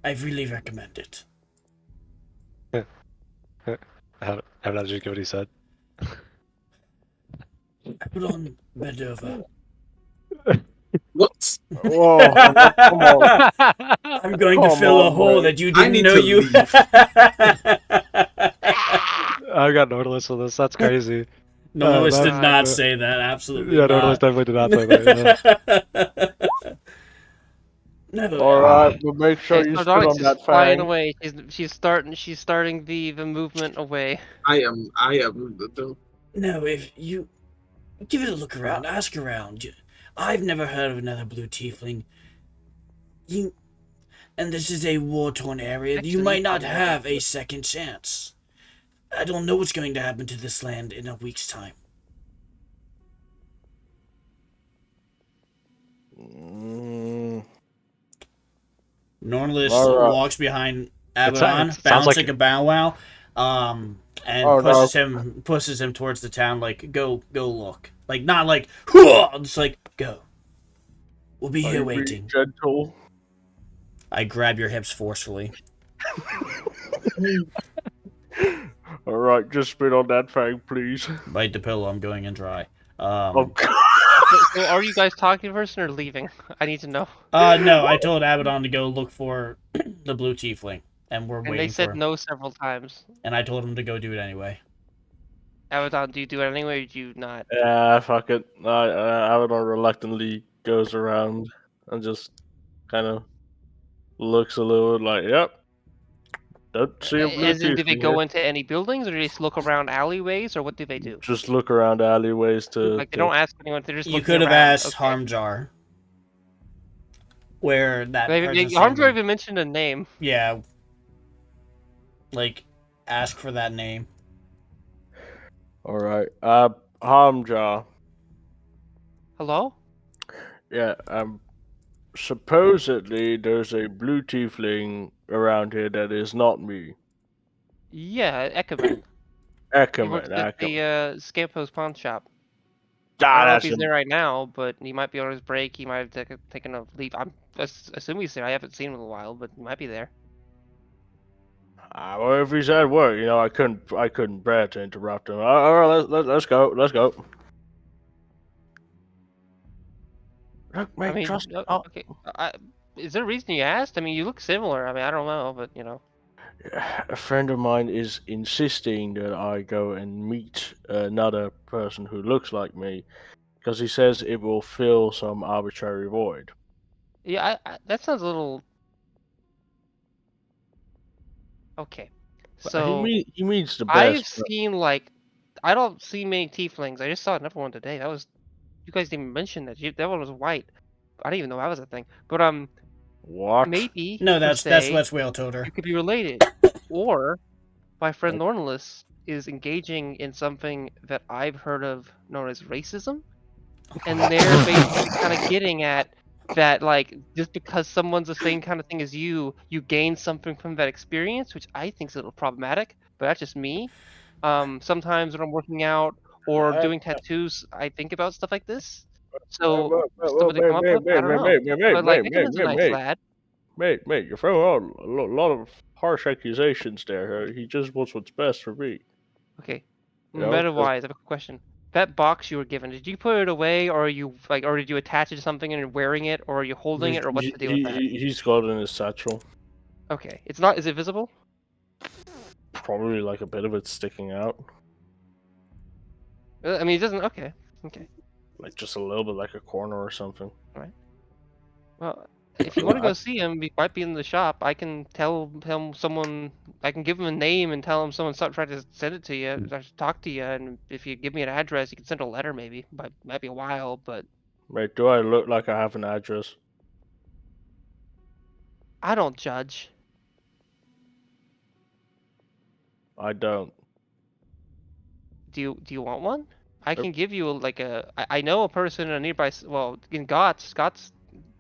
I really recommend it. How did I just get what he said? Abaddon Medova. What? Whoa, come on. I'm going to Come fill a on, hole man. that you I didn't need know to you. leave. I got Nautilus with this. That's crazy. Nornless Oh, did that's- not say that. Absolutely Yeah, not. Nautilus definitely did not say that. No. Alright, but make sure Okay, you so spit on Sardonyx is that flying fang. away. She's starting the movement away. I am the No, if you give it a look around, ask around. I've never heard of another blue tiefling. And this is a war-torn area. Actually, You might not I'm have a second chance. I don't know what's going to happen to this land in a week's time. Mm, Nornless Alright. walks behind Abaddon, it sounds bounds like- like a bow wow, and Oh, no. pushes him towards the town. Like go look, like not like "Hooah!" Just like go. We'll be are here you being waiting. gentle? I grab your hips forcefully. Alright, just spit on that fang, please. Bite the pillow. I'm going in dry. Oh, So are you guys talking to person or leaving? I need to know. No, I told Abaddon to go look for the blue tiefling, and we're And waiting they for said him. no several times. And I told him to go do it anyway. Abaddon, do you do it anyway or do you not? yeah, fuck it. Abaddon reluctantly goes around and just kind of looks a little like, yep. Don't see a blue As in, do they tiefling go here. into any buildings or do they just look around alleyways or what do they do? Just look around alleyways to. Like they don't ask anyone, they're just You looking could have around. asked Okay. Harmjar. Where that person's Harmjar name- even mentioned a name. Yeah. Like, ask for that name. Alright. Harmjar. Hello? Yeah, supposedly there's a blue tiefling around here that is not me. Yeah, Eckerman. He works Ackerman, at the Ackerman. Scampo's pawn shop. I don't know if that's he's him. there right now, but he might be on his break. He might have taken a leave. I'm assuming he's there. I haven't seen him in a while, but he might be there. Well, if he's at work, you know, I couldn't bear to interrupt him. Alright, let's go. Look, mate, I mean, trust. okay. Is there a reason you asked? I mean, you look similar. I mean, I don't know, but you know. A friend of mine is insisting that I go and meet another person who looks like me, because he says it will fill some arbitrary void. Yeah, that sounds a little. Okay. But So he means the I've best. but- seen I don't see many tieflings. I just saw another one today. You guys didn't mention that. That one was white. I didn't even know that was a thing. But What? maybe No, per that's se, what Whale told her. you could be related, or my friend Nornless is engaging in something that I've heard of known as racism, and they're basically kind of getting at that, like, just because someone's the same kind of thing as you gain something from that experience, which I think is a little problematic, but that's just me. Sometimes when I'm working out or doing tattoos, I think about stuff like this. So, something to come up with, I don't know. But, like, Nickerman's a nice lad. Mate, you're throwing out a lot of harsh accusations there. He just wants what's best for me. Okay. You know, 'cause- Meta-wise, I have a question. That box you were given, did you put it away, or are you like, or did you attach it to something and you're wearing it, or are you holding it, or what's the deal with that? He's got it in his satchel. Okay, it's not. Is it visible? Probably like a bit of it sticking out. I mean, it doesn't. Okay. Okay. Like just a little bit like a corner or something. Well, if you want to go see him, he might be in the shop. I can tell him someone. I can give him a name and tell him someone start trying to send it to you, or talk to you. And if you give me an address, you can send a letter. Maybe, might be a while, but Mate, do I look like I have an address? I don't judge. I don't. Do you want one? I can give you like a. I know a person in a nearby. Well, in Scott's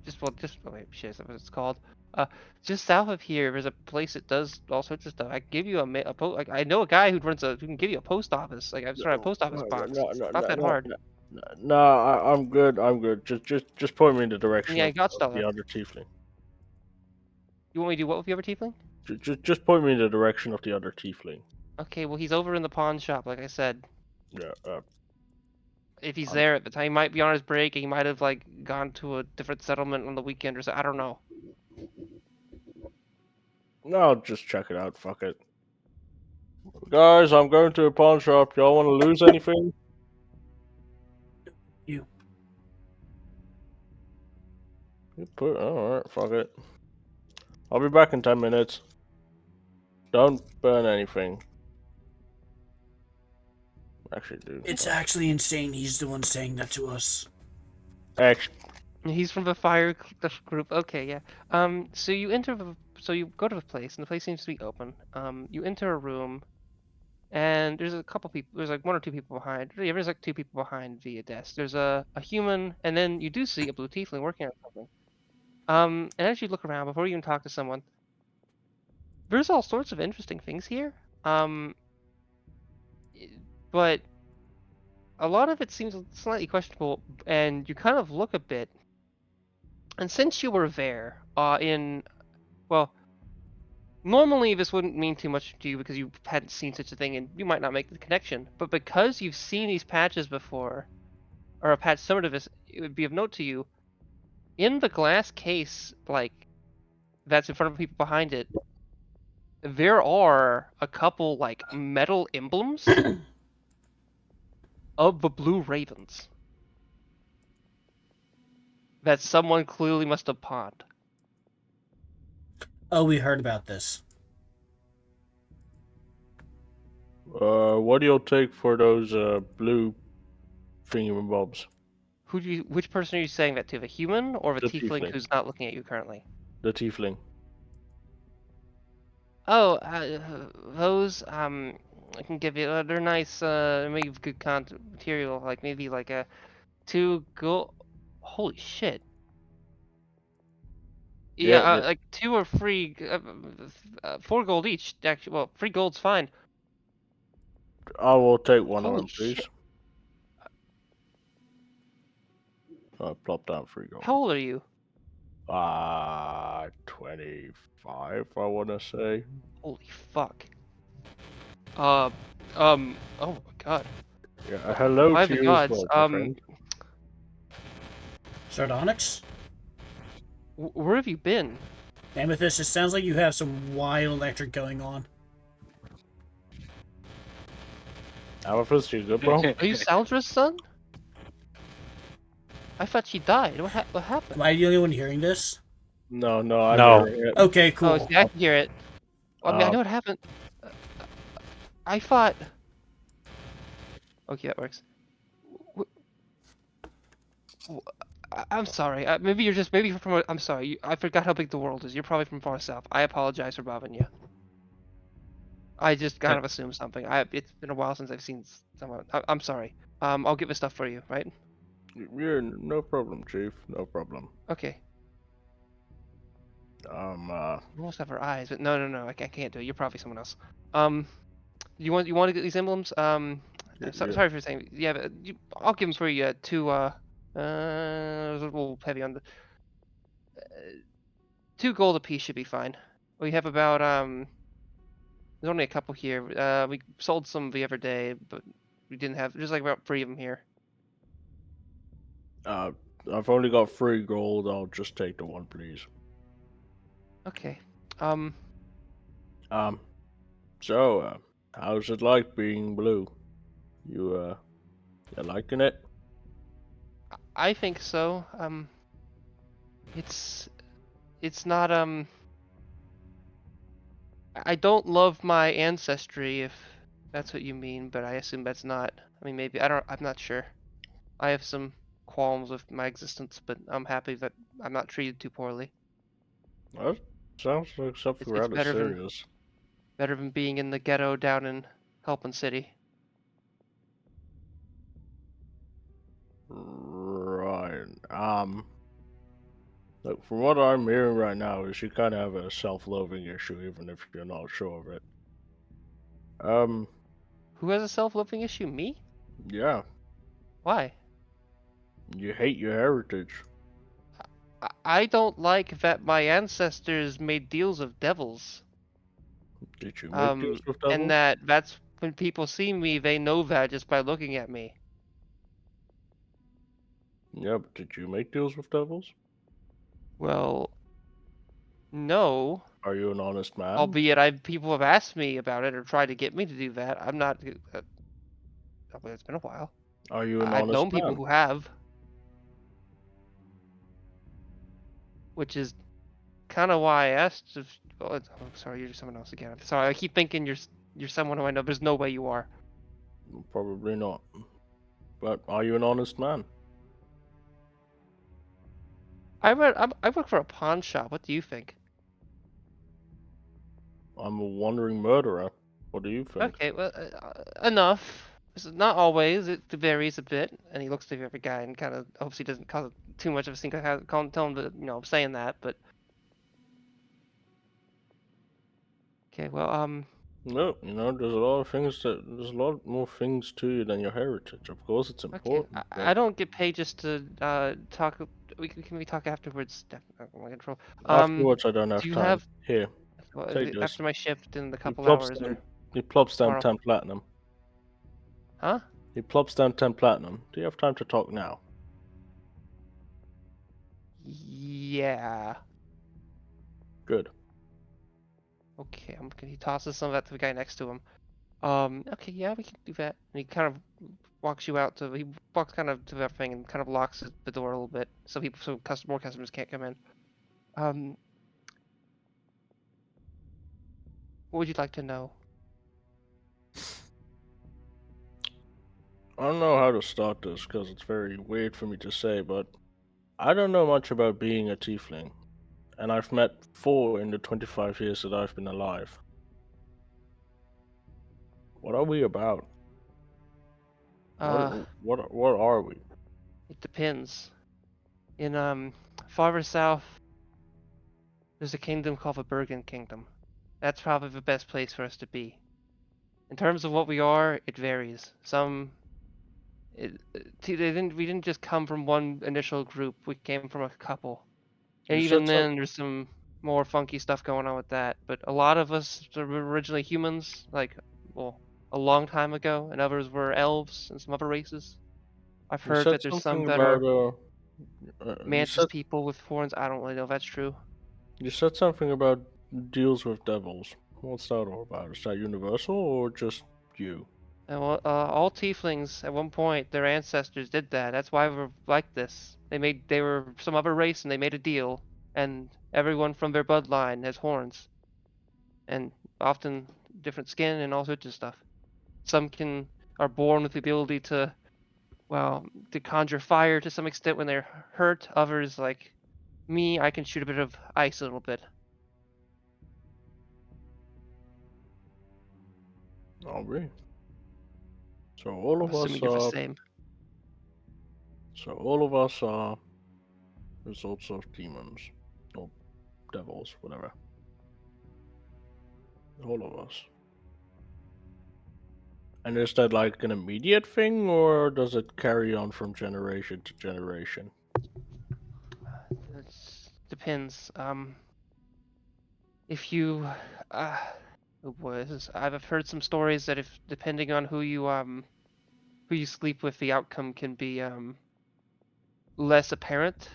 just oh wait, shit, that's what it's called. Just south of here, there's a place that does all sorts of stuff. I can give you like, I know a guy who can give you a post office. Like, I'm sorry, a post office box. It's not that hard. No, I'm good. I'm good. Just point me in the direction Yeah, I of, got of stuff. the other tiefling. You want me to do what with the other tiefling? Just point me in the direction of the other tiefling. Okay, well, he's over in the pawn shop, like I said. Yeah. If he's there at the time, he might be on his break. He might have like gone to a different settlement on the weekend or so. I don't know. No, I'll just check it out. Fuck it. Guys, I'm going to a pawn shop. Y'all want to lose anything? You. Alright, fuck it. I'll be back in 10 minutes. Don't burn anything. Actually, do. It's actually insane. He's the one saying that to us. He's from the group. Okay, yeah. So you you go to the place, and the place seems to be open. You enter a room, and there's a couple people. There's like one or two people behind. Yeah, there's like two people behind the desk. There's a human, and then you do see a blue tiefling working on something. And as you look around before you even talk to someone, there's all sorts of interesting things here. But a lot of it seems slightly questionable, and you kind of look a bit. And since you were there, well, normally this wouldn't mean too much to you because you hadn't seen such a thing and you might not make the connection. But because you've seen these patches before, or a patch similar to this, it would be of note to you. In the glass case, like, that's in front of the people behind it, there are a couple, like, metal emblems of the Blue Ravens that someone clearly must have pawned. Oh, we heard about this. What do you take for those blue thingamabobs? Which person are you saying that to? The human or the The tiefling tiefling. who's not looking at you currently? The tiefling. Oh, those, I can give you, they're nice, maybe good material, like maybe like a 2 gold, holy shit. Yeah, like 2 or 3, 4 gold each, actually, well, 3 gold's fine. I will take one of Holy them, please. shit. I'll plop down 3 gold. How old are you? 25, I want to say. Holy fuck. Oh my god. Yeah, hello By to the you gods, as well, my friend. Sardonyx? Where have you been? Amethyst, it sounds like you have some wild electric going on. Amethyst, you good, bro? Are you Saldra's son? I thought she died. What happened? Am I the only one hearing this? No, I'm No. hearing it. Okay, cool. Oh, see, I can hear it. I mean, I know what happened. I thought. Okay, that works. I'm sorry. Maybe you're just from. I'm sorry. I forgot how big the world is. You're probably from far south. I apologize for bothering you. I just kind of assumed something. It's been a while since I've seen someone. I'm sorry. I'll get the stuff for you, right? Yeah, no problem, Chief. No problem. Okay. Uh, I almost have her eyes, but no. I can't do it. You're probably someone else. You want to get these emblems? Sorry for saying. Yeah, but I'll give them for you. 2. A little heavy on the. 2 gold apiece should be fine. We have about there's only a couple here. We sold some the other day, but we didn't have just like about 3 of them here. I've only got 3 gold. I'll just take the 1, please. Okay. So, how's it like being blue? You liking it? I think so. It's not I don't love my ancestry, if that's what you mean, but I assume that's not. I mean, maybe I'm not sure. I have some qualms with my existence, but I'm happy that I'm not treated too poorly. That sounds like something It's rather better than serious. being in the ghetto down in Helping City. Right. Look, from what I'm hearing right now is you kind of have a self-loathing issue, even if you're not sure of it. Who has a self-loathing issue? Me? Yeah, Why? you hate your heritage. I don't like that my ancestors made deals with devils. Did you make deals with devils? And that's when people see me, they know that just by looking at me. Yeah, but did you make deals with devils? Well, no. Are you an honest man? Albeit people have asked me about it or tried to get me to do that. I'm not. It's been a while. Are you an I've honest known man? people who have, which is kind of why I asked. If, oh, sorry, you're someone else again. I'm sorry. I keep thinking you're someone who I know. There's no way you are. Probably not. But are you an honest man? I work for a pawn shop. What do you think? I'm a wandering murderer. What do you think? Okay, well, enough. This is not always. It varies a bit. And he looks to the other guy and kind of hopes he doesn't cause too much of a scene. Tell him that I'm saying that. But okay, well, No, there's a lot of things there's a lot more things to you than your heritage. Of course, it's okay. important. I don't get paid just to talk. Can we talk afterwards? My control. Afterwards, I don't have Do you time. have Here, well, take this. after my shift in the He couple plops hours? down. Or, He plops down tomorrow. 10 platinum. huh? He plops down 10 platinum. Do you have time to talk now? Yeah. Good. Okay. He tosses some of that to the guy next to him. Okay, yeah, we can do that. And he kind of walks you out he walks kind of to that thing and kind of locks the door a little bit so more customers can't come in. What would you like to know? I don't know how to start this because it's very weird for me to say, but I don't know much about being a tiefling. And I've met 4 in the 25 years that I've been alive. What are we about? What are we? It depends. In farther south, there's a kingdom called the Bergen Kingdom. That's probably the best place for us to be. In terms of what we are, it varies. We didn't just come from one initial group. We came from a couple, and You even said then, there's some more funky stuff going on with that. But a lot of us were originally humans, a long time ago, and others were elves and some other races. I've You heard said that there's some something that are about mantis people with horns. I don't really know if that's true. you said something about deals with devils. What's that all about? Is that universal or just you? All tieflings at one point, their ancestors did that. That's why we're like this. They were some other race and they made a deal, and everyone from their bloodline has horns, and often different skin and all sorts of stuff. Some are born with the ability to conjure fire to some extent when they're hurt. Others, like me, I can shoot a bit of ice a little bit. Oh, really? So all I'm of us assuming you're the are. same. So all of us are results of demons or devils, whatever. All of us. And is that like an immediate thing, or does it carry on from generation to generation? It depends. if you, oh boy, I've heard some stories that if depending on who you sleep with, the outcome can be less apparent,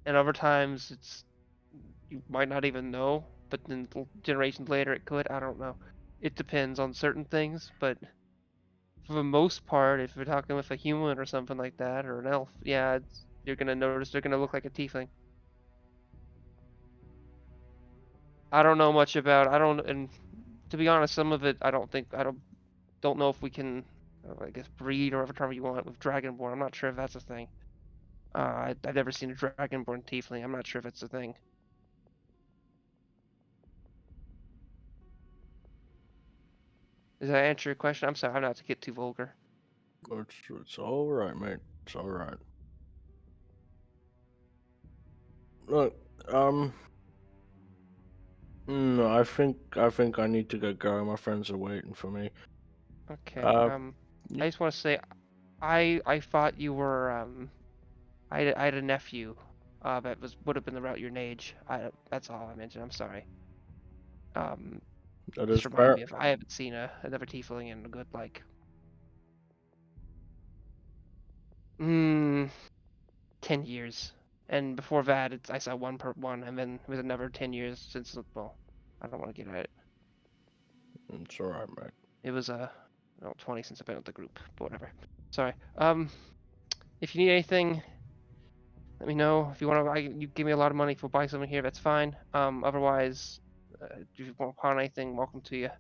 and other times you might not even know, but then generations later it could. I don't know. It depends on certain things, but for the most part, if you're talking with a human or something like that, or an elf, yeah, you're gonna notice they're gonna look like a tiefling. I don't know much about. I don't, and to be honest, some of it I don't know if we can, I guess, breed or whatever term you want with dragonborn. I'm not sure if that's a thing. I've never seen a dragonborn tiefling. I'm not sure if it's a thing. Does that answer your question? I'm sorry, I'm not to get too vulgar. It's all right, mate. It's all right. Look, no, I think I need to get going. My friends are waiting for me. Okay. y- I just want to say, I thought you were I had a nephew, that would have been about your age. That's all I mentioned. I'm sorry. That Just is remind fair. me if I haven't seen another tiefling in a good like 10 years. And before that, I saw one, and then it was another 10 years since. Well, I don't want to get at it. It's all right, mate. It was 20 since I've been with the group, but whatever. Sorry. If you need anything, let me know. If you want to, you give me a lot of money if we'll buy something here, that's fine. Otherwise, if you want to pawn anything, welcome to you.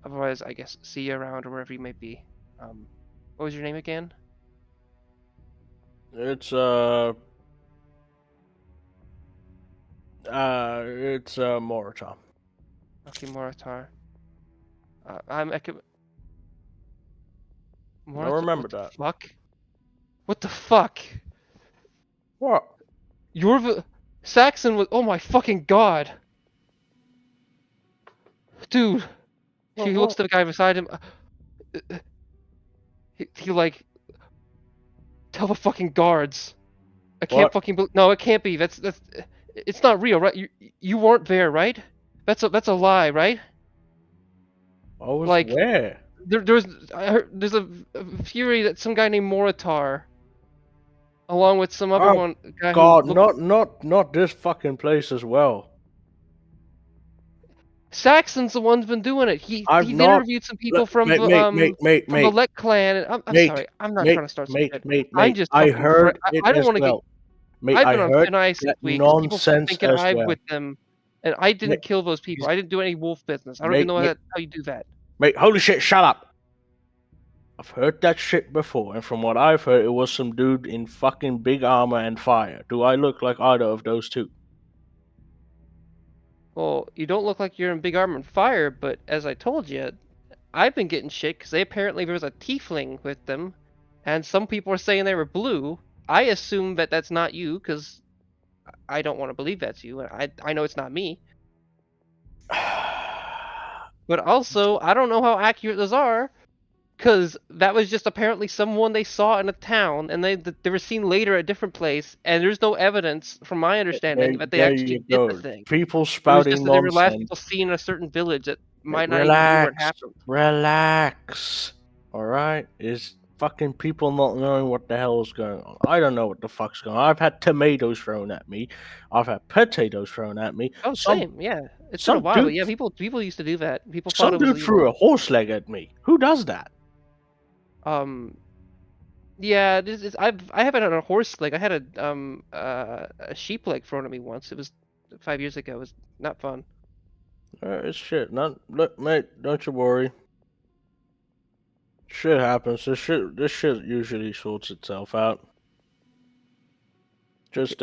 Otherwise, I guess see you around or wherever you may be. What was your name again? It's Morita. Okay, Moratar. I'm Ekib. I remember What the that. fuck? What the fuck? What? You're the Saxon was. Oh my fucking god, dude. He looks What? to the guy beside him. He like tell the fucking guards. I can't What? fucking. No, it can't be. That's. It's not real, right? You weren't there, right? That's a lie, right? I was Like where? I heard there's a theory that some guy named Moritar, along with some other Oh guy who God! looked. Not this fucking place as well. Saxon's the one's been doing it. I've He not. interviewed some people from Mate, the mate, mate, mate, from the mate, Lek clan. And I'm mate, sorry, I'm not mate, trying to start some mate, shit. mate, I'm mate. just I fucking. heard it I don't as want to get. well. Mate, I've I been on heard thin ice this that week because people keep nonsense thinking as I'm well. with them, and I didn't Mate, kill those people. I didn't do any wolf business. I don't even mate, know mate, how you do that. mate. Holy shit! Shut up. I've heard that shit before, and from what I've heard, it was some dude in fucking big armor and fire. Do I look like either of those two? Well, you don't look like you're in big armor and fire, but as I told you, I've been getting shit because apparently there was a tiefling with them, and some people are saying they were blue. I assume that that's not you because I don't want to believe that's you. I know it's not me. But also, I don't know how accurate those are, because that was just apparently someone they saw in a town, and they were seen later at a different place, and there's no evidence, from my understanding, that they There you actually did the go. thing. People It was just spouting that they were the last nonsense. people seen in a certain village that might not even be where it Relax, happened. relax. All right, it's fucking people not knowing what the hell is going on. I don't know what the fuck's going on. I've had tomatoes thrown at me. I've had potatoes thrown at me. Oh, same, yeah. It's been a Some while, but dude, yeah, people used to do that. People thought some it was dude threw illegal. a horse leg at me. Who does that? Yeah, I haven't had a horse leg. I had a sheep leg thrown at me once. It was 5 years ago. It was not fun. It's shit. Not look, mate. Don't you worry. Shit happens. This shit usually sorts itself out. Okay. Just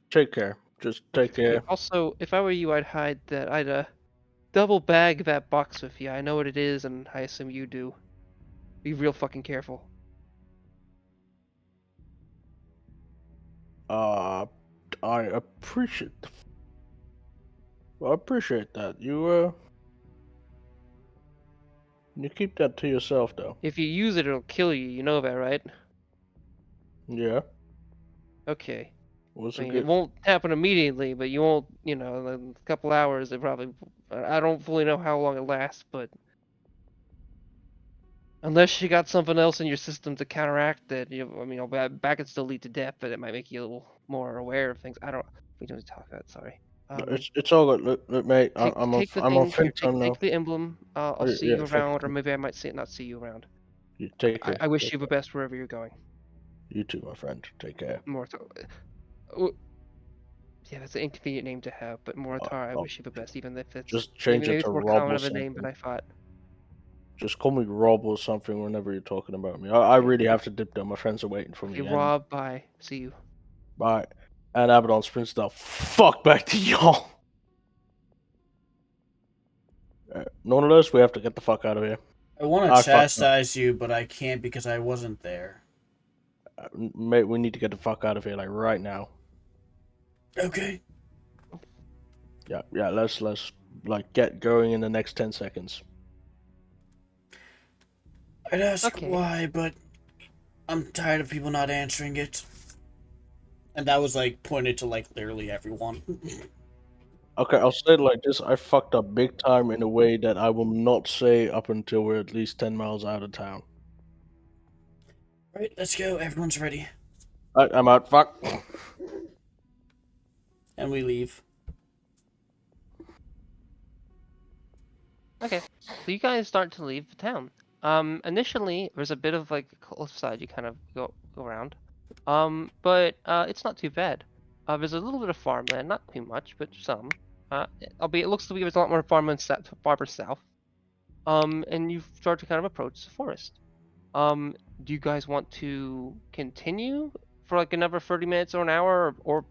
take care. Just take care. Also, if I were you, I'd double bag that box with you. I know what it is, and I assume you do. Be real fucking careful. I appreciate. I appreciate that. You keep that to yourself though. If you use it, it'll kill you. You know that, right? Yeah. Okay. What's I a mean, it good? won't happen immediately, but you won't, in a couple hours, it probably. I don't fully know how long it lasts, but unless you got something else in your system to counteract that, I mean, back could still lead to death, but it might make you a little more aware of things. I don't. We don't need to talk about it. Sorry. It's all good. Look, mate. Take the I'm on thing here. free time now. Take the emblem. I'll see Yeah, you thank around, or you. maybe I might not see you around. You take care. I wish you the best wherever you're going. You too, my friend. Take care. Mortar. Yeah, that's an inconvenient name to have, but Moritar, I oh, wish you the best, even if it's Just change maybe it it's to more Rob common or of a name than something. I thought. Just call me Rob or something whenever you're talking about me. I really have to dip though. My friends are waiting for me. Okay, And Rob, bye. See you. bye. And Abaddon sprints the fuck back to y'all. Nonetheless, we have to get the fuck out of here. I want I to fucked up. chastise you, but I can't because I wasn't there. Mate, we need to get the fuck out of here, like right now. Okay. Yeah. Let's like get going in the next 10 seconds. I'd ask Okay. why, but I'm tired of people not answering it. And that was like pointed to like literally everyone. Okay, I'll say it like this. I fucked up big time in a way that I will not say up until we're at least 10 miles out of town. Alright, let's go. Everyone's ready. I'm out. Fuck. And we leave. Okay, so you guys start to leave the town. Initially, there's a bit of like a cliffside you kind of go around. But it's not too bad. There's a little bit of farmland, not too much, but some. Albeit it looks to be there's a lot more farmland farther south. And you start to kind of approach the forest. Do you guys want to continue for like another 30 minutes or an hour, or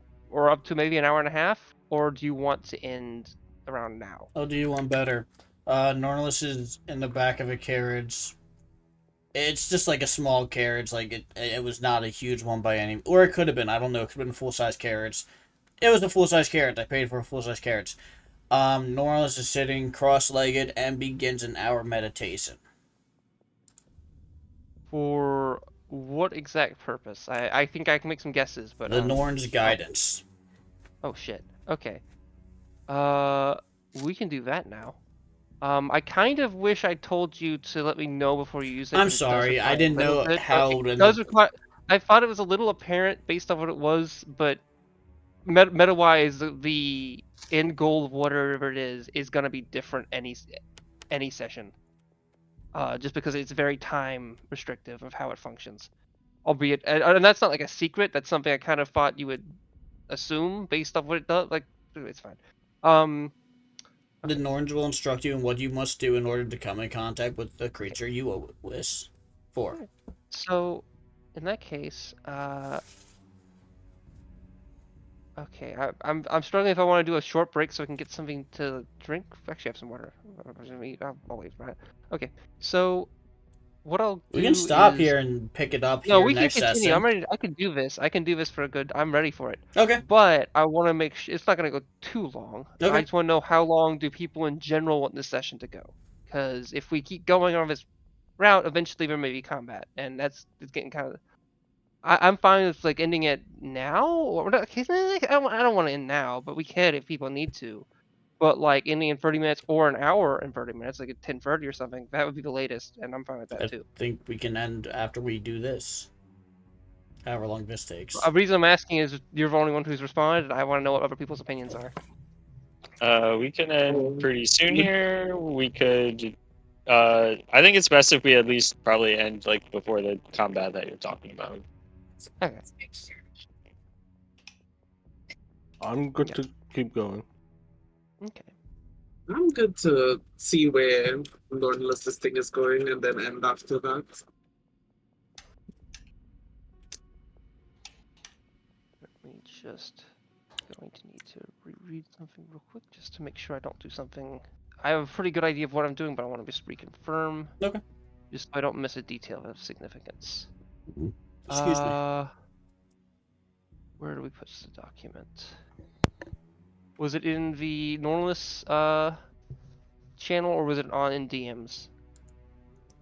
up to maybe an hour and a half, or do you want to end around now? I'll do you one better. Norlis is in the back of a carriage. It's just like a small carriage, like it was not a huge one by any, or it could have been. I don't know. It could have been a full size carriage. It was a full size carriage. I paid for a full size carriage. Norlis is sitting cross legged and begins an hour meditation. For what exact purpose? I think I can make some guesses, but The Norn's guidance. oh shit. Okay. We can do that now. I kind of wish I told you to let me know before you use it. I'm 'cause it does sorry, require I a didn't little know bit. how. It does require. I thought it was a little apparent based on what it was, but meta-wise, the end goal of whatever it is gonna be different any session. Just because it's very time restrictive of how it functions. Albeit, and that's not like a secret. That's something I kind of thought you would assume based off what it does. Like, it's fine. The Norns will instruct you in what you must do in order to come in contact with the creature you wish for. So, in that case, okay, I'm struggling if I want to do a short break so I can get something to drink. Actually, I have some water. I'll wait for it. Okay, so what I'll do We can stop is... here and pick it up No, here we can next continue. session. I'm ready. I can do this. I can do this for a good. I'm ready for it. Okay. But I want to make sure it's not going to go too long. Okay. I just want to know how long do people in general want this session to go? Because if we keep going on this route, eventually there may be combat, and it's getting kind of. I'm fine with like ending it now, or not. I don't want to end now, but we can if people need to. But like ending in 30 minutes or an hour and 30 minutes, like at 10:30 or something, that would be the latest, and I'm fine with that I too. think we can end after we do this. However long this takes. The reason I'm asking is you're the only one who's responded. I want to know what other people's opinions are. We can end pretty soon here. We could. I think it's best if we at least probably end like before the combat that you're talking about. Okay. I'm good to keep going. Okay. I'm good to see where Lord Luster's thing is going and then end after that. Let me just going to need to reread something real quick just to make sure I don't do something. I have a pretty good idea of what I'm doing, but I want to just reconfirm. Okay. Just so I don't miss a detail of significance. Excuse me. Where do we put the document? Was it in the Normalist channel or was it on in DMs?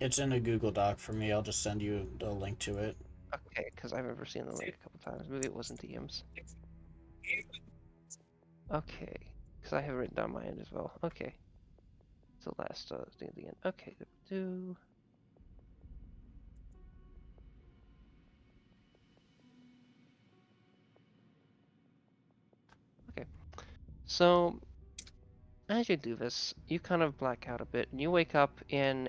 It's in a Google Doc for me. I'll just send you the link to it. Okay, because I've never seen the link a couple times. Maybe it wasn't DMs. Okay, because I have written down my end as well. Okay. It's the last thing at the end. Okay, do. Okay, so as you do this, you kind of black out a bit, and you wake up in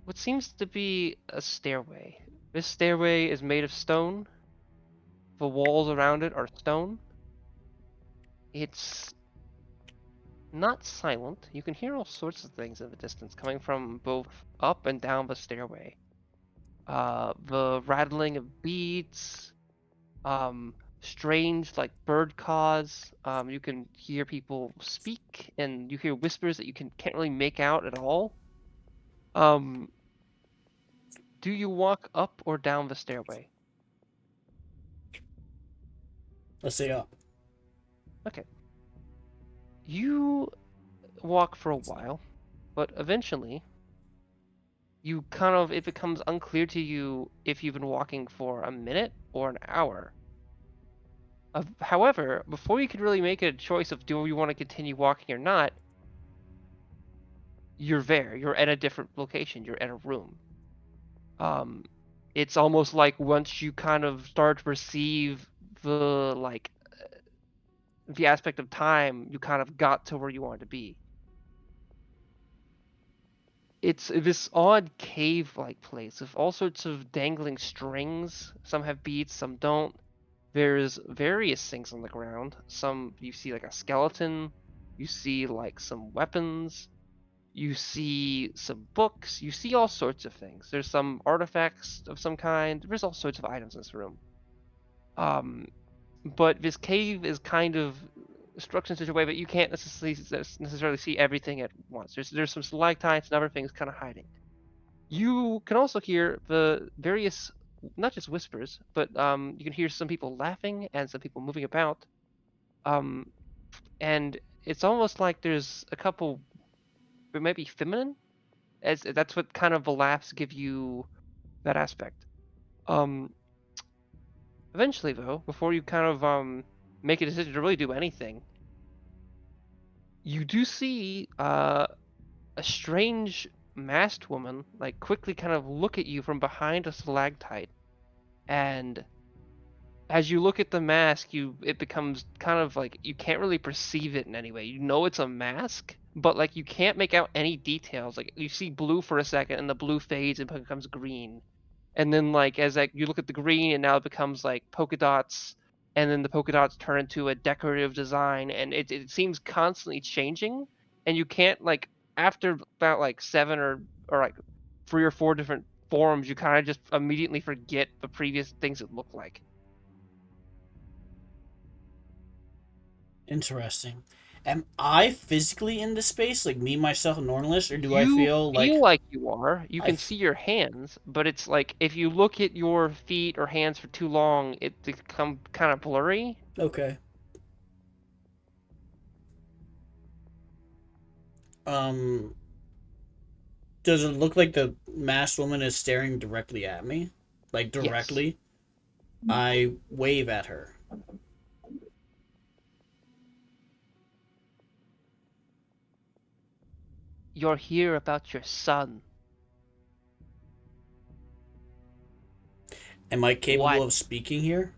what seems to be a stairway. This stairway is made of stone. The walls around it are stone. It's not silent. You can hear all sorts of things in the distance coming from both up and down the stairway. The rattling of beads, strange like bird calls. You can hear people speak, and you hear whispers that you can't really make out at all. Do you walk up or down the stairway? Let's say up. Okay. You walk for a while, but eventually it becomes unclear to you if you've been walking for a minute or an hour. However, before you can really make a choice of do you want to continue walking or not, you're there. You're at a different location. You're at a room. It's almost like once you kind of start to perceive the the aspect of time, you kind of got to where you wanted to be. It's this odd cave-like place with all sorts of dangling strings. Some have beads, some don't. There's various things on the ground. Some you see like a skeleton, you see like some weapons, you see some books, you see all sorts of things. There's some artifacts of some kind. There's all sorts of items in this room. But this cave is kind of structured in such a way that you can't necessarily see everything at once. There's some stalactites and other things kind of hiding. You can also hear the various, not just whispers, but you can hear some people laughing and some people moving about. And it's almost like there's a couple, but maybe feminine, as that's what kind of the laughs give you that aspect. Eventually, though, before you kind of make a decision to really do anything, you do see a strange masked woman like quickly kind of look at you from behind a stalactite, and as you look at the mask, it becomes kind of like you can't really perceive it in any way. You know it's a mask, but like you can't make out any details. Like you see blue for a second, and the blue fades and becomes green, and then like as like you look at the green, and now it becomes like polka dots, and then the polka dots turn into a decorative design, and it seems constantly changing, and you can't like after about like seven or like 3 or 4 different forms, you kind of just immediately forget the previous things it looked like. Interesting. Am I physically in the space, like me, myself, a normalist, or do I You feel like you are. You can I see your hands, but it's like if you look at your feet or hands for too long, it become kind of blurry. okay? Um, does it look like the masked woman is staring directly at me, like Yes. directly? I wave at her. You're here about your son. Am I capable What? of speaking here?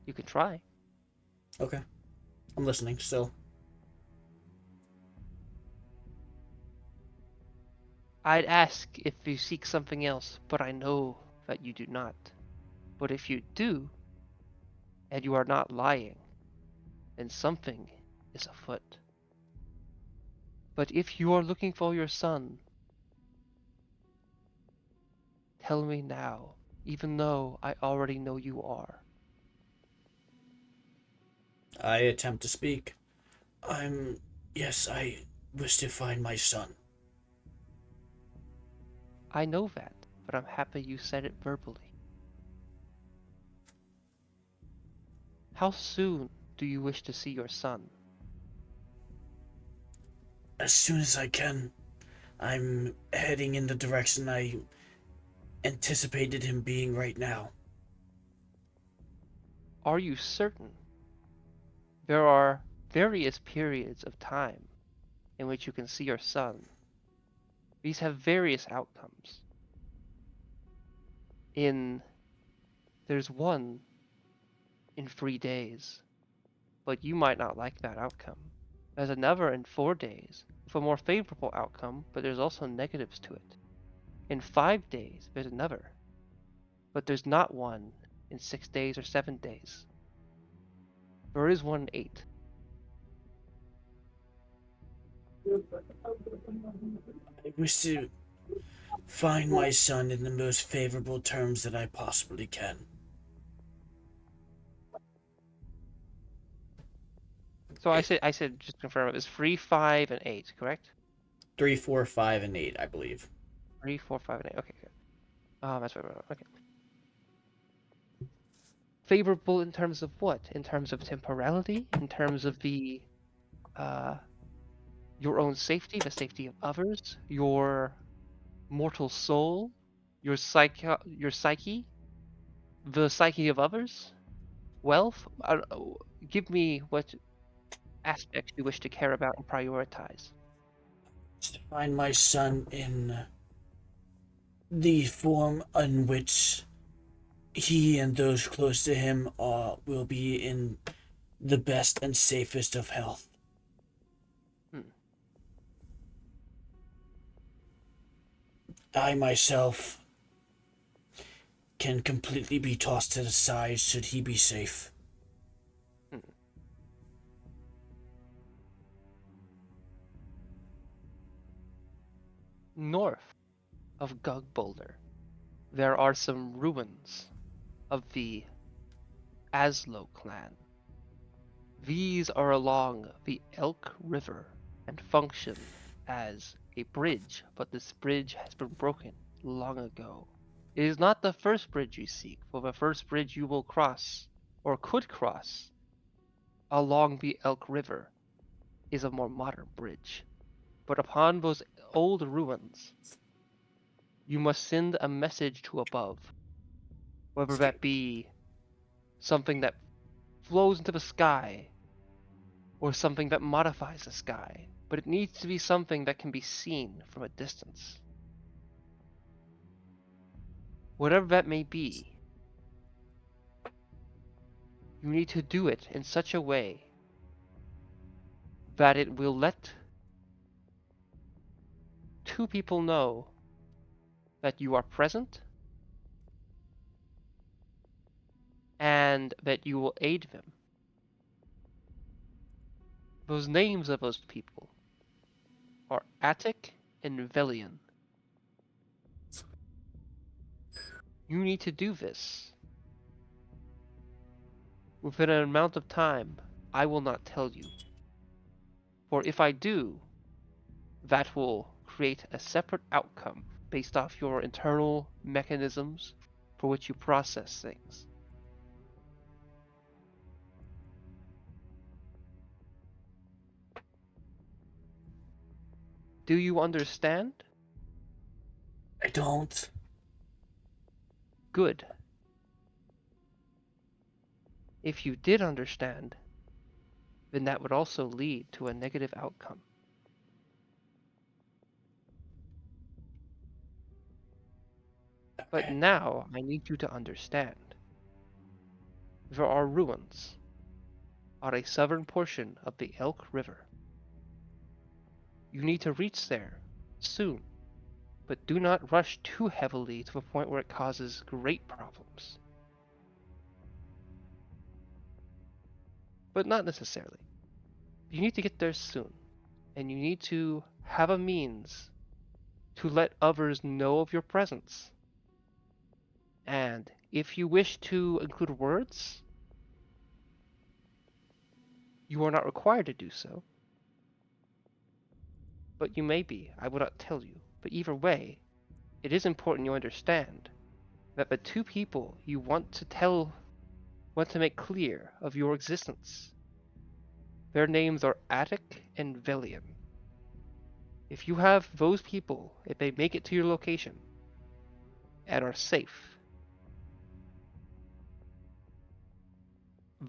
You can try. Okay, I'm listening still. I'd ask if you seek something else, but I know that you do not. But if you do, and you are not lying, then something is afoot. But if you are looking for your son, tell me now, even though I already know you are. I attempt to speak. Yes, I wish to find my son. I know that, but I'm happy you said it verbally. How soon do you wish to see your son? As soon as I can. I'm heading in the direction I anticipated him being right now. Are you certain? There are various periods of time in which you can see your sun. These have various outcomes. There's one in 3 days, but you might not like that outcome. There's another in 4 days with a more favorable outcome, but there's also negatives to it. In 5 days, there's another, but there's not one in 6 days or 7 days. There is one in 8. I wish to find my son in the most favorable terms that I possibly can. So I said just to confirm, it was 3, 5, and 8, correct? 3, 4, 5, and 8, I believe. 3, 4, 5, and 8. Okay, good. That's right. Okay. Favorable in terms of what? In terms of temporality? In terms of the your own safety, the safety of others, your mortal soul, your psyche, the psyche of others, wealth? Give me what aspects you wish to care about and prioritize. To find my son in the form in which he and those close to him will be in the best and safest of health. I myself can completely be tossed to the side should he be safe. North of Gug Boulder, there are some ruins of the Aslo clan. These are along the Elk River and function as a bridge, but this bridge has been broken long ago. It is not the first bridge you seek, for the first bridge you will cross, or could cross, along the Elk River is a more modern bridge. But upon those old ruins, you must send a message to above, whether that be something that flows into the sky or something that modifies the sky, but it needs to be something that can be seen from a distance. Whatever that may be, you need to do it in such a way that it will let 2 people know that you are present and that you will aid them. Those names of those people are Attic and Velian. You need to do this within an amount of time I will not tell you. For if I do, that will create a separate outcome based off your internal mechanisms for which you process things. Do you understand? I don't. Good. If you did understand, then that would also lead to a negative outcome. But Okay. now I need you to understand. There are ruins on a southern portion of the Elk River. You need to reach there soon, but do not rush too heavily to the point where it causes great problems. But not necessarily. You need to get there soon, and you need to have a means to let others know of your presence. And if you wish to include words, you are not required to do so. But you may be. I will not tell you. But either way, it is important you understand that the 2 people you want to make clear of your existence, their names are Attic and Velian. If you have those people, if they make it to your location and are safe,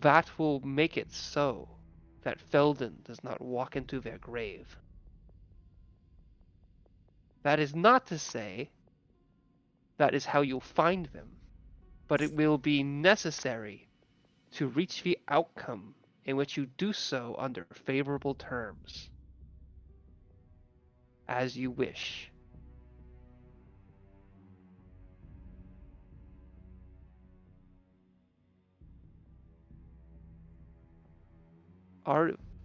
that will make it so that Felden does not walk into their grave. That is not to say that is how you'll find them, but it will be necessary to reach the outcome in which you do so under favorable terms. As you wish.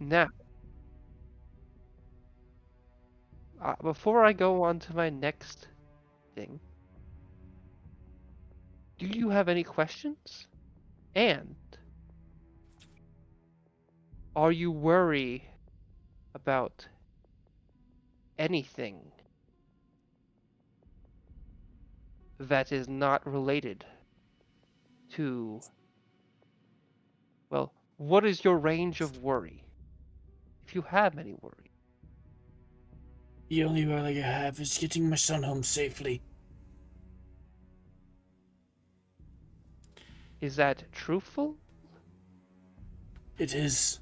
Now, before I go on to my next thing, do you have any questions? And are you worried about anything that is not related to, well, what is your range of worry? If you have any worry. The only worry I have is getting my son home safely. Is that truthful? It is.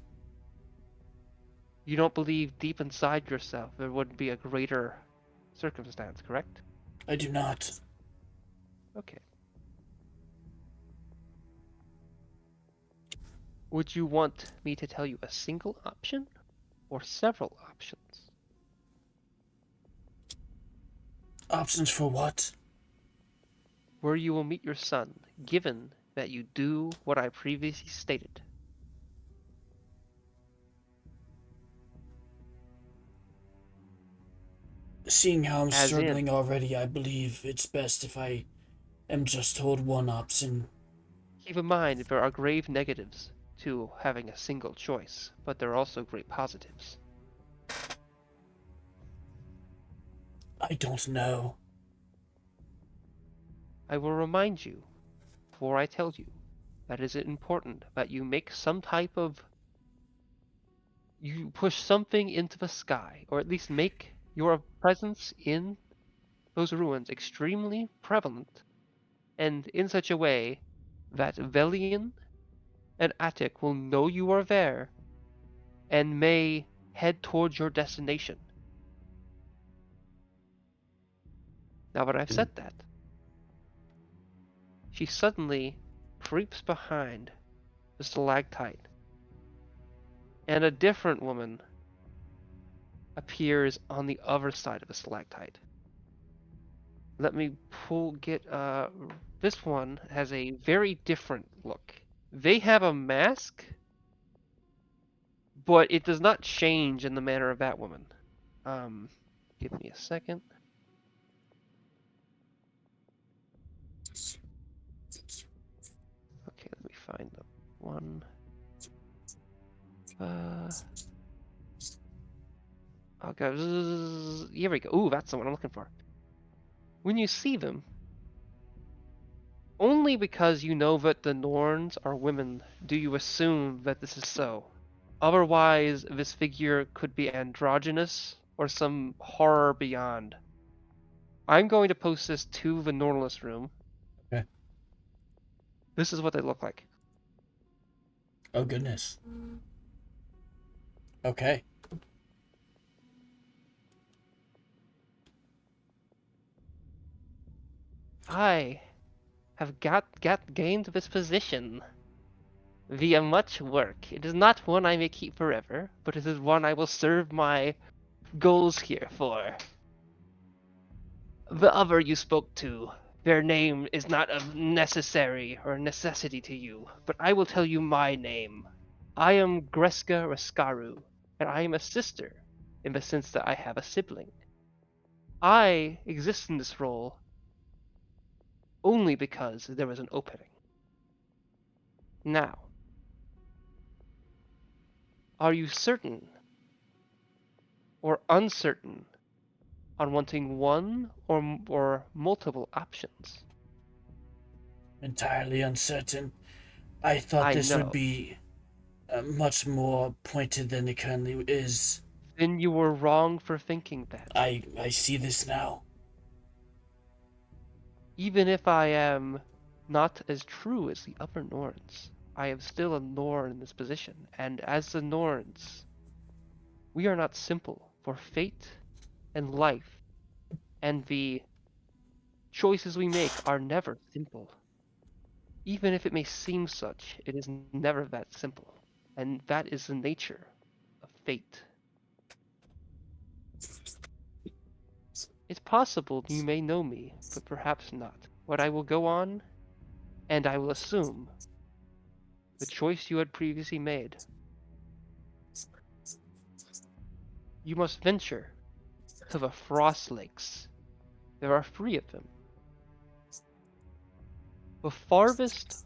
You don't believe deep inside yourself there would be a greater circumstance, correct? I do not. Okay. Would you want me to tell you a single option or several options? Options for what? Where you will meet your son, given that you do what I previously stated. Seeing how I'm As in- struggling already, I believe it's best if I am just told one option. Keep in mind there are grave negatives to having a single choice, but there are also great positives. I don't know. I will remind you, before I tell you, that it is important that you make some type of... You push something into the sky, or at least make your presence in those ruins extremely prevalent, and in such a way that Velian and Attic will know you are there, and may head towards your destination. Now that I've said that, she suddenly creeps behind the stalactite, and a different woman appears on the other side of the stalactite. Let me this one has a very different look. They have a mask, but it does not change in the manner of that woman. Give me a second. Okay, let me find the one. Okay, here we go. Ooh, that's the one I'm looking for. When you see them, only because you know that the Norns are women do you assume that this is so. Otherwise, this figure could be androgynous or some horror beyond. I'm going to post this to the Nornless room. Okay. This is what they look like. Oh, goodness. Okay. I have gained this position via much work. It is not one I may keep forever, but it is one I will serve my goals here for. The other you spoke to, their name is not of necessary or necessity to you, but I will tell you my name. I am Greska Raskaru, and I am a sister, in the sense that I have a sibling. I exist in this role only because there was an opening. Now, are you certain or uncertain on wanting one or multiple options? Entirely uncertain. I thought I this know. would be much more pointed than it currently is. Then you were wrong for thinking that. I see this now. Even if I am not as true as the other Norns, I am still a Norn in this position, and as the Norns, we are not simple, for fate and life and the choices we make are never simple. Even if it may seem such, it is never that simple, and that is the nature of fate. It's possible you may know me, but perhaps not. What I will go on, and I will assume, the choice you had previously made. You must venture to the Frost Lakes. There are 3 of them. The farthest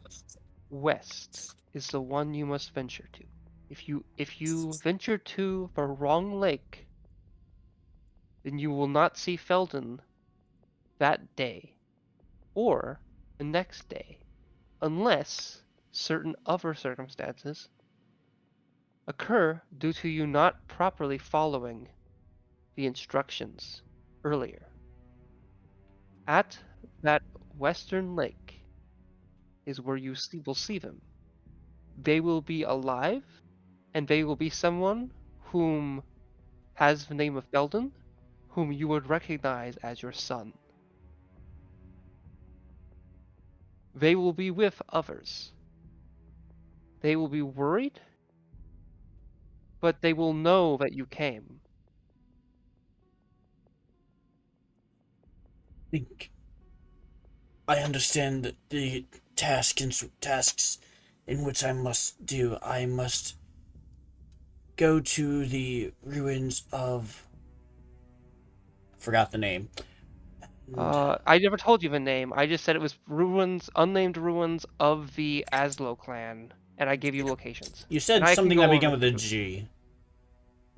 west is the one you must venture to. If you venture to the wrong lake, then you will not see Felden that day or the next day, unless certain other circumstances occur due to you not properly following the instructions earlier. At that western lake is where you will see them. They will be alive, and they will be someone whom has the name of Felden, whom you would recognize as your son. They will be with others. They will be worried, but they will know that you came. I think I understand the tasks in which I must do. I must go to the ruins of... I forgot the name. I never told you the name. I just said it was ruins, unnamed ruins of the Aslo clan, and I gave you locations. You And said I can something go that over began with a to- G.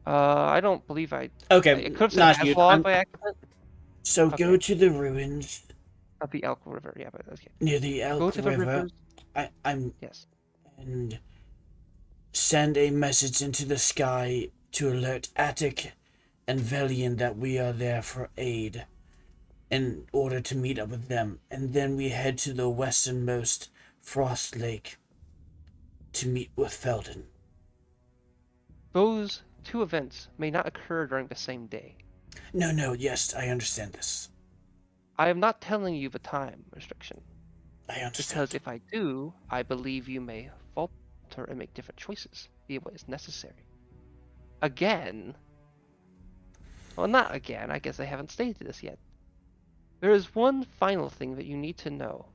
I don't believe I. Okay, It could have not said you. Aslo by accident. So go Okay. to the ruins Of the Elk River, yeah, but okay. near the Elk Go to the River. rivers. I'm Yes. and send a message into the sky to alert Attic and Velian that we are there for aid in order to meet up with them. And then we head to the westernmost Frost Lake to meet with Felden. Those 2 events may not occur during the same day. No, yes, I understand this. I am not telling you the time restriction, I understand. because if I do, I believe you may falter and make different choices, be what is necessary. Again, well, not again, I guess I haven't stated this yet. There is one final thing that you need to know.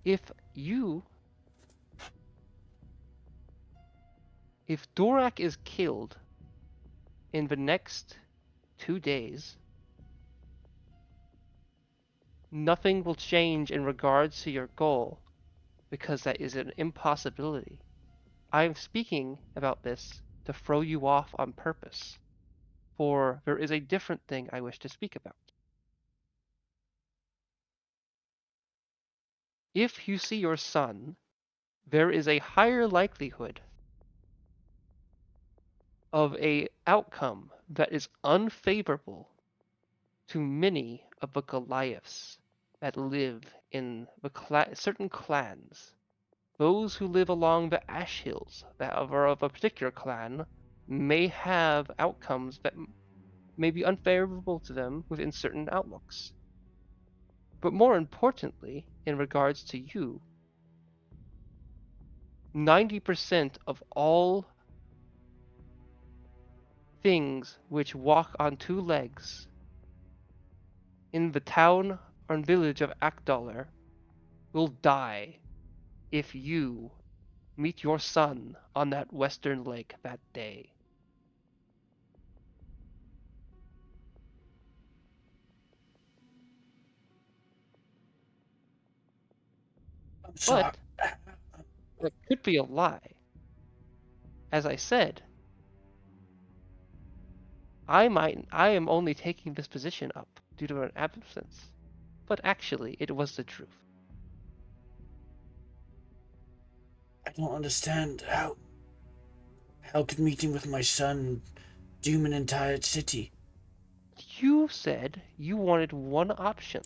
If Dorak is killed in the next 2 days, nothing will change in regards to your goal, because that is an impossibility. I am speaking about this to throw you off on purpose, for there is a different thing I wish to speak about. If you see your son, there is a higher likelihood of a outcome that is unfavorable to many of the Goliaths that live in the certain clans. Those who live along the Ash Hills that are of a particular clan may have outcomes that may be unfavorable to them within certain outlooks. But more importantly, in regards to you, 90% of all things which walk on 2 legs in the town or village of Akdalar will die if you meet your son on that western lake that day. I'm sorry. But it could be a lie. As I said, I am only taking this position up due to an absence, but actually it was the truth. I don't understand how could meeting with my son doom an entire city? You said you wanted one option.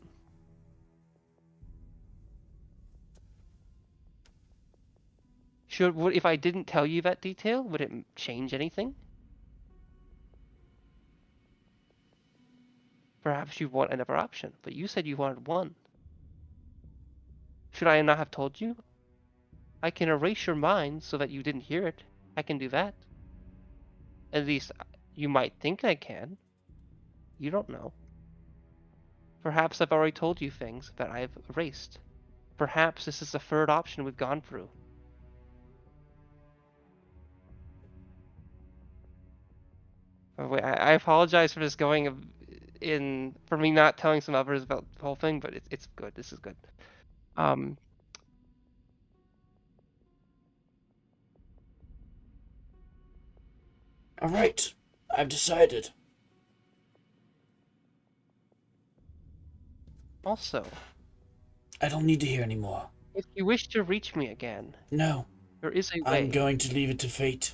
If I didn't tell you that detail, would it change anything? Perhaps you want another option, but you said you wanted one. Should I not have told you? I can erase your mind so that you didn't hear it. I can do that. At least you might think I can. You don't know. Perhaps I've already told you things that I've erased. Perhaps this is the third option we've gone through. Oh, wait, I apologize for this going for me not telling some others about the whole thing, but it's good. This is good. Um, All right, I've decided. Also, I don't need to hear anymore. if you wish to reach me again, No, there is a way. I'm going to leave it to fate.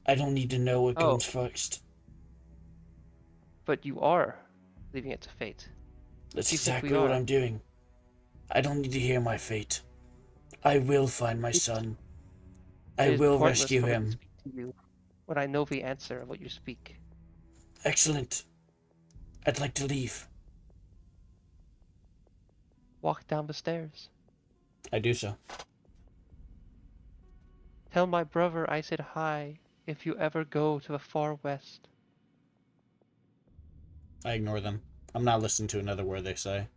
I don't need to know what Oh. comes first. But you are leaving it to fate. That's You think exactly we what are? I'm doing. I don't need to hear my fate. I will find my son. I It is will pointless rescue for me to him. speak to you when I know the answer of what you speak. Excellent. I'd like to leave. Walk down the stairs. I do so. Tell my brother I said hi if you ever go to the far west. I ignore them. I'm not listening to another word they say.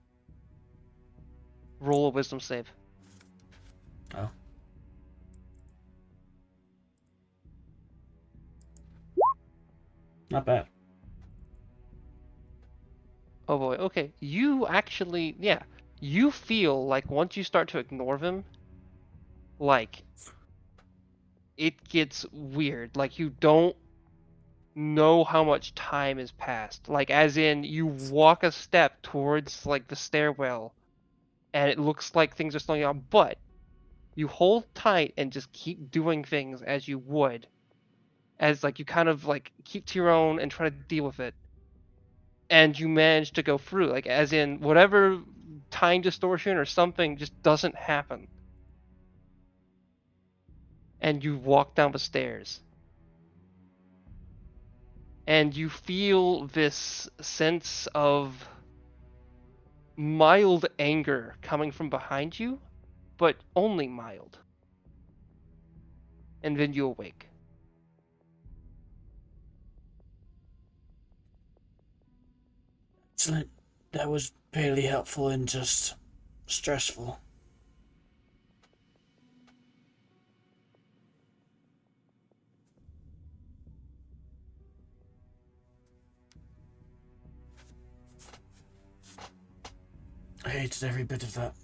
Roll a wisdom save. Oh. Not bad. Oh boy, okay. You actually, yeah. You feel like once you start to ignore them, like, it gets weird. Like, you don't know how much time has passed. Like, as in, you walk a step towards, like, the stairwell, and it looks like things are slowing down, but you hold tight and just keep doing things as you would. As, like, you kind of, like, keep to your own and try to deal with it. And you manage to go through, like, as in, whatever time distortion or something just doesn't happen. And you walk down the stairs. And you feel this sense of mild anger coming from behind you, but only mild. And then you awake. Excellent. That was barely helpful and just stressful. I hated every bit of that.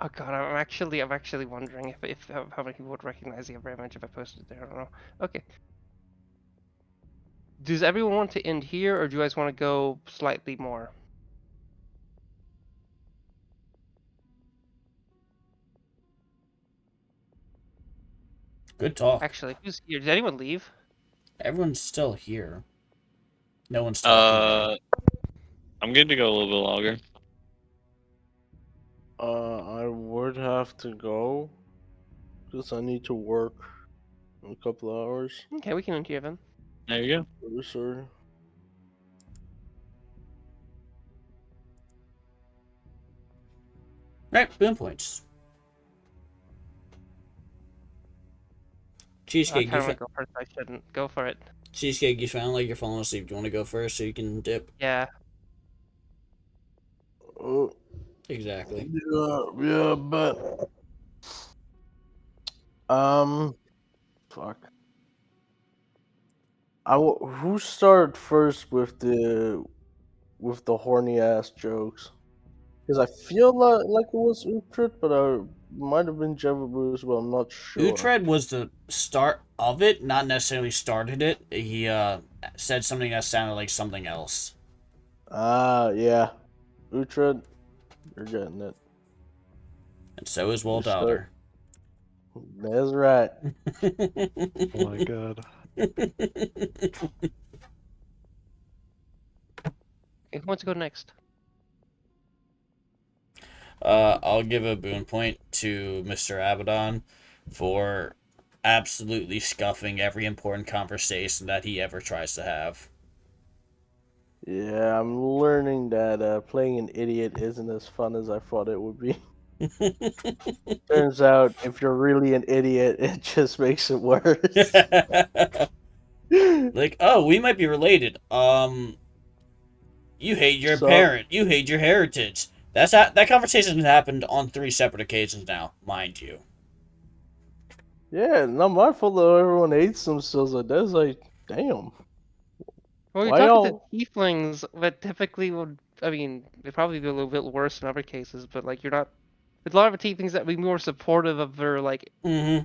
Oh god, I'm actually wondering if how many people would recognize the other image if I posted it there. I don't know. Okay. Does everyone want to end here, or do you guys want to go slightly more? Good talk. Actually, who's here? Did anyone leave? Everyone's still here. No one's talking. I'm good to go a little bit longer. I would have to go because I need to work in a couple of hours. Okay, we can end here then. There you go. Really sorry. Right, boom points. I Cheesecake, kind of want to go first. I shouldn't. Go for it. Cheesecake, you sound like you're falling asleep. Do you want to go first so you can dip? Yeah. Oh, Exactly. yeah, but fuck. Who started first with the horny ass jokes? Because I feel like it was Utrecht, but I might have been Jevabu as well. I'm not sure. Utrecht was the start of it, not necessarily started it. He said something that sounded like something else. Ah, yeah, Utrecht, you're getting it. And so is Walt You start- Elder. That's right. Oh my god. Who wants to go next? I'll give a boon point to Mr. Abaddon for absolutely scuffing every important conversation that he ever tries to have. Yeah, I'm learning that playing an idiot isn't as fun as I thought it would be. Turns out, if you're really an idiot, it just makes it worse. Like, oh, we might be related. You hate your So- parent. You hate your heritage. That conversation has happened on 3 separate occasions now, mind you. Yeah, not my fault though. Everyone hates themselves like that. It's like, damn. Well, you're Why talking y'all- to tieflings, but typically would, I mean, it'd probably be a little bit worse in other cases, but like you're not. With a lot of tieflings that would be more supportive of their like Mm-hmm.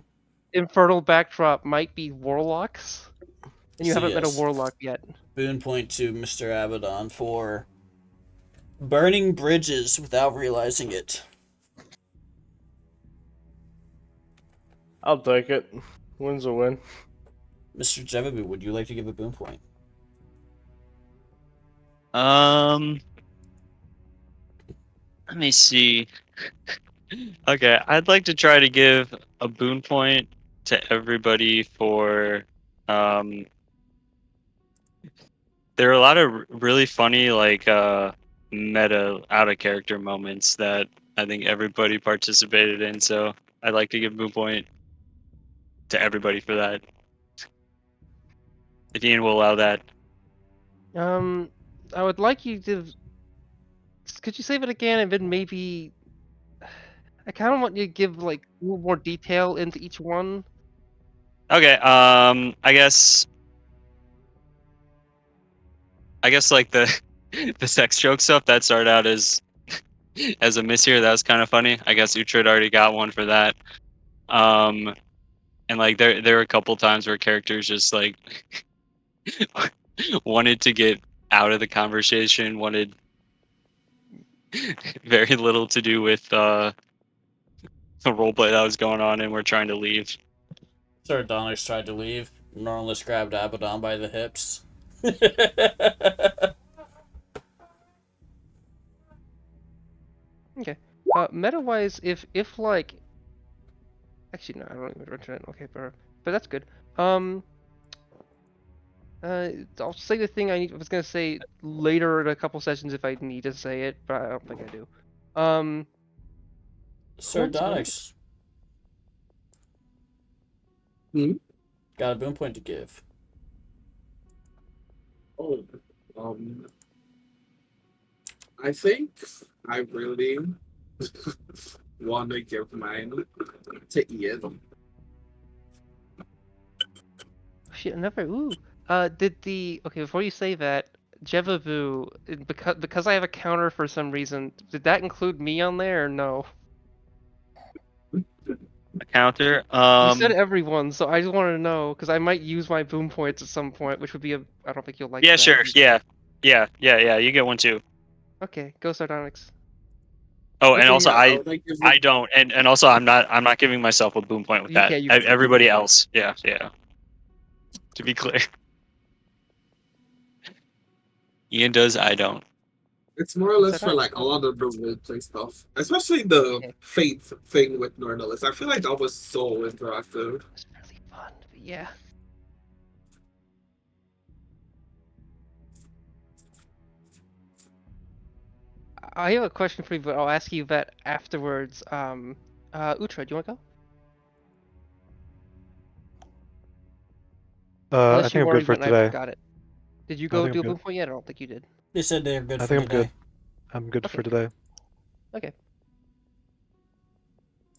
infernal backdrop might be warlocks, and you So haven't met a yes. warlock yet. Boon point to Mr. Abaddon for burning bridges without realizing it. I'll take it. Win's a win. Mr. Jevabu, would you like to give a boon point? Let me see. Okay, I'd like to try to give a boon point to everybody for there are a lot of really funny like meta out of character moments that I think everybody participated in, so I'd like to give a boon point to everybody for that. If Ian will allow that. I would like you to. Could you save it again and then maybe? I kind of want you to give like a little more detail into each one. Okay, I guess like the the sex joke stuff that started out as a miss here, that was kind of funny. I guess Uhtred already got one for that. And like there were a couple times where characters just like wanted to get out of the conversation, wanted very little to do with the roleplay that was going on, and we're trying to leave. Sardonyx tried to leave. Norlis grabbed Abaddon by the hips. Okay. Meta-wise, if like, actually no, I don't even return it. Okay, but that's good. I'll say the thing I was gonna say later in a couple sessions if I need to say it, but I don't think I do. Sardonyx. Got a boon point to give. Oh, I think I really want to give mine to Ian. Shit, never. Ooh. Did the okay before you say that, Jevavu, because I have a counter for some reason, did that include me on there or no? A counter. You said everyone, so I just wanted to know because I might use my boom points at some point, which would be a. I don't think you'll like. Yeah, that. sure. Yeah. You get one too. Okay, go Sardonyx. Oh, Okay, and also yeah, I would like to give I don't, and also I'm not giving myself a boom point with that. Yeah, you- Everybody else, yeah. To be clear, Ian does, I don't. It's more or less that for right? like a lot of the roleplay stuff, especially the Okay. faith thing with Nordalis. I feel like that was so interactive. It was really fun. But yeah. I have a question for you, but I'll ask you that afterwards. Uhtred, do you want to go? I Unless think you I'm already good for went and I today. forgot it. Did you I go think do a I'm boom good. point yet? I don't think you did. They said they're good I for think I'm today. good. I'm good Okay. for today. Okay.